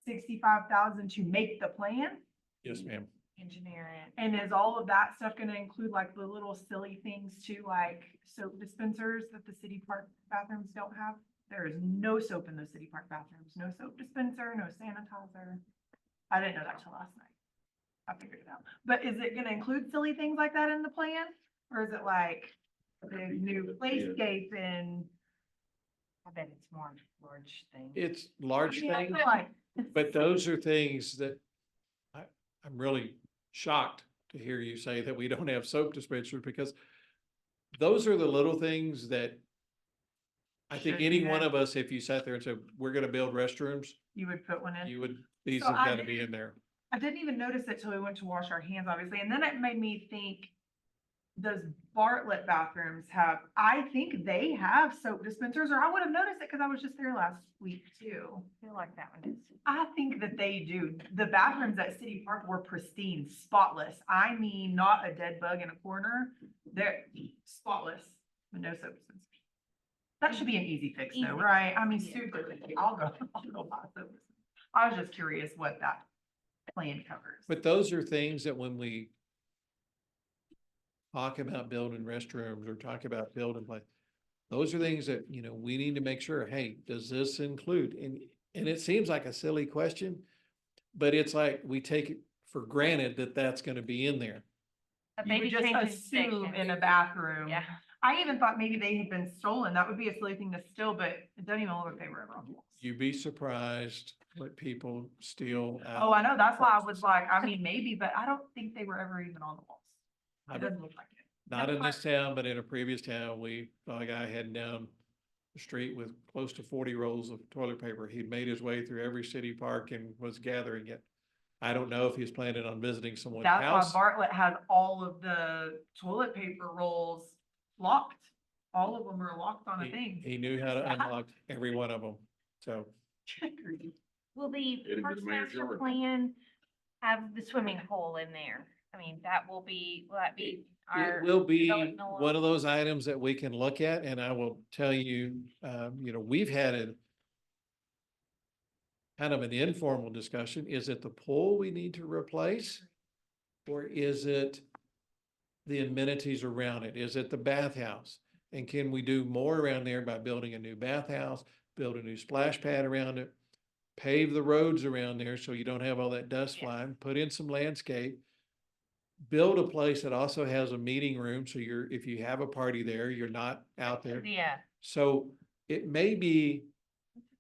65,000 to make the plan? yes, ma'am. engineer it. And is all of that stuff gonna include like the little silly things too, like soap dispensers that the city park bathrooms don't have? There is no soap in the city park bathrooms, no soap dispenser, no sanitizer. I didn't know that till last night. I figured it out. But is it gonna include silly things like that in the plan? Or is it like the new playscape and? I bet it's more large thing. It's large I mean, I things, feel like- but those are things that I'm really shocked to hear you say that we don't have soap dispensers, because those are the little things that I think Should any be one there. of us, if you sat there and said, we're gonna build restrooms, You would put one in? you would, these So have I gotta did- be in there. I didn't even notice it till we went to wash our hands, obviously, and then it made me think, those Bartlett bathrooms have, I think they have soap dispensers, or I would have noticed it because I was just there last week too. I feel like that one is. I think that they do. The bathrooms at City Park were pristine, spotless. I mean, not a dead bug in a corner. They're spotless, with no soap dispensers. That should be an easy fix though, Easy. right? I mean, Yeah. super, I'll go buy soap. I was just curious what that plan covers. But those are things that when we talk about building restrooms or talk about building like, those are things that, you know, we need to make sure, hey, does this include? And it seems like a silly question, but it's like we take it for granted that that's gonna be in there. But You would maybe just changing assume in a sections. bathroom. Yeah. I even thought maybe they had been stolen. That would be a silly thing to steal, but it doesn't even look like they were ever on the walls. You'd be surprised what people steal out. Oh, I know. That's why I was like, I mean, maybe, but I don't think they were ever even on the walls. I It don't- doesn't look like it. Not in this town, but in a previous town, we saw a guy heading down the street with close to 40 rolls of toilet paper. He'd made his way through every city park and was gathering it. I don't know if he's planning on visiting someone's That's why house. Bartlett has all of the toilet paper rolls locked. All of them are locked on a thing. He knew how to unlock every one of them, so. Will the It'd be Parks the mayor's Master yard. Plan have the swimming pool in there? I mean, will that be our? It will be developmental- one of those items that we can look at, and I will tell you, you know, we've had a kind of an informal discussion. Is it the pool we need to replace? Or is it the amenities around it? Is it the bathhouse? And can we do more around there by building a new bathhouse, build a new splash pad around it? Pave the roads around there so you don't have all that dust Yes. flying, put in some landscape. Build a place that also has a meeting room, so if you have a party there, you're not out there. Yeah, So it may be,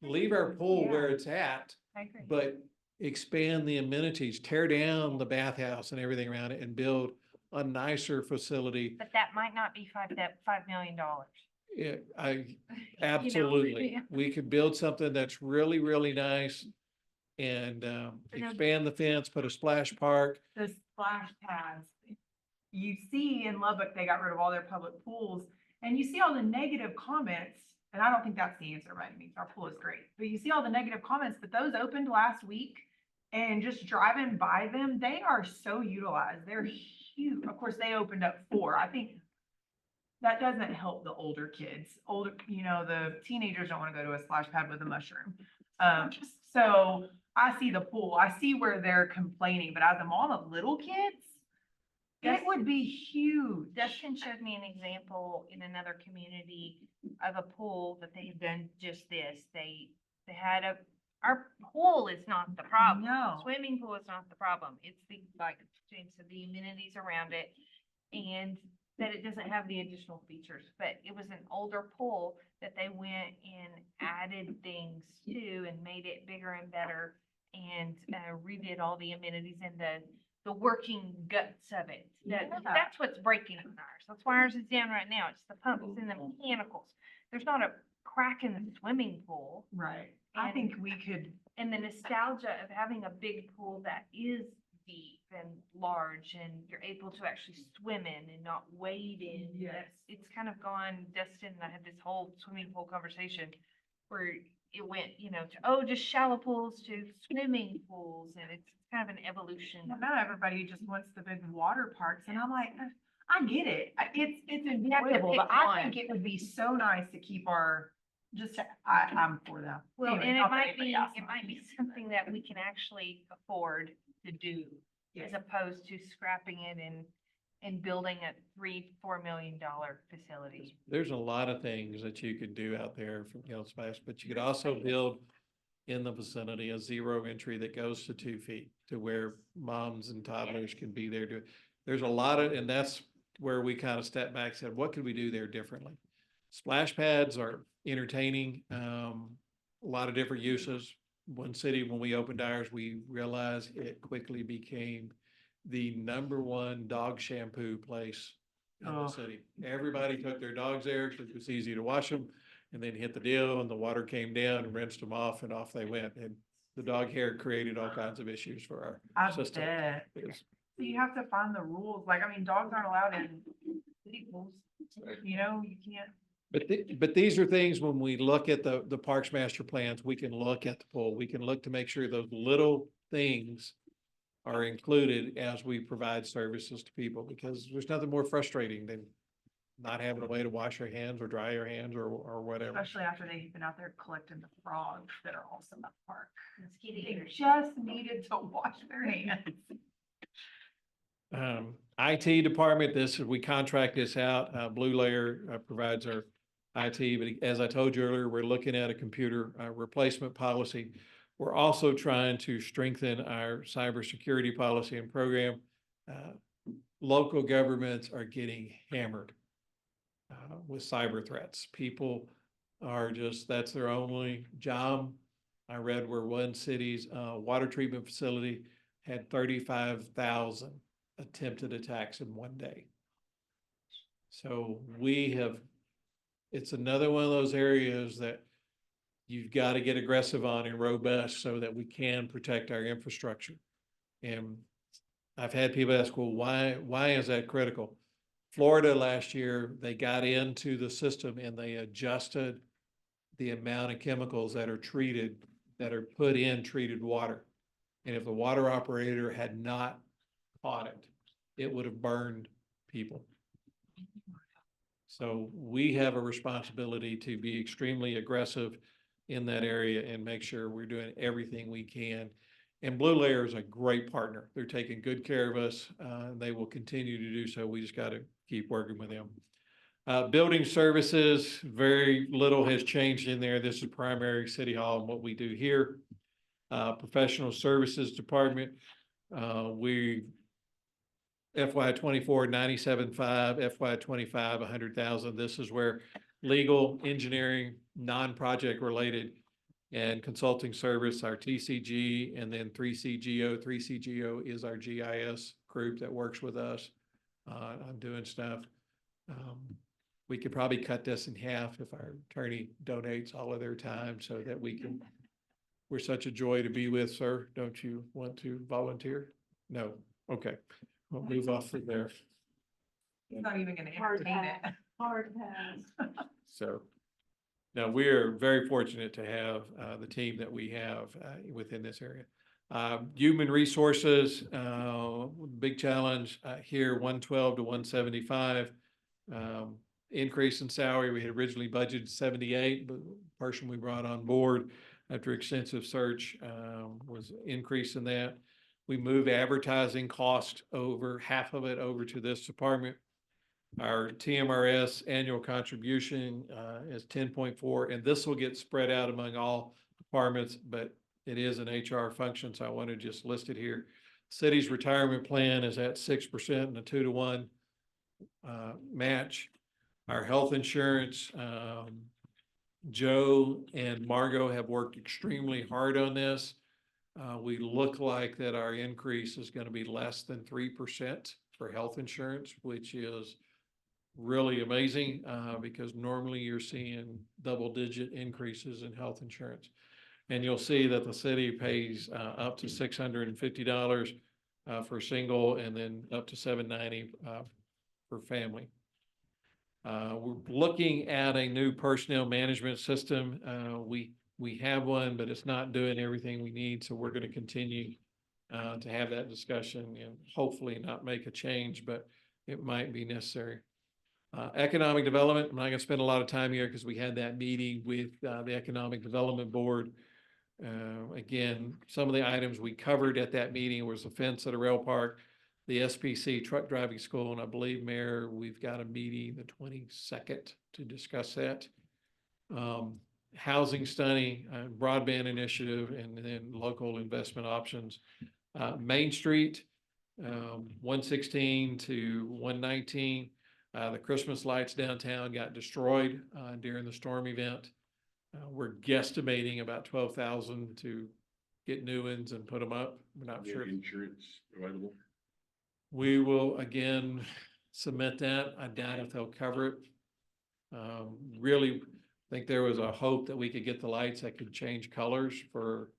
leave our pool where it's at, I agree. but expand the amenities, tear down the bathhouse and everything around it and build a nicer facility. But that might not be $5 million. Yeah, I, You know, absolutely. yeah. We could build something that's really, really nice and expand the fence, put a splash park. The splash pads. You see in Lubbock, they got rid of all their public pools and you see all the negative comments. And I don't think that's the answer by any means. Our pool is great, but you see all the negative comments, but those opened last week and just driving by them, they are so utilized. They're huge. Of course, they opened up 4. I think that doesn't help the older kids. Older, you know, the teenagers don't want to go to a splash pad with a mushroom. So I see the pool. I see where they're complaining, but as a mom of little kids, it would be huge. Dustin showed me an example in another community of a pool that they had done just this. They had our pool is not the problem. No. Swimming pool is not the problem. It's the, like James said, the amenities around it. And that it doesn't have the additional features, but it was an older pool that they went and added things to and made it bigger and better and redid all the amenities and the working guts of it. That's what's breaking on ours. That's why ours is down right now. It's the pumps and the mechanicals. There's not a crack in the swimming pool. Right. I And- think we could, And the nostalgia of having a big pool that is deep and large and you're able to actually swim in and not wade in. Yes. It's kind of gone, Dustin and I had this whole swimming pool conversation where it went, you know, to, just shallow pools to swimming pools, and it's kind of an evolution. now everybody just wants the big water parks and I'm like, I get it. It's have to enjoyable, pick but I one. think it would be so nice to keep our, I'm for that. Well, Anyway, and I'll it let might anybody be, else it know. might be something that we can actually afford to do as opposed to scrapping it and building a $3-4 million facility. There's a lot of things that you could do out there from, you know, splash, but you could also build in the vicinity a 0 entry that goes to 2 feet to where moms and toddlers can be there to, there's a lot of, and that's where we kind of stepped back, said, what could we do there differently? Splash pads are entertaining, a lot of different uses. One city, when we opened ours, we realized it quickly became the #1 dog shampoo place in the Oh. city. Everybody took their dogs there because it was easy to wash them and then hit the deal and the water came down and rinsed them off and off they went. And the dog hair created all kinds of issues for our I system. bet. It's- So you have to find the rules. Like, I mean, dogs aren't allowed in equals, you know, you can't. But these are things when we look at the Parks Master Plans, we can look at the pool, we can look to make sure those little things are included as we provide services to people, because there's nothing more frustrating than not having a way to wash your hands or dry your hands or whatever. Especially after they've been out there collecting the frogs that are also in the park. They just needed to wash their hands. IT department, we contract this out. Blue Layer provides our IT, but as I told you earlier, we're looking at a computer replacement policy. We're also trying to strengthen our cybersecurity policy and program. Local governments are getting hammered with cyber threats. People are that's their only job. I read where one city's water treatment facility had 35,000 attempted attacks in one day. So it's another one of those areas that you've got to get aggressive on and robust so that we can protect our infrastructure. And I've had people ask, well, why is that critical? Florida last year, they got into the system and they adjusted the amount of chemicals that are put in treated water. And if the water operator had not caught it, it would have burned people. So we have a responsibility to be extremely aggressive in that area and make sure we're doing everything we can. And Blue Layer is a great partner. They're taking good care of us. They will continue to do so. We just got to keep working with them. Building services, very little has changed in there. This is primary City Hall and what we do here. Professional services department, we FY 24, 97.5, FY 25, 100,000. This is where legal, engineering, non-project related and consulting service, our TCG, and then 3CGO. 3CGO is our GIS group that works with us on doing stuff. We could probably cut this in half if our attorney donates all of their time so that we're such a joy to be with, sir. Don't you want to volunteer? No. Okay. We'll move off from there. He's not even gonna Hard entertain it. pass. Hard pass. So, now we are very fortunate to have the team that we have within this area. Human resources, big challenge here, 112 to 175. Increase in salary, we had originally budgeted 78, but the person we brought on board after extensive search was increasing that. We moved advertising cost over, half of it over to this department. Our TMRS annual contribution is 10.4, and this will get spread out among all departments, but it is an HR function, so I want to just list it here. City's retirement plan is at 6% and a 2-to-1 match. Our health insurance, Joe and Margot have worked extremely hard on this. We look like that our increase is going to be less than 3% for health insurance, which is really amazing because normally you're seeing double-digit increases in health insurance. And you'll see that the city pays up to $650 for single and then up to $790 for family. We're looking at a new personnel management system. We have one, but it's not doing everything we need. So we're going to continue to have that discussion and hopefully not make a change, but it might be necessary. Economic development, I'm not going to spend a lot of time here because we had that meeting with the Economic Development Board. Again, some of the items we covered at that meeting was the fence at a rail park, the SPC truck driving school, and I believe, Mayor, we've got a meeting the 22nd to discuss that. Housing study, broadband initiative, and then local investment options. Main Street, 116 to 119. The Christmas lights downtown got destroyed during the storm event. We're guesstimating about 12,000 to get new ones and put them up. We're not sure. Insurance available? We will again submit that. I doubt if they'll cover it. Really think there was a hope that we could get the lights that could change colors for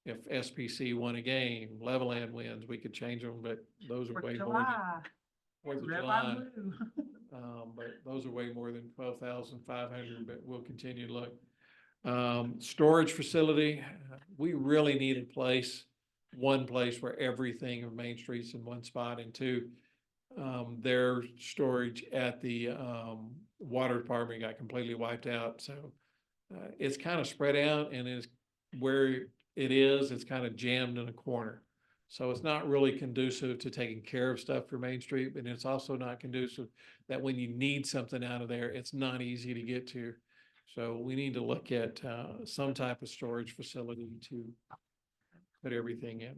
if SPC won a game, Levelland wins, we could change them, but those are way more. July. Fourth of Red, July. white, blue. but those are way more than 12,500, but we'll continue to look. Storage facility, we really need one place where everything of Main Street's in one spot, and two, their storage at the, water department got completely wiped out, so it's kind of spread out, and it's where it is, it's kind of jammed in a corner. So it's not really conducive to taking care of stuff for Main Street, but it's also not conducive that when you need something out of there, it's not easy to get to. So we need to look at some type of storage facility to put everything in.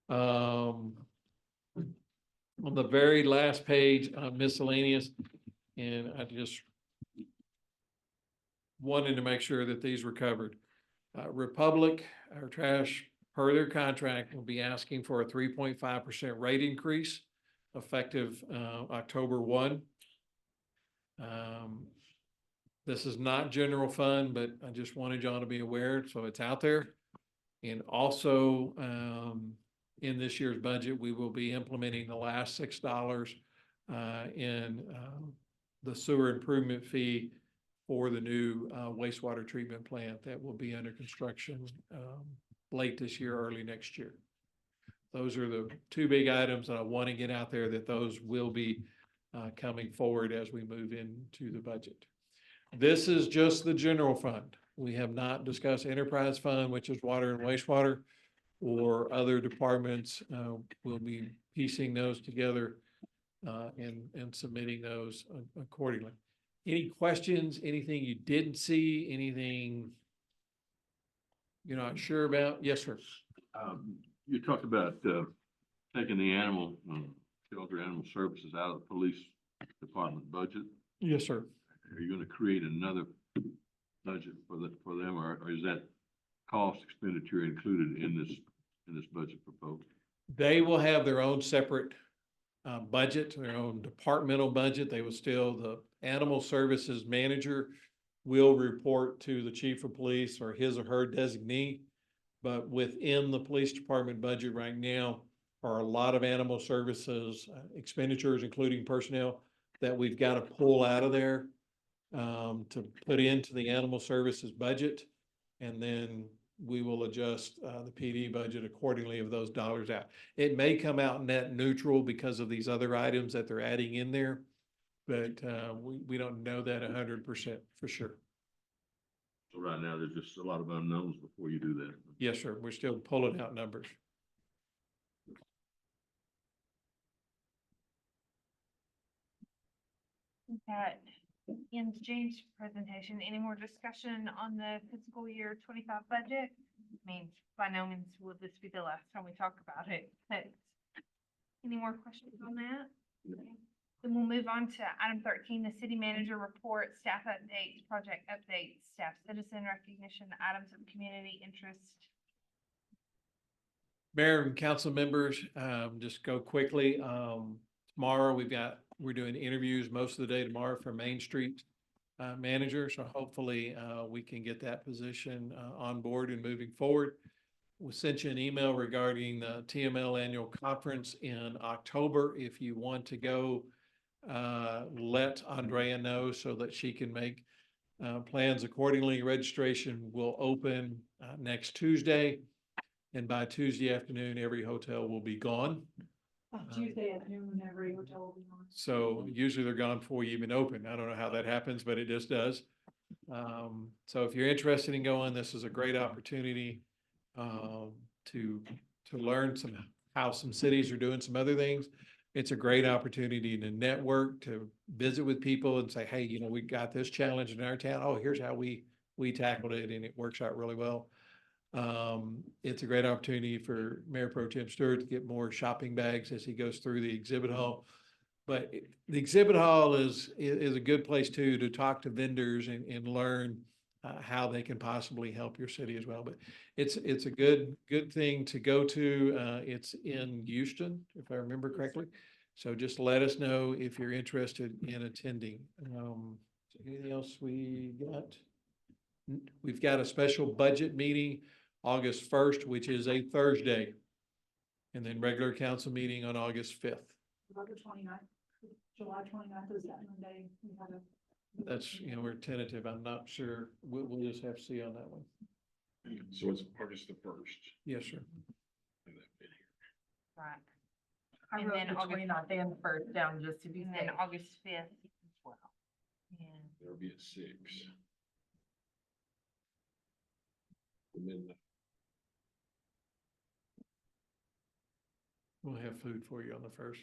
On the very last page, miscellaneous, and I just wanted to make sure that these were covered. Republic, our trash, per their contract, will be asking for a 3.5% rate increase effective October 1. This is not general fund, but I just wanted y'all to be aware, so it's out there. And also, in this year's budget, we will be implementing the last $6 in the sewer improvement fee for the new wastewater treatment plant that will be under construction late this year, early next year. Those are the two big items that I want to get out there, that those will be coming forward as we move into the budget. This is just the general fund. We have not discussed enterprise fund, which is water and wastewater, or other departments. We'll be piecing those together and submitting those accordingly. Any questions, anything you didn't see, anything you're not sure about? Yes, sir. You talked about, taking the animal, shelter animal services out of the police department budget. Yes, sir. Are you gonna create another budget for them, or is that cost expenditure included in this budget proposal? They will have their own separate budget, their own departmental budget. They will still, the animal services manager will report to the chief of police or his or her designee. But within the police department budget right now are a lot of animal services expenditures, including personnel, that we've got to pull out of there to put into the animal services budget. And then we will adjust the PD budget accordingly of those dollars out. It may come out net neutral because of these other items that they're adding in there, but we don't know that 100% for sure. So right now, there's just a lot of unknowns before you do that. Yes, sir. We're still pulling out numbers. That ends James' presentation. Any more discussion on the fiscal year 25 budget? I mean, by no means will this be the last time we talk about it, but any more questions on that? Okay. Then we'll move on to item 13, the city manager report, staff updates, project updates, staff citizen recognition, items of community interest. Mayor and council members, just go quickly. Tomorrow we're doing interviews most of the day tomorrow for Main Street manager. So hopefully we can get that position on board and moving forward. We sent you an email regarding the TML annual conference in October. If you want to go, let Andrea know so that she can make plans accordingly. Registration will open next Tuesday. And by Tuesday afternoon, every hotel will be gone. Tuesday at noon, every hotel will be on. So usually they're gone before you even open. I don't know how that happens, but it just does. So if you're interested in going, this is a great opportunity to learn how some cities are doing some other things. It's a great opportunity to network, to visit with people and say, hey, we got this challenge in our town. Oh, here's how we tackled it, and it works out really well. It's a great opportunity for Mayor Pro Tem Stewart to get more shopping bags as he goes through the exhibit hall. But the exhibit hall is a good place too to talk to vendors and learn how they can possibly help your city as well. But it's a good thing to go to. It's in Houston, if I remember correctly. So just let us know if you're interested in attending. Anything else we got? We've got a special budget meeting August 1st, which is a Thursday. And then regular council meeting on August 5th. About the 29th. July 29th is that Monday. We have a. That's, you know, we're tentative. I'm not sure. We'll just have to see on that one. So it's August the first. Yes, sir. Right. I And wrote then the August- 29th and the first down just to be And safe. then August 5th as well. And It'll be at 6. And then We'll have food for you on the first.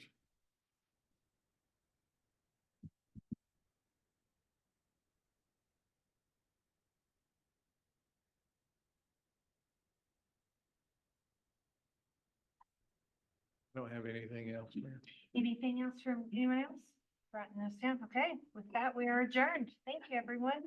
Don't have anything else, Mayor. anything else from anyone else? Writing this down. Okay, with that, we are adjourned. Thank you, everyone.